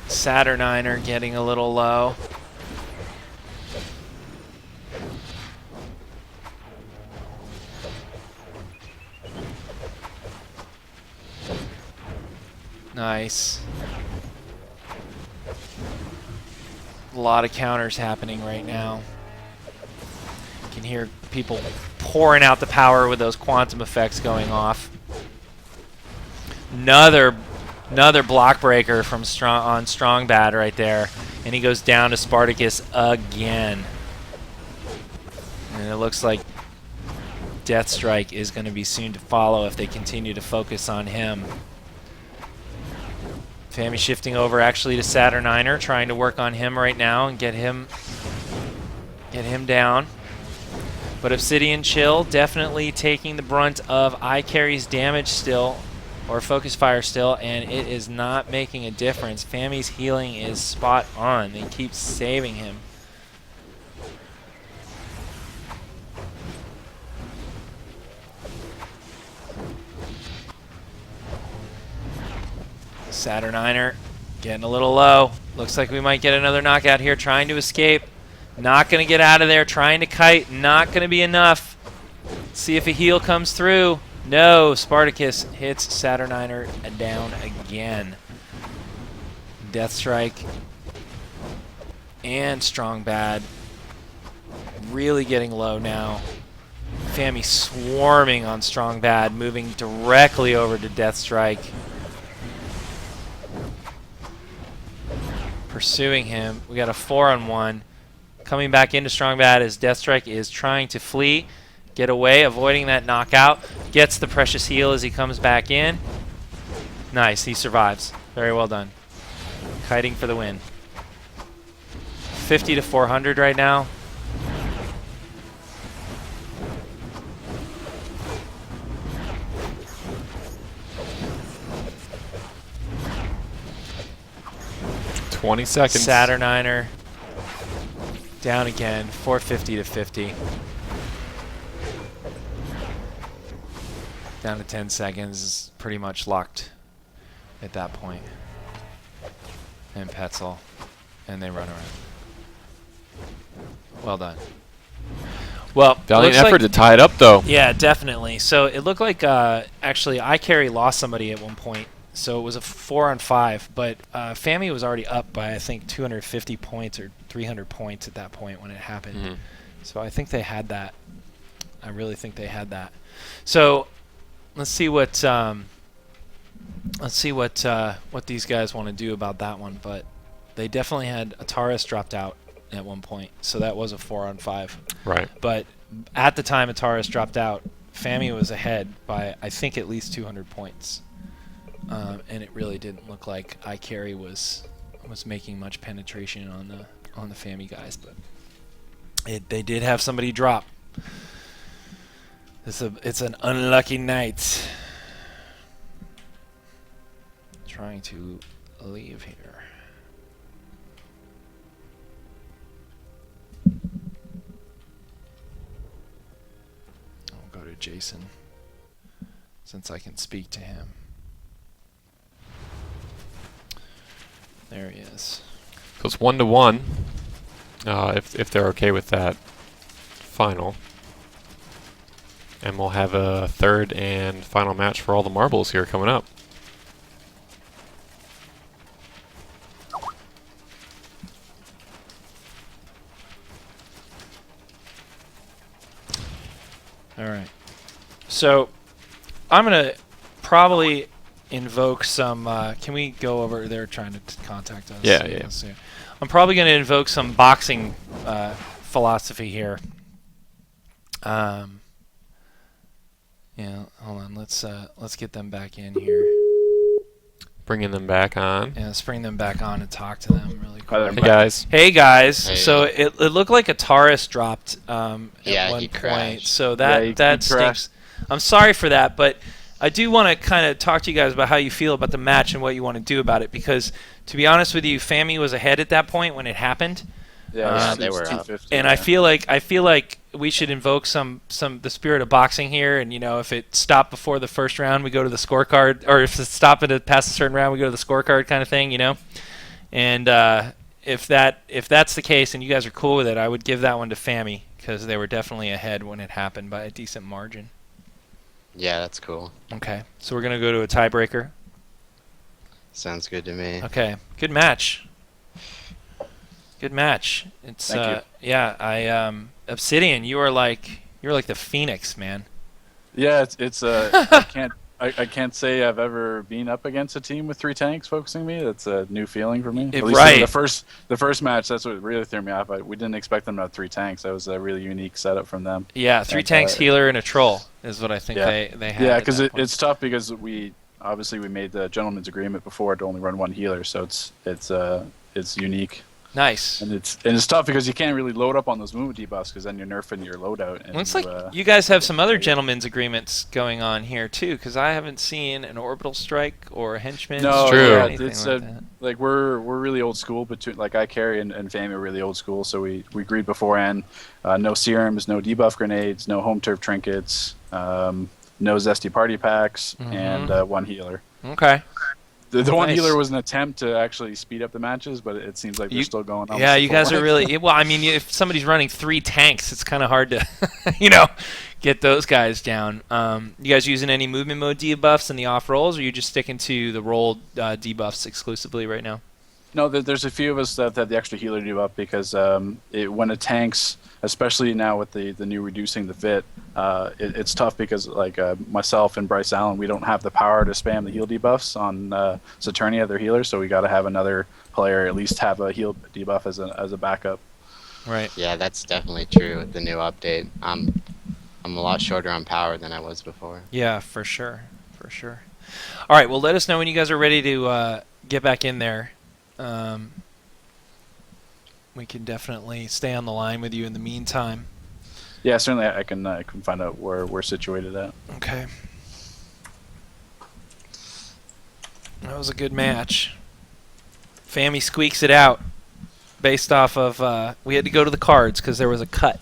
Saturniner getting a little low. Nice. A lot of counters happening right now. You can hear people pouring out the power with those quantum effects going off. Another block breaker from Strongbad right there, and he goes down to Spartacus again. And it looks like Death Strike is going to be soon to follow if they continue to focus on him. Fami shifting over actually to Saturniner, trying to work on him right now and get him down. But Obsidian Chill definitely taking the brunt of ICarry's damage still, or focus fire still, and it is not making a difference. Fami's healing is spot on. They keep saving him. Saturniner getting a little low. Looks like we might get another knockout here, trying to escape. Not going to get out of there, trying to kite. Not going to be enough. See if a heal comes through. No, Spartacus hits Saturniner down again. Death Strike and Strongbad really getting low now. Fami swarming on Strongbad, moving directly over to Death Strike. Pursuing him. We got a 4-on-1. Coming back into Strongbad as Death Strike is trying to flee, get away, avoiding that knockout. Gets the precious heal as he comes back in. Nice, he survives. Very well done. Kiting for the win. 50 to 400 right now. Seconds. Saturniner down again, 450 to 50. Down to 10 seconds, is pretty much locked at that point. And Petzel, and they run around. Well done. Well, Valiant looks effort like, to tie it up, though. yeah, definitely. So it looked like actually ICarry lost somebody at one point. So it was a 4-on-5, but Fami was already up by, I think, 250 points or 300 points at that point when it happened. Mm-hmm. So I think they had that. I really think they had that. So let's see what these guys want to do about that one. But they definitely had Ataris dropped out at one point, so that was a 4-on-5. Right. But at the time Ataris dropped out, Fami was ahead by, I think, at least 200 points. And it really didn't look like ICarry was making much penetration on the Fami guys, but they did have somebody drop. It's an unlucky night. Trying to leave here. I'll go to Jason. since I can speak to him. There he is. So it's 1-1. If they're okay with that final. And we'll have a third and final match for all the marbles here coming up. All right. So I'm going to probably invoke some... can we go over there trying to contact us? Yeah, yeah. So I'm probably going to invoke some boxing philosophy here. Yeah, hold on. Let's get them back in here. Bringing them back on. Yeah, let's bring them back on and talk to them really quick. Hey guys. Hey guys. Hey. So it looked like a Taurus dropped at Yeah, one he point. crashed. So Yeah, that he stinks. crashed. I'm sorry for that, but I do want to kind of talk to you guys about how you feel about the match and what you want to do about it. Because to be honest with you, Fami was ahead at that point when it happened. Yeah, Yeah, they were up. 250, And yeah. I feel like we should invoke the spirit of boxing here, and if it stopped before the first round, we go to the scorecard, or if it stopped at past a certain round, we go to the scorecard kind of thing, And if that's the case, and you guys are cool with it, I would give that one to Fami because they were definitely ahead when it happened by a decent margin. Yeah, that's cool. Okay, so we're gonna go to a tiebreaker. Sounds good to me. Okay, good match. Good match. It's Thank you. yeah. Obsidian, you're like the Phoenix, man. Yeah, it's I can't say I've ever been up against a team with 3 tanks focusing me. That's a new feeling for me. At least right. in the first match, that's what really threw me off. We didn't expect them to have 3 tanks. That was a really unique setup from them. Yeah, 3 And, tanks, healer, and a troll is what I think yeah. they had. Yeah, at because that point. it's tough because we made the gentleman's agreement before to only run 1 healer, so it's unique. Nice. And it's tough because you can't really load up on those movement debuffs because then you're nerfing your loadout. And Looks like you guys have some other gentlemen's agreements going on here too, because I haven't seen an orbital strike or a henchman. No, It's true. Or Yeah, anything it's like that. like we're really old school. Between like ICarry and Fami are really old school. So we agreed beforehand. No serums, no debuff grenades, no home turf trinkets, no zesty party packs, and 1 healer. Okay. The 1 Nice. healer was an attempt to actually speed up the matches, but it seems like they're still going on. Yeah, you guys are really. Well, I mean, if somebody's running 3 tanks, it's kind of hard to, get those guys down. You guys using any movement mode debuffs in the off rolls, or are you just sticking to the rolled debuffs exclusively right now? No, there's a few of us that have the extra healer debuff because when it tanks, especially now with the new reducing the fit, it's tough because like myself and Bryce Allen, we don't have the power to spam the heal debuffs on Saturnia, their healers, so we got to have another player at least have a heal debuff as a backup. Right. Yeah, that's definitely true with the new update. I'm a lot shorter on power than I was before. Yeah, for sure. For sure. All right, well, let us know when you guys are ready to get back in there. We can definitely stay on the line with you in the meantime. Yeah, certainly I can find out where we're situated at. Okay. That was a good match. Fami squeaks it out based off of we had to go to the cards because there was a cut.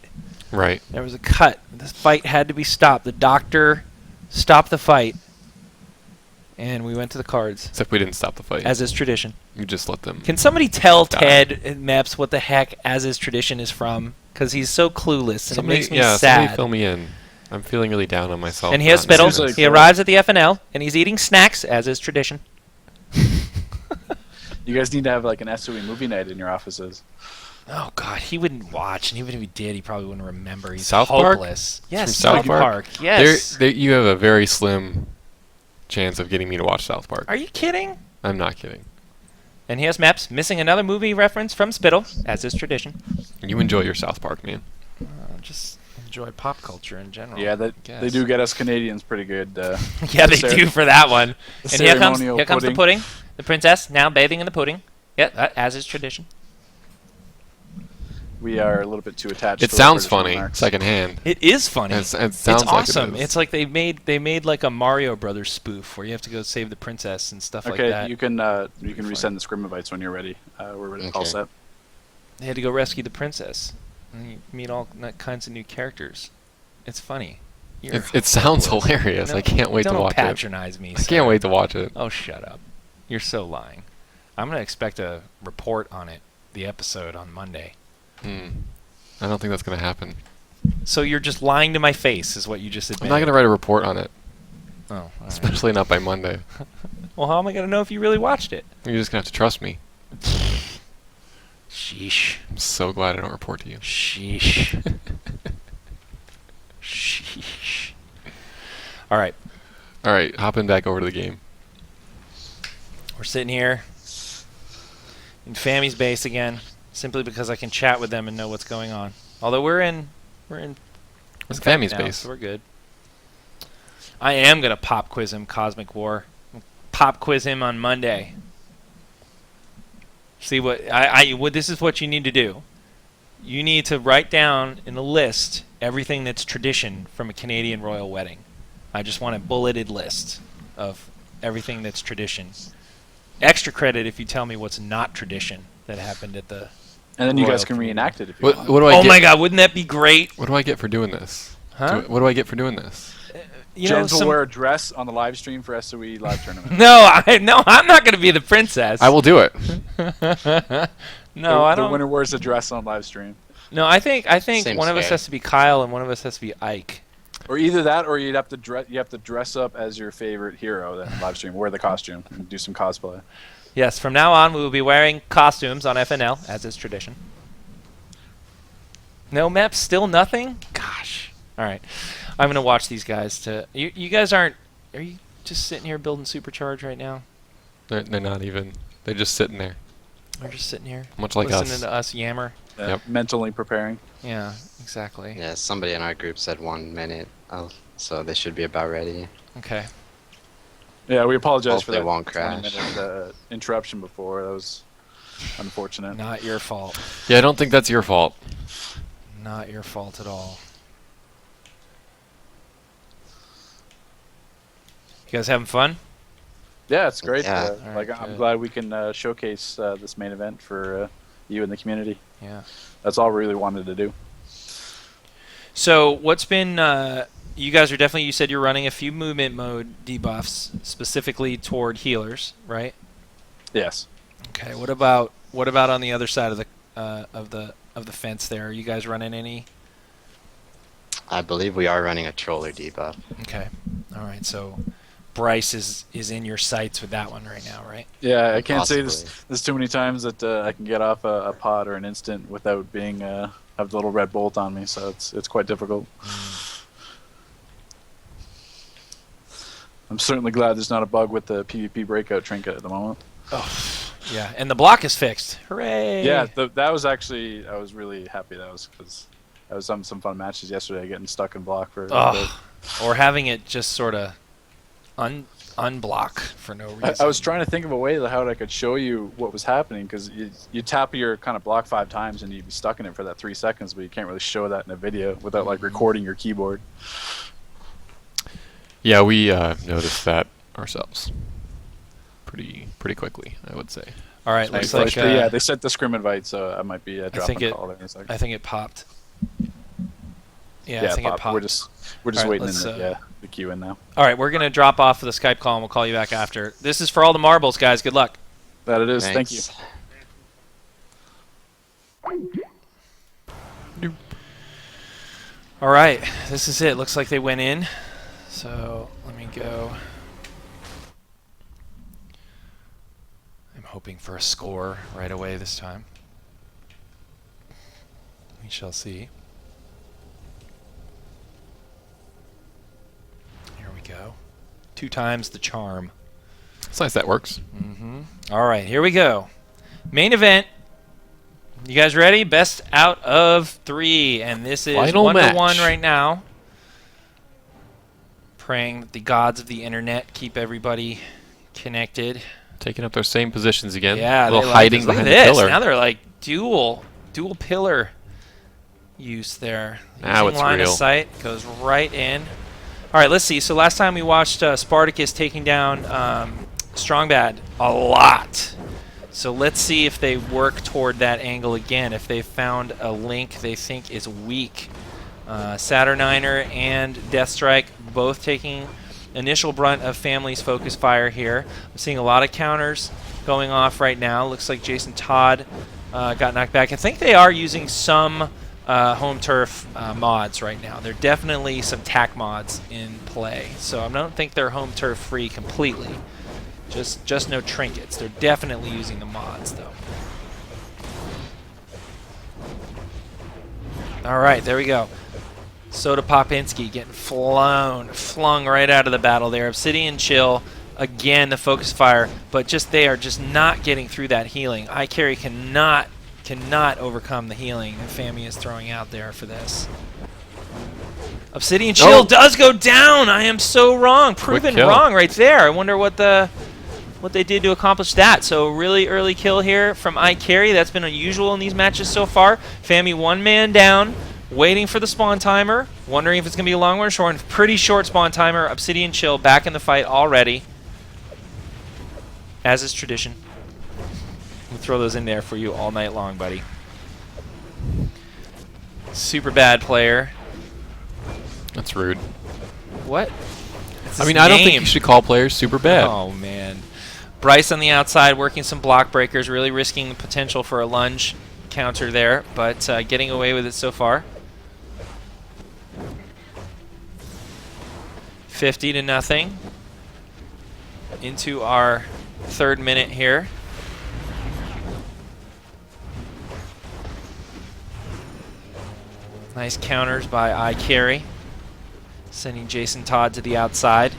Right. There was a cut. This fight had to be stopped. The doctor stopped the fight, and we went to the cards, Except we didn't stop the fight. as is tradition. You just let them. Can somebody tell Die. Ted and Mepps what the heck as is tradition is from? Because he's so clueless, and Somebody, it makes me yeah, sad. somebody fill me in. I'm feeling really down on myself. And he has not knowing spittle. Seems this. like- He arrives at the FNL, and he's eating snacks, as is tradition. You guys need to have like an SOE movie night in your offices. Oh God, he wouldn't watch, and even if he did, he probably wouldn't remember. He's South Park? hopeless. From Yes, South South Park? Park. Yes. You have a very slim chance of getting me to watch South Park. Are you kidding? I'm not kidding. And he has Mepps missing another movie reference from Spittle, as is tradition. You enjoy your South Park, man. Just enjoy pop culture in general. Yeah, they guess. do get us Canadians pretty good. Yeah, they Cer- do for that one. And here comes ceremonial the pudding. pudding. The princess now bathing in the pudding. Yeah, as is tradition. We are a little bit too attached. It to sounds British funny, monarchs. secondhand. It is funny. It sounds It's like awesome. it is. It's like they made like a Mario Brothers spoof where you have to go save the princess and stuff like Okay, that. you can Pretty resend funny. the Scrimmovites when you're ready. We're ready. All Okay. set. They had to go rescue the princess. And you meet all kinds of new characters. It's funny. It sounds hilarious. No, I can't wait to don't watch it. patronize me. I can't wait to watch it. Oh, shut up. You're so lying. I'm going to expect a report on it, the episode, on Monday. I don't think that's going to happen. So you're just lying to my face, is what you just I'm admitted. not going to write a report on it, Oh, all right. especially not by Monday. Well, how am I going to know if you really watched it? You're just going to have to trust me. Sheesh. I'm so glad I don't report to you. Sheesh. Sheesh. All right. All right, hopping back over to the game. We're sitting here in Fami's base again, simply because I can chat with them and know what's going on. Although we're in Where's Skype Fami's now, base? so we're good. I am gonna pop quiz him Cosmic War. Pop quiz him on Monday. See what this is what you need to do. You need to write down in a list everything that's tradition from a Canadian royal wedding. I just want a bulleted list of everything that's tradition. Extra credit if you tell me what's not tradition that happened at the. And then you guys Royal can Canadian. reenact it if you What want. do I Oh get? my God! Wouldn't that be great? What do I get for doing this? Huh? What do I get for doing this? You James will some- wear a dress on the live stream for SOE live tournament. No, I'm not going to be the princess. I will do it. No, I The don't. winner wears a dress on live stream. No, I think Seems one of us fair. has to be Kyle and one of us has to be Ike. Or either that, or you have to dress up as your favorite hero then live stream. Wear the costume and do some cosplay. Yes, from now on we will be wearing costumes on FNL as is tradition. No Mepps, still nothing? Gosh. All right. I'm going to watch these guys to you guys are you just sitting here building Supercharge right now? They're not even. They're just sitting there, They're just sitting here much like listening us. to us yammer. Yep. Mentally preparing. Yeah, exactly. Yeah, somebody in our group said 1 minute, so they should be about ready. Okay. Yeah, we apologize Hope for they that won't 20-minute interruption before. That was unfortunate. Not your fault. Yeah, I don't think that's your fault. Not your fault at all. You guys having fun? Yeah, it's great. Yeah. Like Alright, I'm good. glad we can showcase this main event for you and the community. Yeah. That's all we really wanted to do. So what's been you guys are definitely, you said you're running a few movement mode debuffs specifically toward healers, right? Yes. Okay. What about on the other side of the fence there? Are you guys running any? I believe we are running a troller debuff. Okay. All right. So Bryce is in your sights with that one right now, right? Yeah, I can't say Possibly. this too many times that I can get off a pod or an instant without being have the little red bolt on me. So it's quite difficult. I'm certainly glad there's not a bug with the PvP breakout trinket at the moment. Oh, yeah. And the block is fixed. Hooray! Yeah, that was actually, I was really happy that was, because I was on some fun matches yesterday getting stuck in block for a little bit. Or having it just sort of unblock for no reason. I was trying to think of a way that how I could show you what was happening, because you tap your kind of block 5 times and you'd be stuck in it for that 3 seconds, but you can't really show that in a video without like recording your keyboard. Yeah, we noticed that ourselves pretty quickly, I would say. All right. Looks like Yeah, they sent the scrim invite, so I might be dropping a call there in a second. I think it popped. Yeah, I Yeah, think it pop. popped. We're just All right, waiting in let's, the queue in now. All right, we're going to drop off of the Skype call and we'll call you back after. This is for all the marbles, guys. Good luck. That it is. Thank Thanks. you. All right, this is it. Looks like they went in. So let me go. I'm hoping for a score right away this time. We shall see. Here we go. 2 times the charm. It's nice that works. All right, here we go. Main event. You guys ready? Best out of 3, and this is Final 1-1 match. right now. Praying that the gods of the internet keep everybody connected. Taking up their same positions again. Yeah, a little they like hiding this. Look behind at the this. pillar. Now they're like dual pillar use there. Now Using it's line real. of sight goes right in. All right, let's see. So last time we watched Spartacus taking down Strongbad a lot. So let's see if they work toward that angle again. If they found a link they think is weak Saturniner and Deathstrike both taking initial brunt of Family's focus fire here. I'm seeing a lot of counters going off right now. Looks like Jason Todd got knocked back. I think they are using some home turf mods right now. There are definitely some tack mods in play, so I don't think they're home turf free completely. Just no trinkets. They're definitely using the mods though. All right, there we go. Soda Popinski getting flung right out of the battle there. Obsidian Chill, again the focus fire, but they are just not getting through that healing. ICarry cannot overcome the healing that Fami is throwing out there for this. Obsidian Chill does go down. I am so wrong, proven wrong right there. I wonder what they did to accomplish that. So really early kill here from ICarry. That's been unusual in these matches so far. Fami one man down, waiting for the spawn timer, wondering if it's going to be a long one or short. Pretty short spawn timer. Obsidian Chill back in the fight already, as is tradition. We'll throw those in there for you all night long, buddy. Super bad player. That's rude. What? I mean, I don't think you should call players super bad. Oh, man. Bryce on the outside working some block breakers, really risking the potential for a lunge counter there, but getting away with it so far. 50-0 into our third minute here. Nice counters by ICarry, sending Jason Todd to the outside.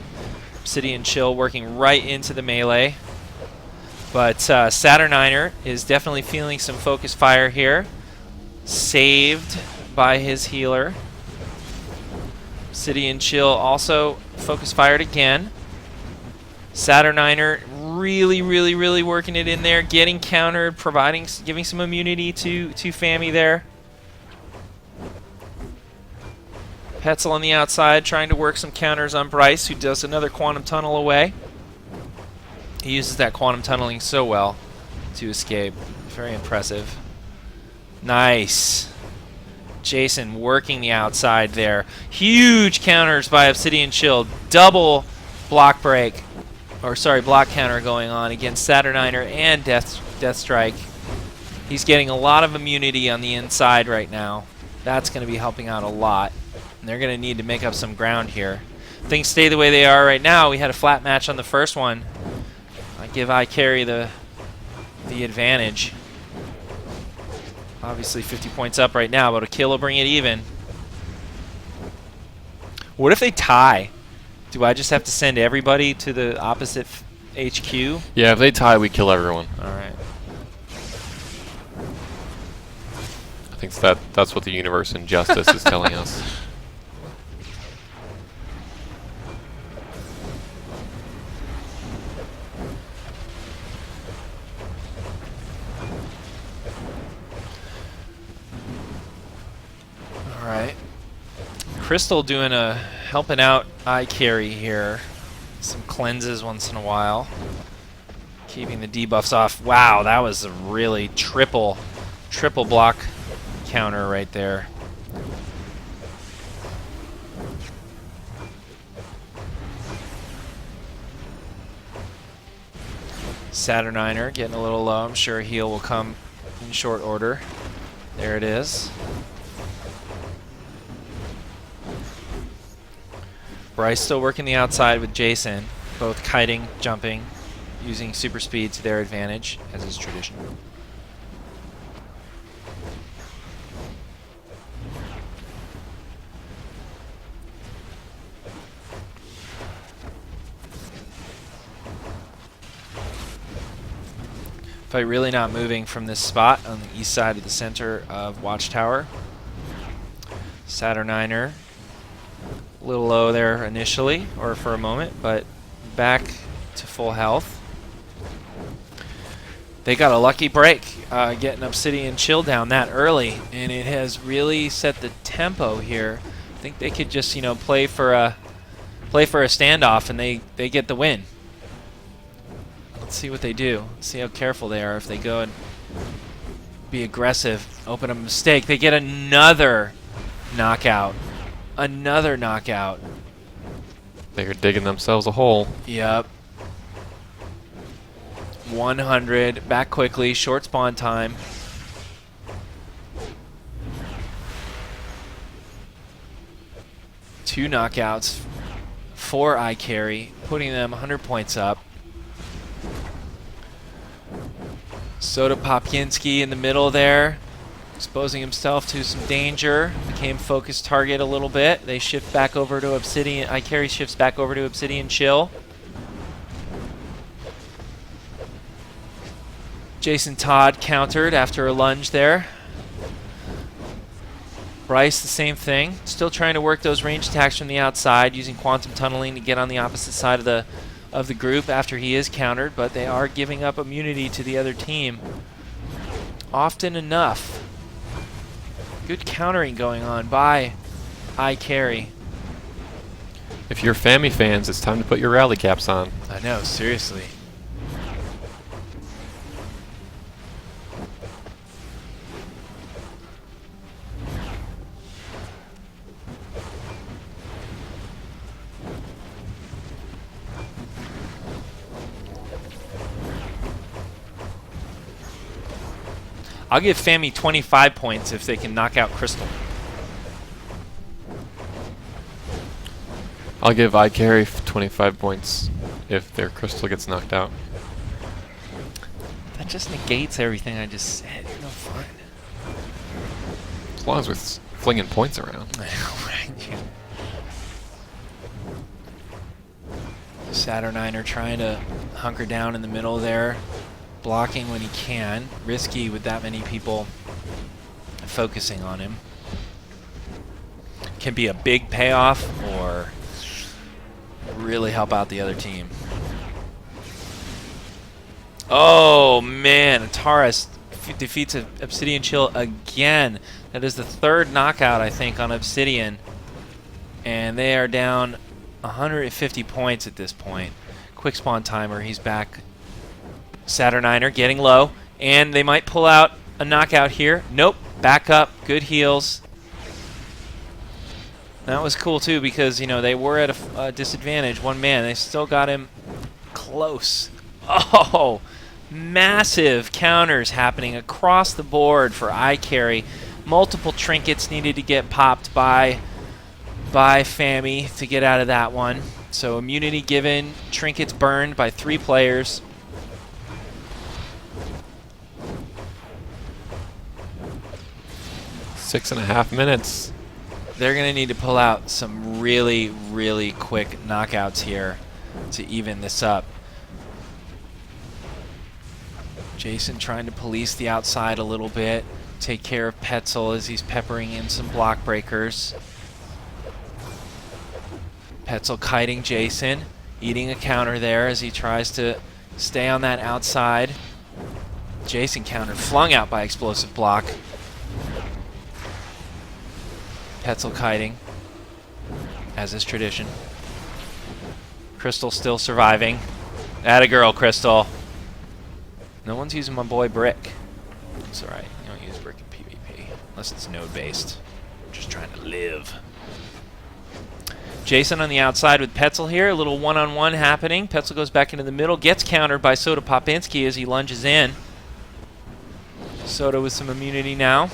Obsidian Chill working right into the melee. But Saturniner is definitely feeling some focus fire here. Saved by his healer. Obsidian Chill also focus fired again. Saturniner really working it in there, getting countered, giving some immunity to Fami there. Petzel on the outside trying to work some counters on Bryce, who does another quantum tunnel away. He uses that quantum tunneling so well to escape. Very impressive. Nice. Jason working the outside there. Huge counters by Obsidian Chill. Double block break, or sorry, block counter going on against Saturniner and Deathstrike. He's getting a lot of immunity on the inside right now. That's going to be helping out a lot. And they're going to need to make up some ground here. If things stay the way they are right now, we had a flat match on the first one. I give ICarry the advantage. Obviously 50 points up right now, but a kill will bring it even. What if they tie? Do I just have to send everybody to the opposite HQ? Yeah, if they tie, we kill everyone. All right. I think that's what the universe and justice is telling us. All right. Crystal helping out ICarry here. Some cleanses once in a while. Keeping the debuffs off. Wow, that was a really triple block counter right there. Saturniner getting a little low. I'm sure heal will come in short order. There it is. Bryce still working the outside with Jason, both kiting, jumping, using super speed to their advantage, as is tradition. Fight really not moving from this spot on the east side of the center of Watchtower. Saturniner, a little low there initially, or for a moment, but back to full health. They got a lucky break getting Obsidian Chill down that early, and it has really set the tempo here. I think they could just, play for a standoff, and they get the win. Let's see what they do. Let's see how careful they are. If they go and be aggressive, open a mistake, they get another Knockout. Another knockout. They're digging themselves a hole. Yep. 100. Back quickly. Short spawn time. Two knockouts for ICarry, putting them 100 points up. Soda Popinski in the middle there, exposing himself to some danger. Became focused target a little bit. They shift back over to Obsidian. ICarry shifts back over to Obsidian Chill. Jason Todd countered after a lunge there. Bryce, the same thing. Still trying to work those range attacks from the outside, using quantum tunneling to get on the opposite side of the group after he is countered, but they are giving up immunity to the other team. Often enough. Good countering going on by ICarry. If you're Fami fans, it's time to put your rally caps on. I know, seriously. I'll give Fami 25 points if they can knock out Crystal. I'll give ICarry 25 points if their Crystal gets knocked out. That just negates everything I just said. You're no fun. As long as we're flinging points around. I know, right? Saturniner trying to hunker down in the middle there. Blocking when he can. Risky with that many people focusing on him. Can be a big payoff or really help out the other team. Oh man, Ataris defeats Obsidian Chill again. That is the third knockout, I think, on Obsidian. And they are down 150 points at this point. Quick spawn timer, he's back. Saturniner getting low, and they might pull out a knockout here. Nope, back up, good heals. That was cool too because, you know, they were at a disadvantage, one man. They still got him close. Oh, massive counters happening across the board for ICarry. Multiple trinkets needed to get popped by Fami to get out of that one. So immunity given, trinkets burned by 3 players. Six and a half minutes. They're going to need to pull out some really, really quick knockouts here to even this up. Jason trying to police the outside a little bit, take care of Petzel as he's peppering in some block breakers. Petzel kiting Jason, eating a counter there as he tries to stay on that outside. Jason countered, flung out by explosive block. Petzel kiting, as is tradition. Crystal still surviving. Atta girl, Crystal. No one's using my boy Brick. It's alright, you don't use Brick in PvP. Unless it's node-based. I'm just trying to live. Jason on the outside with Petzel here. A little one-on-one happening. Petzel goes back into the middle. Gets countered by Soda Popinski as he lunges in. Soda with some immunity now.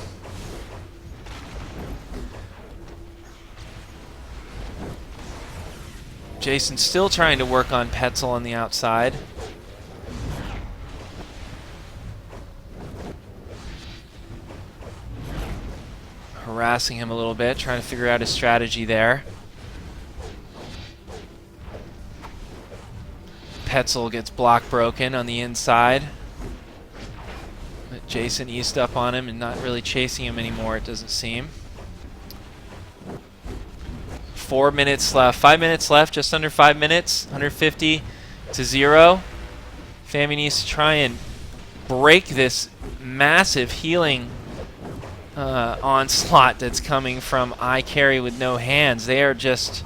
Jason still trying to work on Petzel on the outside. Harassing him a little bit, trying to figure out his strategy there. Petzel gets block broken on the inside. But Jason eased up on him and not really chasing him anymore, it doesn't seem. 4 minutes left. 5 minutes left, just under 5 minutes. 150 to 0. Fami needs to try and break this massive healing onslaught that's coming from ICarry with no hands. They are just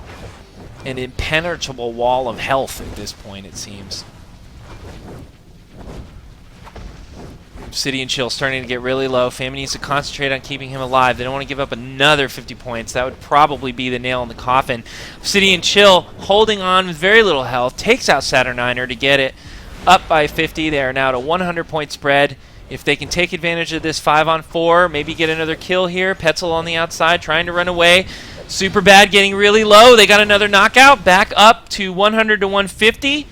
an impenetrable wall of health at this point, it seems. Obsidian Chill starting to get really low. Fami needs to concentrate on keeping him alive. They don't want to give up another 50 points. That would probably be the nail in the coffin. Obsidian Chill holding on with very little health. Takes out Saturniner to get it up by 50. They are now at a 100-point spread. If they can take advantage of this 5-on-4, maybe get another kill here. Petzl on the outside trying to run away. Super Bad getting really low. They got another knockout. Back up to 100 to 150.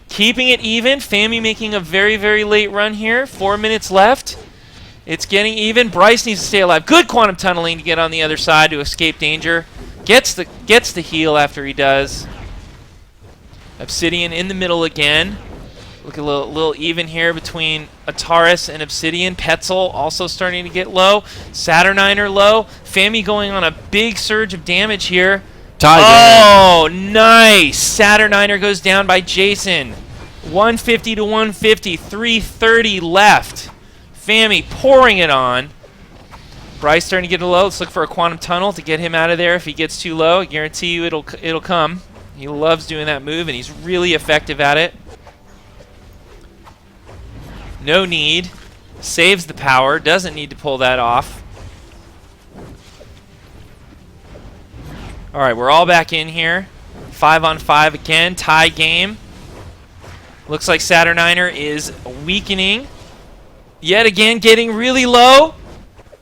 Keeping it even. Fami making a very, very late run here. 4 minutes left. It's getting even. Bryce needs to stay alive. Good quantum tunneling to get on the other side to escape danger. Gets the heal after he does. Obsidian in the middle again. Look a little even here between Ataris and Obsidian. Petzl also starting to get low. Saturniner low. Fami going on a big surge of damage here. Oh, nice! Saturniner goes down by Jason. 150 to 150. 330 left. Fami pouring it on. Bryce starting to get low. Let's look for a quantum tunnel to get him out of there. If he gets too low, I guarantee you it'll come. He loves doing that move, and he's really effective at it. No need. Saves the power. Doesn't need to pull that off. All right, we're all back in here. 5-on-5 again. Tie game. Looks like Saturniner is weakening. Yet again, getting really low.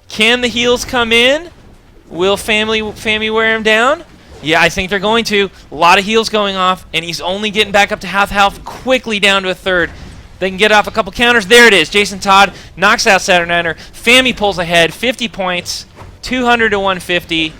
Can the heals come in? Will Fami wear him down? Yeah, I think they're going to. A lot of heals going off, and he's only getting back up to half health, quickly down to a third. They can get off a couple counters. There it is. Jason Todd knocks out Saturniner. Fami pulls ahead, 50 points, 200 to 150.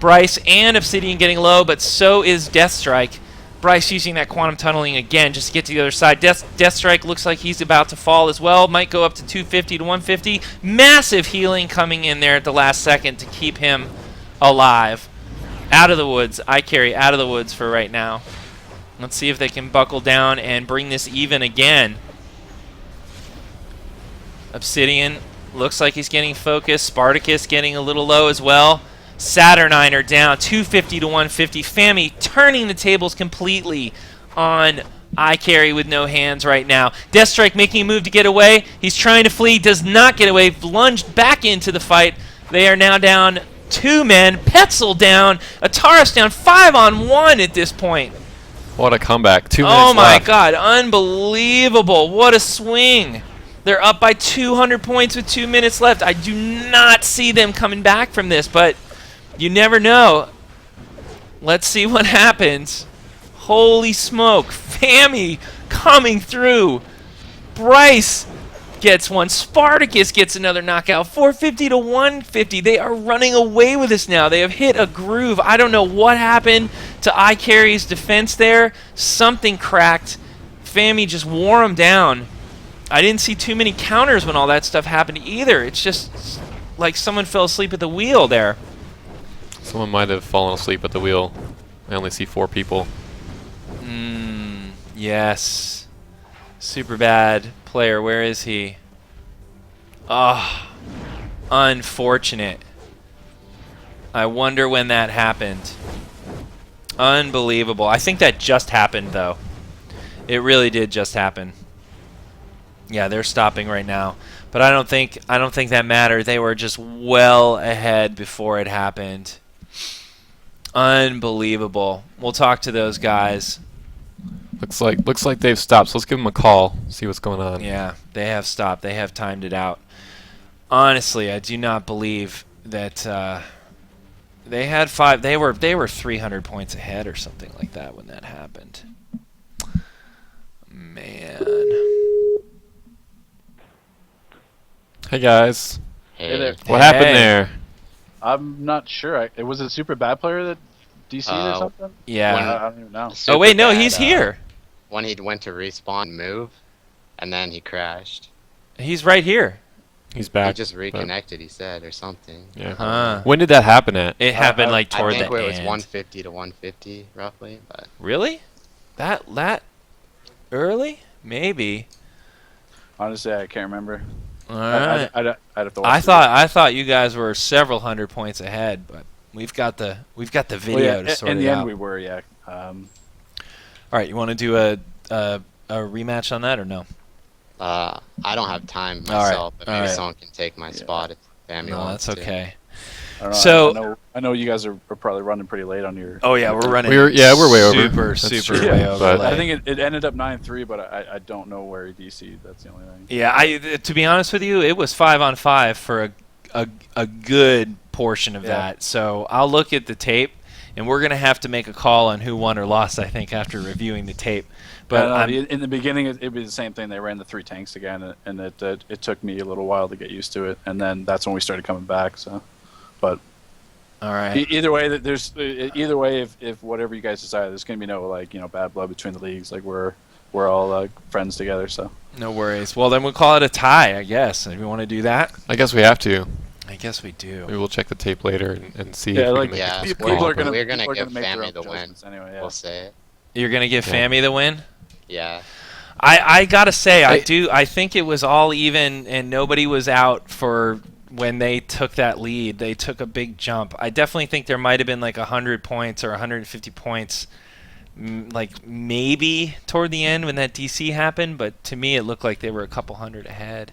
Bryce and Obsidian getting low, but so is Deathstrike. Bryce using that quantum tunneling again just to get to the other side. Deathstrike looks like he's about to fall as well. Might go up to 250 to 150. Massive healing coming in there at the last second to keep him alive. Out of the woods. ICarry out of the woods for right now. Let's see if they can buckle down and bring this even again. Obsidian looks like he's getting focused. Spartacus getting a little low as well. Saturniner down 250 to 150. Fami turning the tables completely on ICarry with no hands right now. Deathstrike making a move to get away. He's trying to flee. Does not get away. Lunged back into the fight. They are now down 2 men. Petzl down. Ataris down 5-on-1 at this point. What a comeback. 2 minutes Oh my left. god, unbelievable. What a swing. They're up by 200 points with 2 minutes left. I do not see them coming back from this, but you never know. Let's see what happens. Holy smoke. Fami coming through. Bryce gets one. Spartacus gets another knockout. 450 to 150. They are running away with this now. They have hit a groove. I don't know what happened to ICarry's defense there. Something cracked. Fami just wore them down. I didn't see too many counters when all that stuff happened either. It's just like someone fell asleep at the wheel there. Someone might have fallen asleep at the wheel. I only see 4 people. Yes. Super bad player. Where is he? Oh, unfortunate. I wonder when that happened. Unbelievable. I think that just happened, though. It really did just happen. Yeah, they're stopping right now. But I don't think that mattered. They were just well ahead before it happened. Unbelievable. We'll talk to those guys. Looks like they've stopped, so let's give them a call, see what's going on. Yeah, they have stopped. They have timed it out. Honestly, I do not believe that they had 5. They were 300 points ahead or something like that when that happened. Man. Hey guys. Hey there. What happened there? I'm not sure. Was it a super bad player that DC'd or something? Yeah. I don't even know. Oh wait, no, Superbad, he's here. When he went to respawn move, and then he crashed. He's right here. He's He back. just reconnected, he said, or something. Yeah. Huh. When did that happen at? It happened like I toward think the it was end. 150 to 150, roughly. But Really? That early? Maybe. Honestly, I can't remember. All right. I'd have to watch I thought you guys were several hundred points ahead, but we've got the video to sort in it the out. end, we were, yeah. All right, you want to do a rematch on that or no? I don't have time All right, myself, but all maybe right. someone can take my spot if Fami No, wants that's to. okay. I don't know, So- I know you guys are probably running pretty late on your. Oh yeah, we're running. We're way over. Super, That's super true. way over. But- I late. think it ended up 9-3, but I don't know where he DC'd. That's the only thing. Yeah, to be honest with you, it was 5-on-5 for a good portion of Yeah. that. So I'll look at the tape, and we're gonna have to make a call on who won or lost. I think after reviewing the tape. But But in the beginning, it was the same thing. They ran the 3 tanks again, and it took me a little while to get used to it. And then that's when we started coming back. So, but all right. either way, either way, if whatever you guys decide, there's gonna be no bad blood between the leagues. Like we're all friends together. So No worries. Well, then we'll call it a tie, I guess. If we want to do that, I guess we have to. I guess we do. Maybe we'll check the tape later and see. Yeah, if we like, can make Yeah, a people call. are gonna we're gonna people are give make their Fami own the win. judgments anyway. Yeah. We'll say it. You're gonna give Yeah. Fami the win. Yeah. I gotta say, I think it was all even, and nobody was out for when they took that lead. They took a big jump. I definitely think there might have been like 100 points or 150 points, like maybe toward the end when that DC happened. But to me, it looked like they were a couple hundred ahead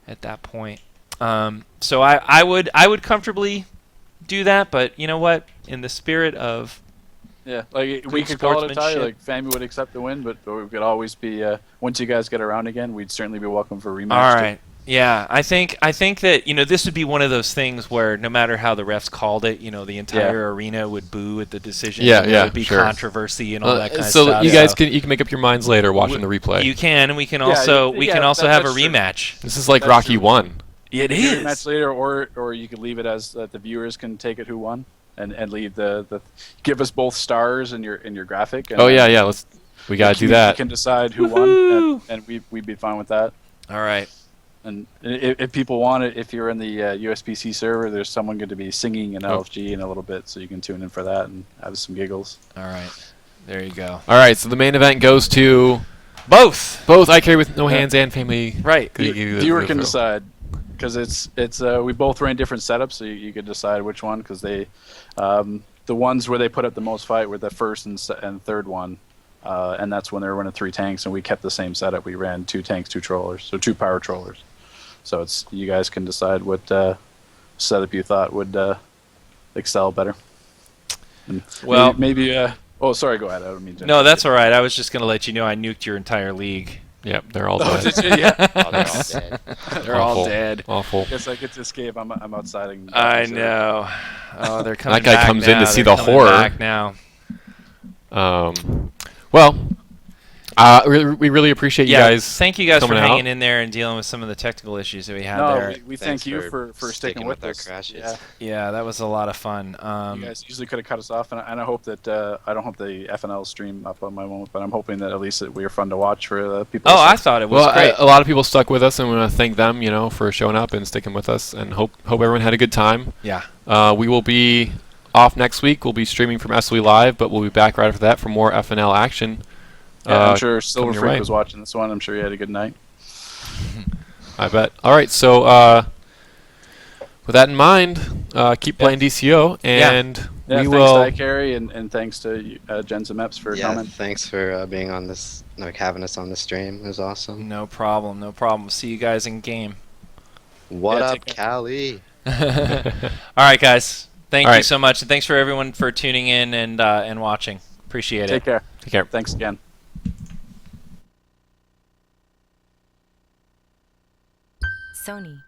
at that point. So I would comfortably do that. But you know what? In the spirit of Yeah, like we Good could call it a tie. sportsmanship. Like Fami would accept the win, but we could always be. Once you guys get around again, we'd certainly be welcome for a rematch. All too. right. Yeah, I think that this would be one of those things where no matter how the refs called it, the entire arena would boo at the decision. Yeah, and yeah, there would be sure. controversy and all that kind of so stuff. you guys can make up your minds later watching the replay. You can, and we can Yeah, also yeah, have a that's true. rematch. This is like That's Rocky true. 1. It You can is. rematch later, or you could leave it as that the viewers can take it who won, and leave the give us both stars in your graphic. And Oh then yeah. We gotta do we that. can decide who won, Woohoo! and we'd be fine with that. All right. And if people want it, if you're in the USPC server, there's someone going to be singing an LFG in a little bit, so you can tune in for that and have some giggles. All right. There you go. All right, so the main event goes to Both. both ICarry with no hands and Family. Right. Could you give the Viewer can info? decide, because it's we both ran different setups, so you could decide which one, because they the ones where they put up the most fight were the first and third one, and that's when they were running 3 tanks, and we kept the same setup. We ran 2 tanks, 2 trollers, so 2 power trollers. So it's you guys can decide what setup you thought would excel better. And Well- maybe oh, sorry, go ahead. I don't mean to. No, that's all right. I was just going to let you know I nuked your entire league. Yep, they're all Oh, dead. did you? Yeah. Oh, they're all dead. They're all Awful. dead. Awful. Guess I get to escape. I'm outside. And I know. Oh, they're coming guy back comes in now. to see They're the coming horror. back now. Well, we really appreciate you guys. Thank you guys for coming hanging out. in there and dealing with some of the technical issues that we had No, there. we Thanks thank you for sticking with our us. crashes. Yeah. Yeah, that was a lot of fun. You guys usually could have cut us off, and I hope that I don't have the FNL stream up on my moment, but I'm hoping that at least we are fun to watch for the people. Oh, that I suck. thought it was Well, great. a lot of people stuck with us, and we want to thank them, for showing up and sticking with us, and hope everyone had a good time. Yeah. We will be off next week. We'll be streaming from SOE Live, but we'll be back right after that for more FNL action. Yeah, I'm sure Silver coming your Freak way. was watching this one. I'm sure he had a good night. I bet. All right, so with that in mind, keep playing DCO, and Yeah, we thanks will. to ICarry, and thanks to Jens and Mepps for Yeah, coming. thanks for being on this, having us on the stream. It was awesome. No problem. No problem. See you guys in game. What Yeah, up, take care. Cali? All right, guys. Thank All you right. so much, and thanks for everyone for tuning in and watching. Appreciate it. Take care. Take care. Thanks again. Sony.